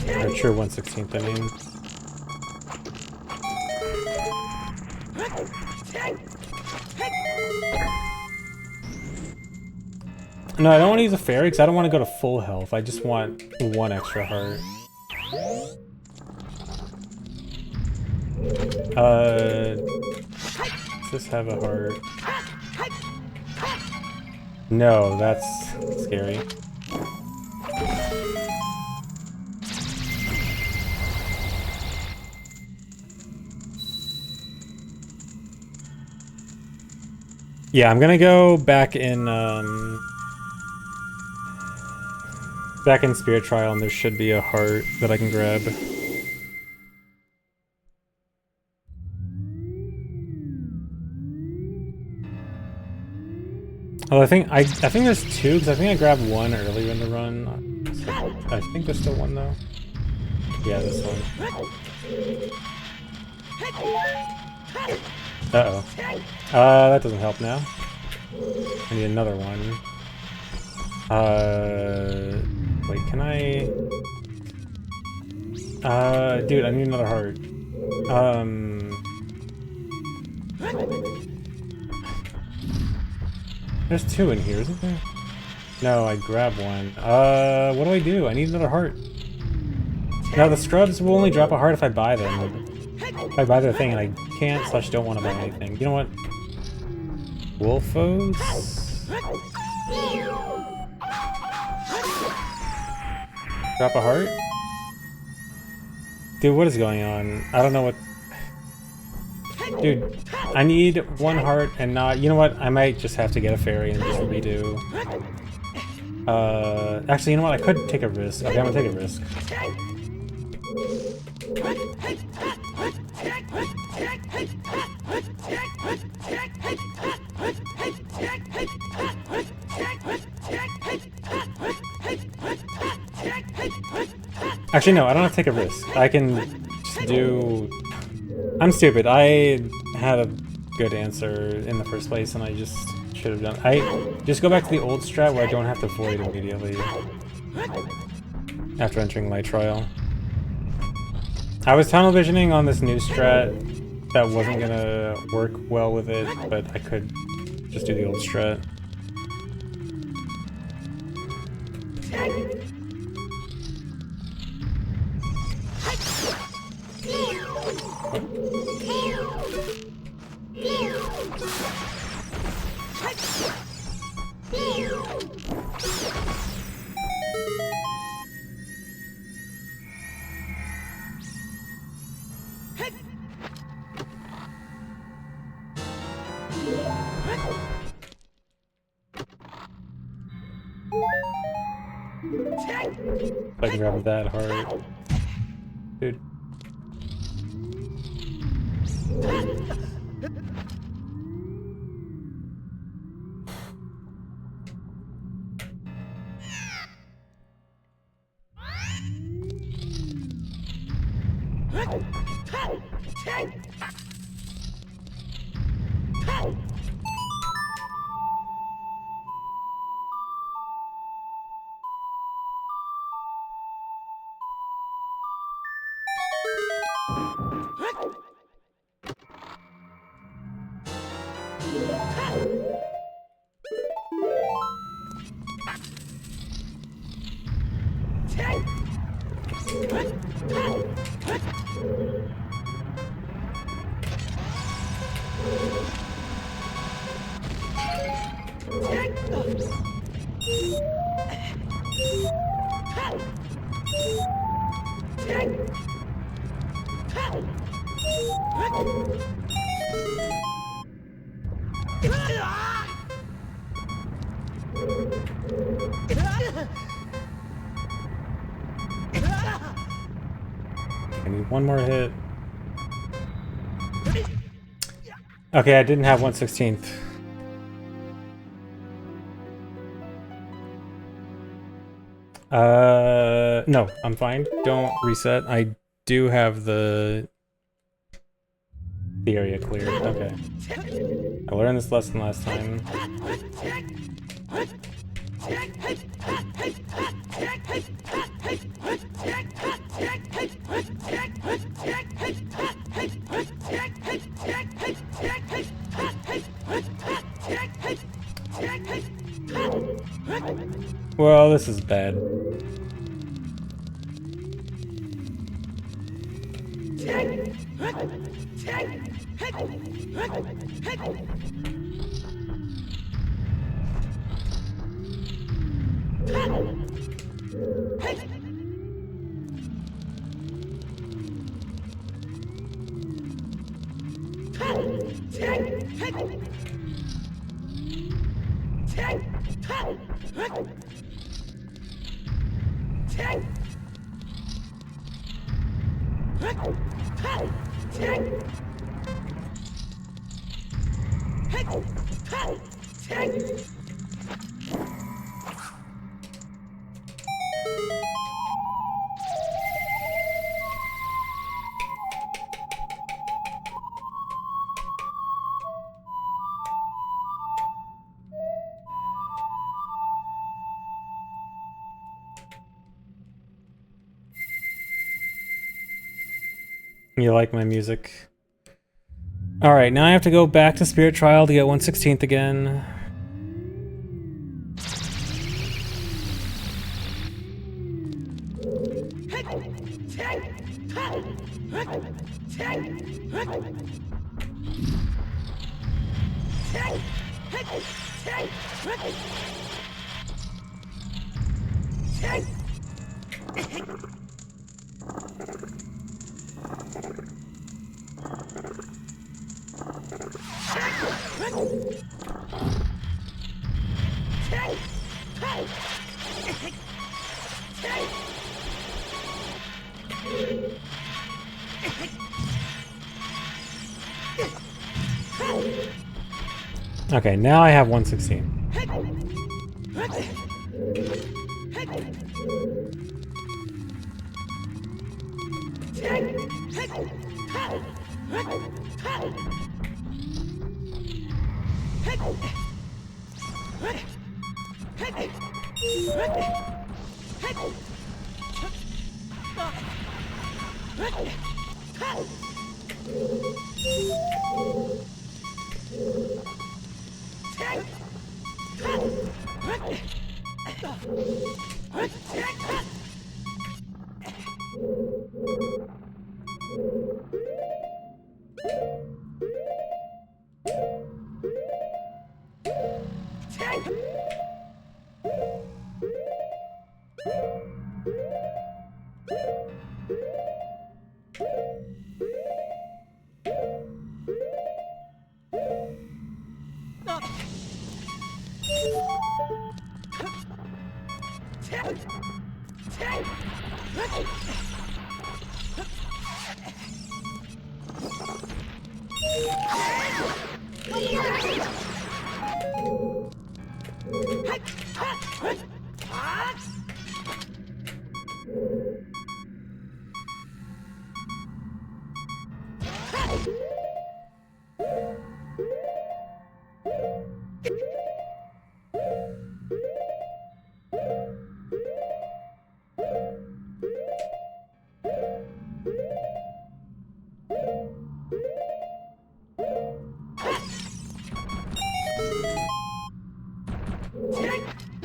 Or true 1/16th, I mean. No, I don't want to use a fairy because I don't want to go to full health. I just want 1 extra heart. Does this have a heart? No, that's scary. Yeah, I'm gonna go back in Spirit Trial, and there should be a heart that I can grab. Oh, I think there's 2 because I think I grabbed 1 earlier in the run. So I think there's still 1 though. Yeah, this one. Uh-oh. That doesn't help now. I need another one. Wait, can I... dude, I need another heart. There's 2 in here, isn't there? No, I grabbed 1. What do I do? I need another heart. Now, the scrubs will only drop a heart if I buy them. If I buy their thing, and I can't / don't want to buy anything. You know what? Wolfos? Drop a heart? Dude, what is going on? I don't know what... Dude, I need 1 heart and not... You know what? I might just have to get a fairy and just redo. Actually, you know what? I could take a risk. Okay, I'm gonna take a risk. Actually, no, I don't have to take a risk. I can just do... I'm stupid. I had a good answer in the first place, and I just should have done... I just go back to the old strat where I don't have to void immediately after entering Light Trial. I was tunnel visioning on this new strat that wasn't gonna work well with it, but I could just do the old strat. If I can grab that heart. Dude. I need one more hit. Okay, I didn't have 1/16. No, I'm fine. Don't reset. I do have the area cleared. Okay. I learned this lesson last time. Well, this is bad. You like my music? Alright, now I have to go back to Spirit Trial to get 1/16 again. Okay, now I have 1/16.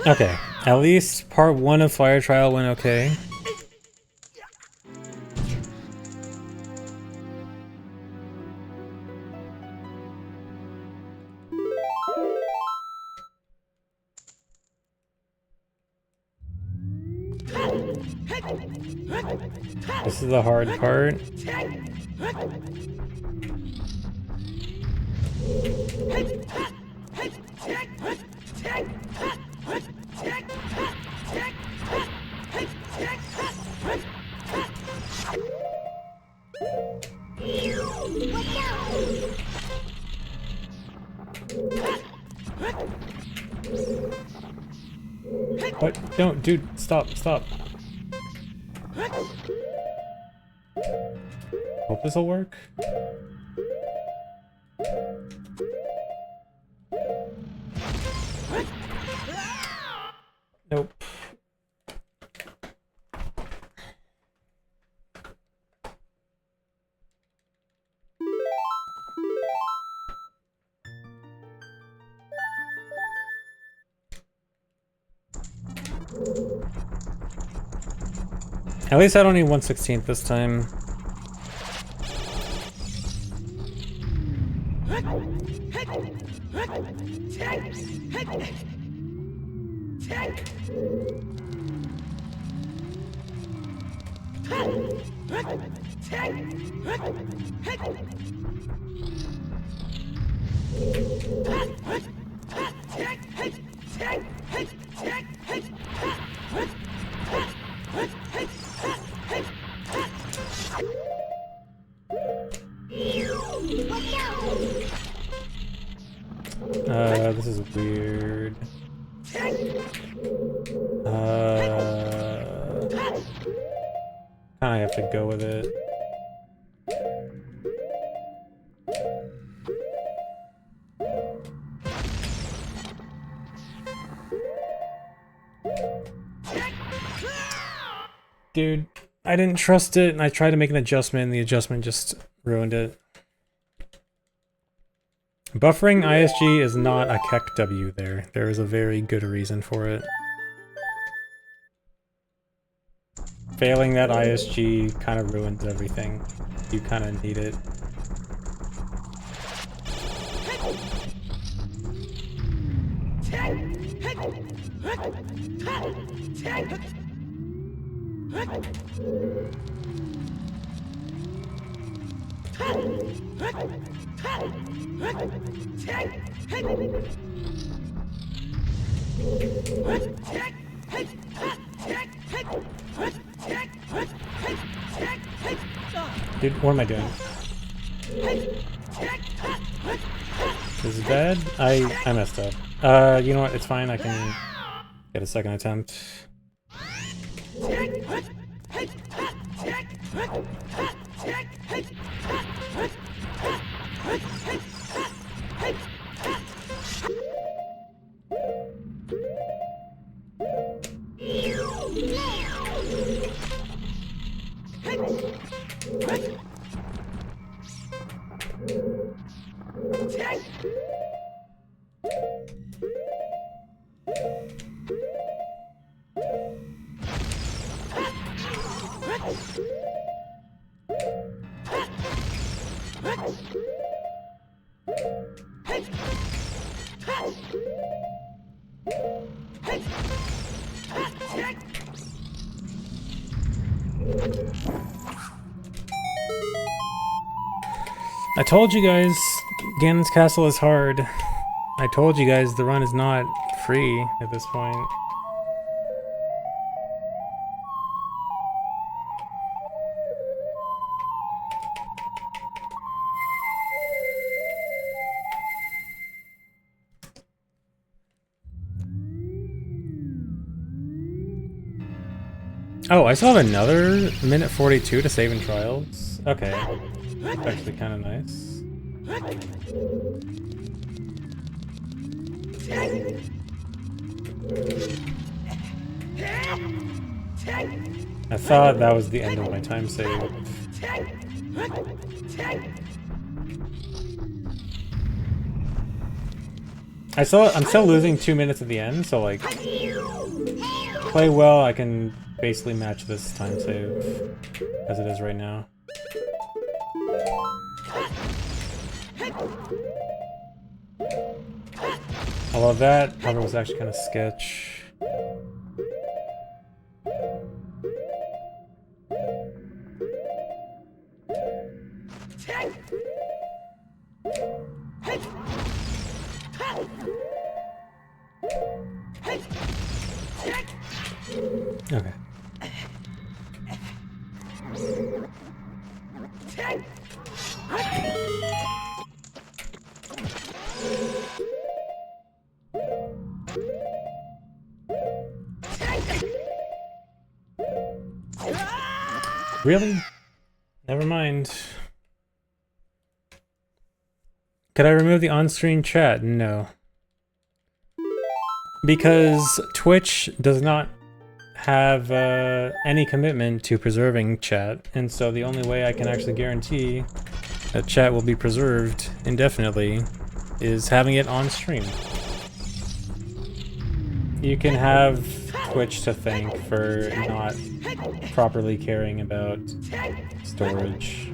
Okay, at least part 1 of Fire Trial went okay. This is the hard part. What? Don't, dude, stop, stop. Hope this'll work. Nope. At least I don't need 1/16 this time. This is weird. Kinda have to go with it. Dude, I didn't trust it, and I tried to make an adjustment, and the adjustment just ruined it. Buffering ISG is not a Keck W there. There is a very good reason for it. Failing that ISG kind of ruins everything. You kind of need it. Dude, what am I doing? This is bad. I messed up. You know what? It's fine. I can get a second attempt. I told you guys Ganon's Castle is hard. I told you guys the run is not free at this point. Oh, I still have another minute 42 to save in trials? Okay. That's actually kind of nice. I thought that was the end of my time save. I'm still losing 2 minutes at the end, so like, play well, I can basically match this time save as it is right now. I love that. Cover was actually kind of sketch. Okay. Really? Never mind. Could I remove the on-screen chat? No. Because Twitch does not have any commitment to preserving chat, and so the only way I can actually guarantee that chat will be preserved indefinitely is having it on stream. You can have Twitch to thank for not properly caring about storage.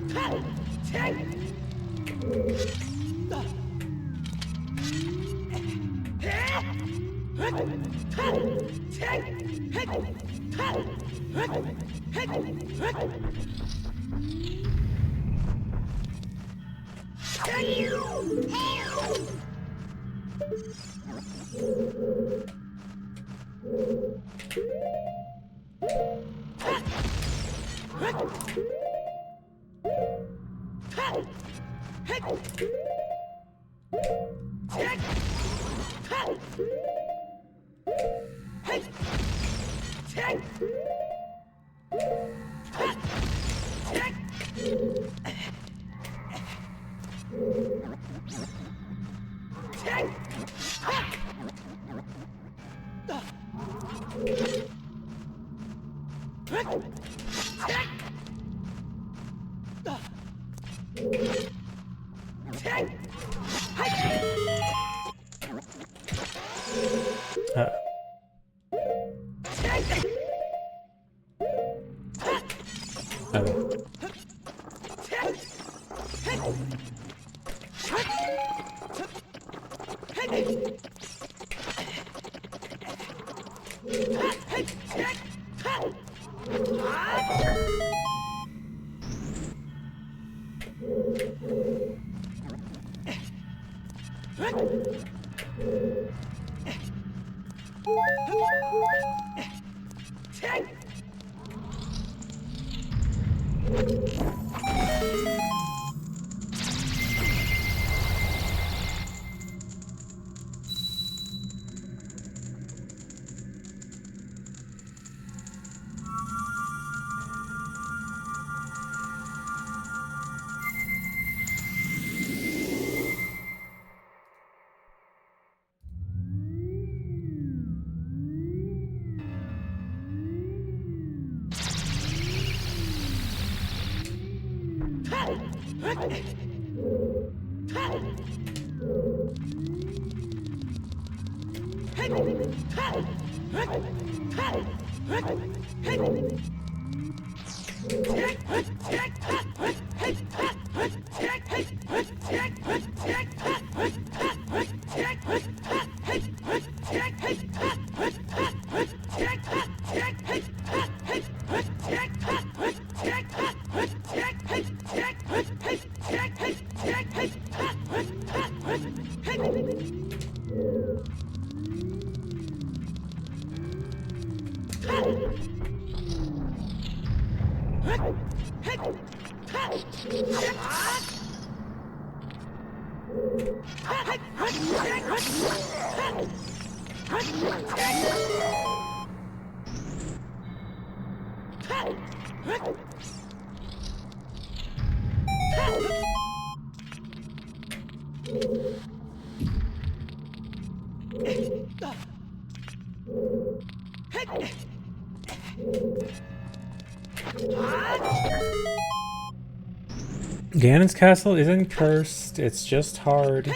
Ganon's castle isn't cursed, it's just hard.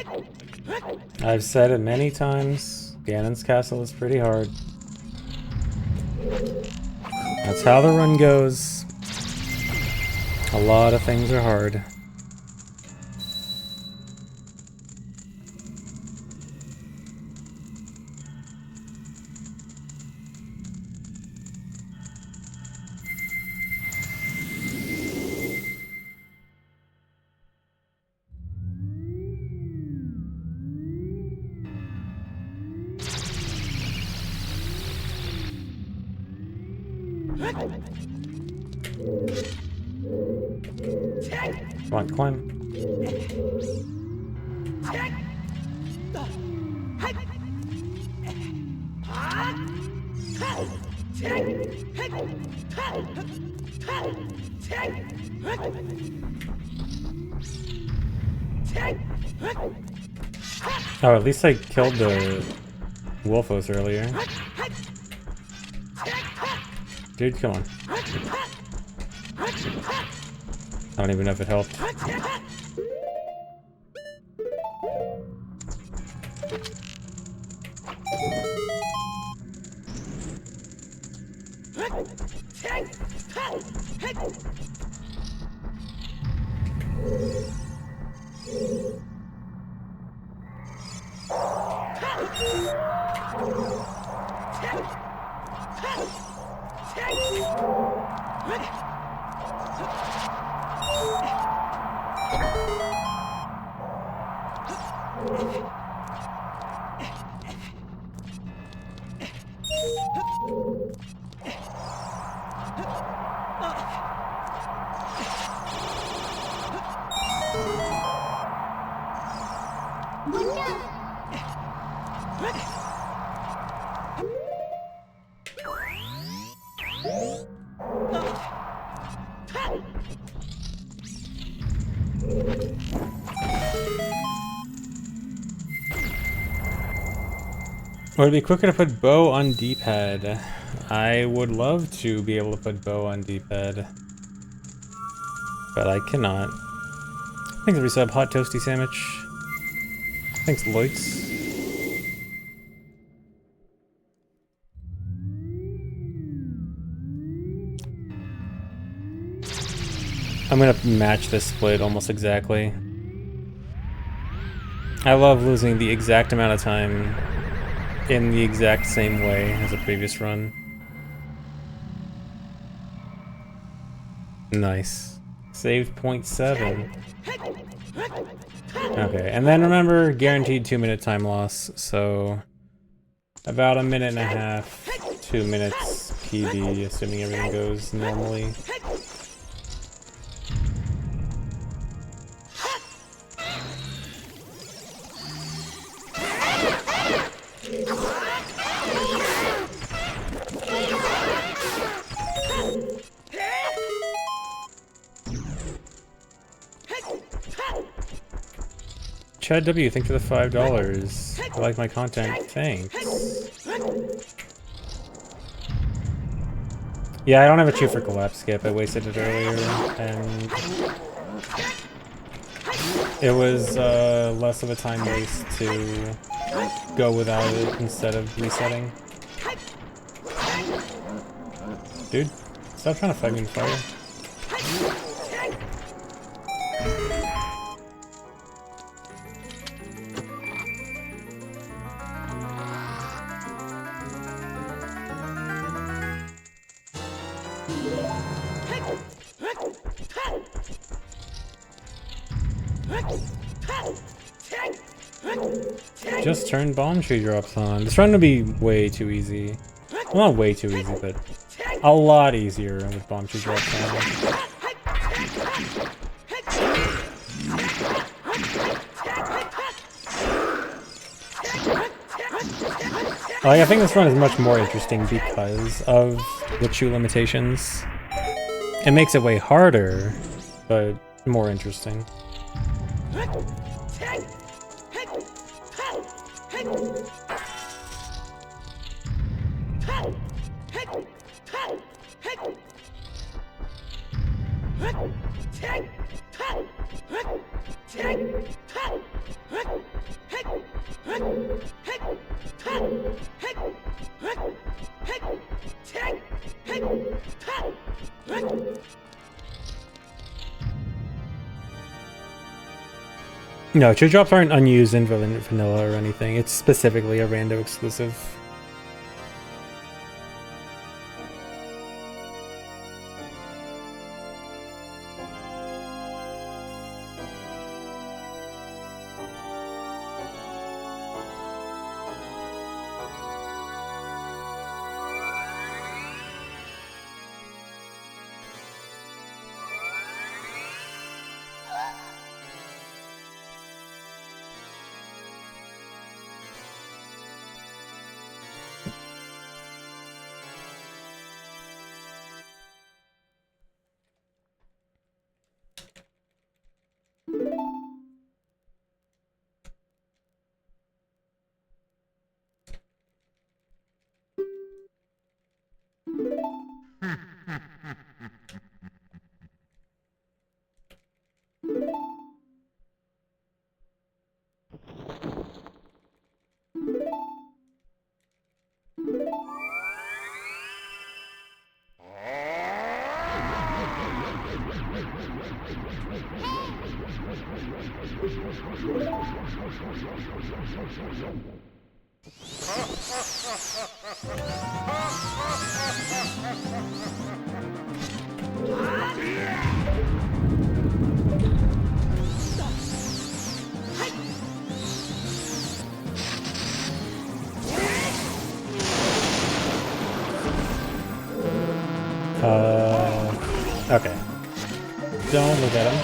I've said it many times. Ganon's castle is pretty hard. That's how the run goes. A lot of things are hard. Come on, climb. Oh, at least I killed the Wolfos earlier. Dude, come on. I don't even know if it helped. Would it be quicker to put bow on D-pad? I would love to be able to put bow on D-pad, but I cannot. Thanks, resub, hot toasty sandwich. Thanks, Loitz. I'm gonna match this split almost exactly. I love losing the exact amount of time in the exact same way as a previous run. Nice. Saved 0.7. Okay, and then remember, guaranteed 2-minute time loss, so about 1.5, 2 minutes PB, assuming everything goes normally. Chad W, thank you for the $5. I like my content, thanks. Yeah, I don't have a chew for collapse skip, I wasted it earlier, and it was less of a time waste to go without it instead of resetting. Dude, stop trying to fight me in fire. Just turn bomb tree drops on. This run would be way too easy. Well, not way too easy, but a lot easier with bomb tree drops on. Like, I think this run is much more interesting because of the chew limitations. It makes it way harder, but more interesting. No, chew drops aren't unused in vanilla or anything. It's specifically a rando exclusive. Okay. Don't look at him.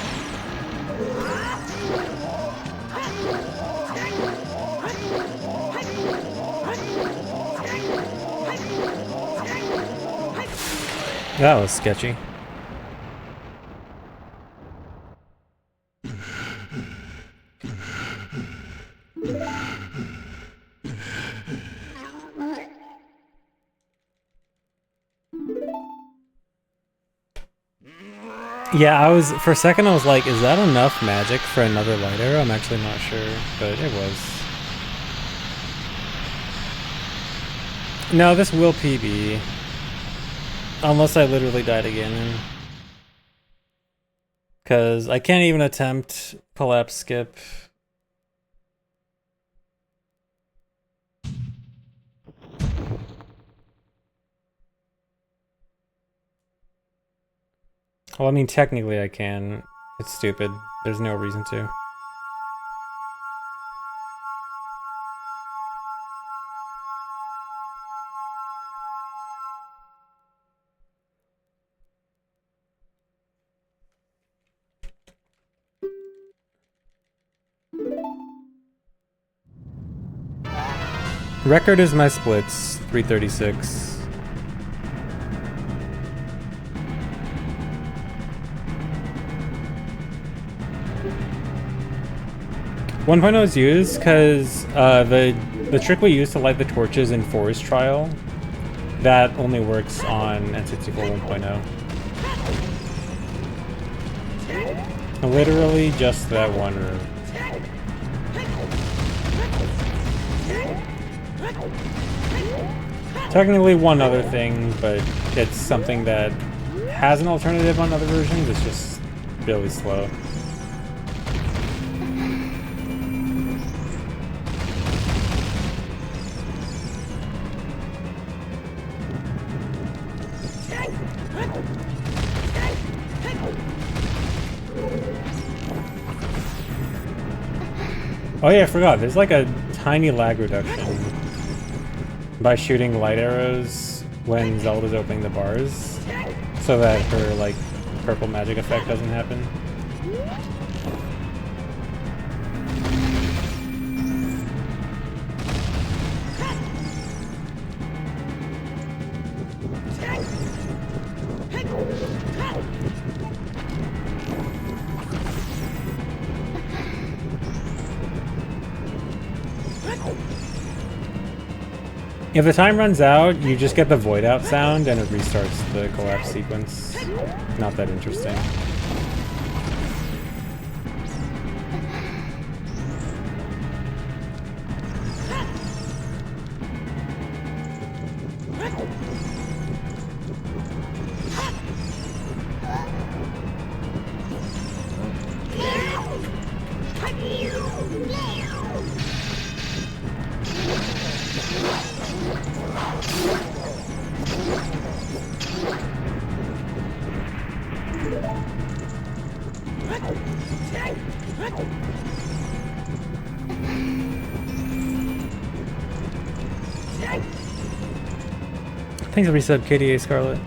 That was sketchy. Yeah, for a second I was like, is that enough magic for another light arrow? I'm actually not sure, but it was. No, this will PB. Unless I literally died again. Because I can't even attempt collapse skip. Well, I mean, technically I can. It's stupid. There's no reason to. Record is my splits, 336. 1.0 is used because the trick we used to light the torches in Forest Trial, that only works on N64 1.0. Literally just that one room. Technically one other thing, but it's something that has an alternative on other versions, it's just really slow. Oh yeah, I forgot. There's like a tiny lag reduction by shooting light arrows when Zelda's opening the bars, so that her like purple magic effect doesn't happen. If the time runs out, you just get the void out sound and it restarts the collapse sequence. Not that interesting. Thanks for resub, KDA Scarlet.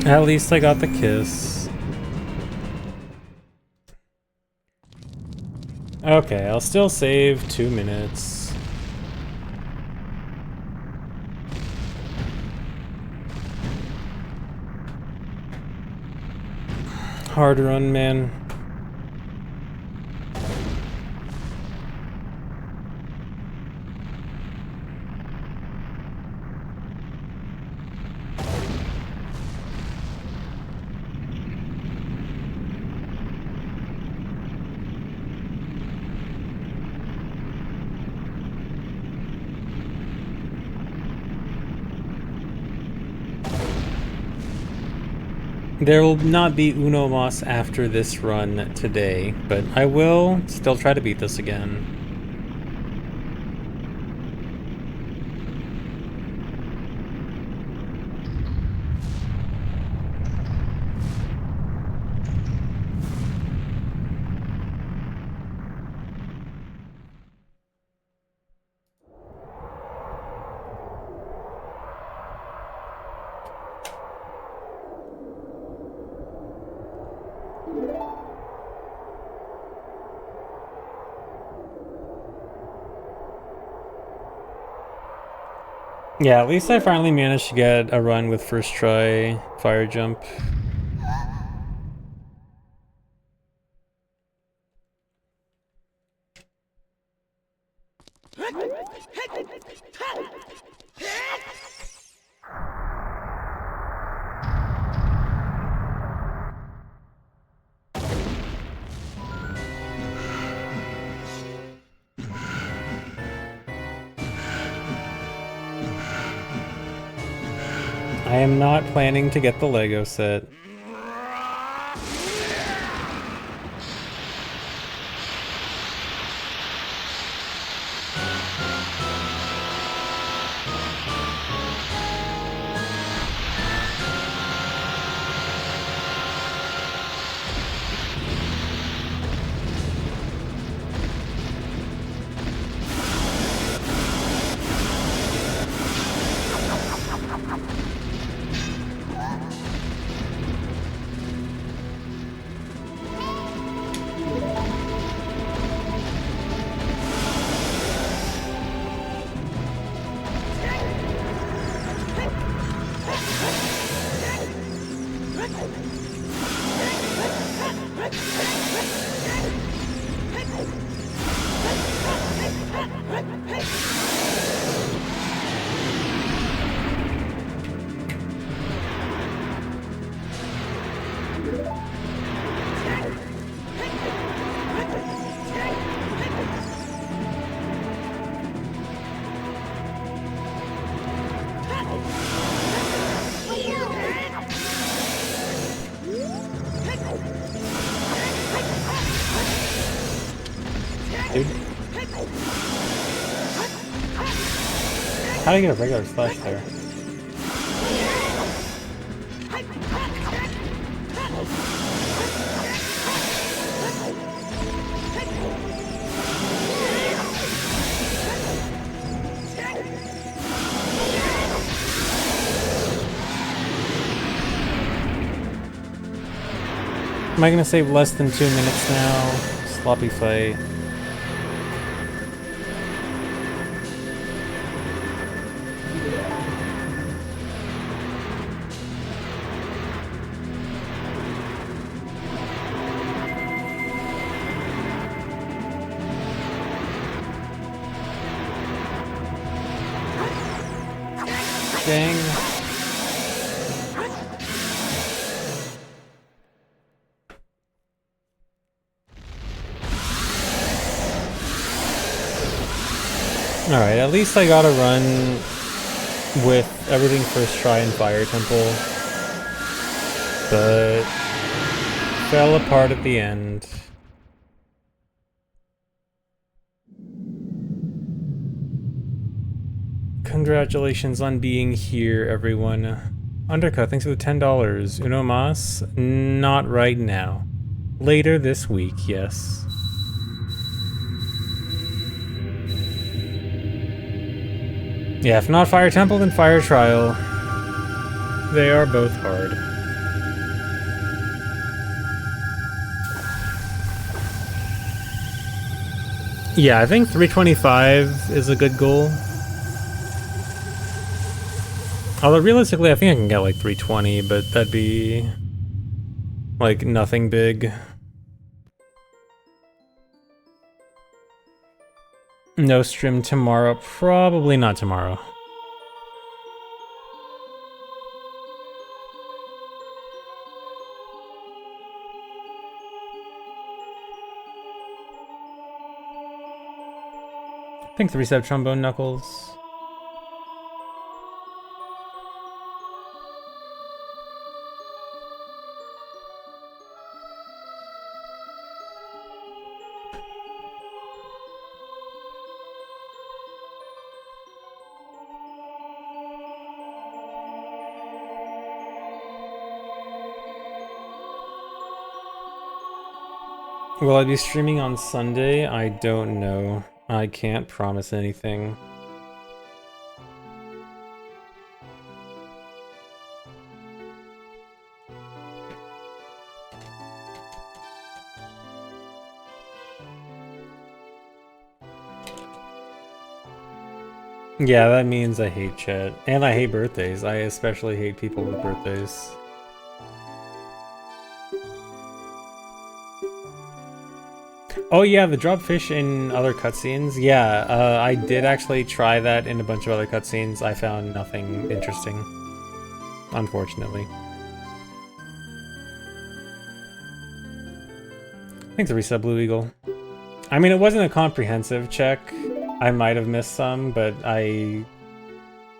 At least I got the kiss. Okay, I'll still save 2 minutes. Hard run, man. There will not be Uno Mas after this run today, but I will still try to beat this again. Yeah, at least I finally managed to get a run with first try fire jump. I am not planning to get the Lego set. Dude. How do you get a regular slash there? Am I gonna save less than 2 minutes now? Sloppy fight. Dang. Alright, at least I got a run with everything first try in Fire Temple, but fell apart at the end. Congratulations on being here, everyone. Undercut, thanks for the $10. Uno Mas? Not right now. Later this week, yes. Yeah, if not Fire Temple, then Fire Trial. They are both hard. Yeah, I think 325 is a good goal. Although realistically, I think I can get like 320, but that'd be like nothing big. No stream tomorrow. Probably not tomorrow. I think 3-step trombone knuckles. Will I be streaming on Sunday? I don't know. I can't promise anything. Yeah, that means I hate chat. And I hate birthdays. I especially hate people with birthdays. Oh yeah, the drop fish in other cutscenes. Yeah, I did actually try that in a bunch of other cutscenes. I found nothing interesting, unfortunately. Thanks, Resub Blue Eagle. I mean, it wasn't a comprehensive check. I might have missed some, but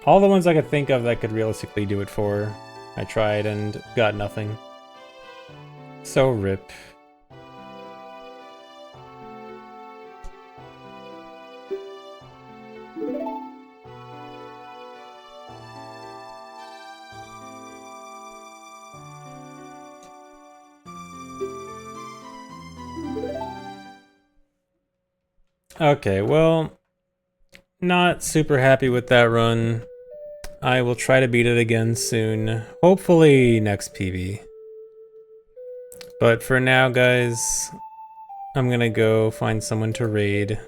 all the ones I could think of that could realistically do it for, I tried and got nothing. So rip. Okay, well, not super happy with that run. I will try to beat it again soon. Hopefully next PB. But for now, guys, I'm gonna go find someone to raid.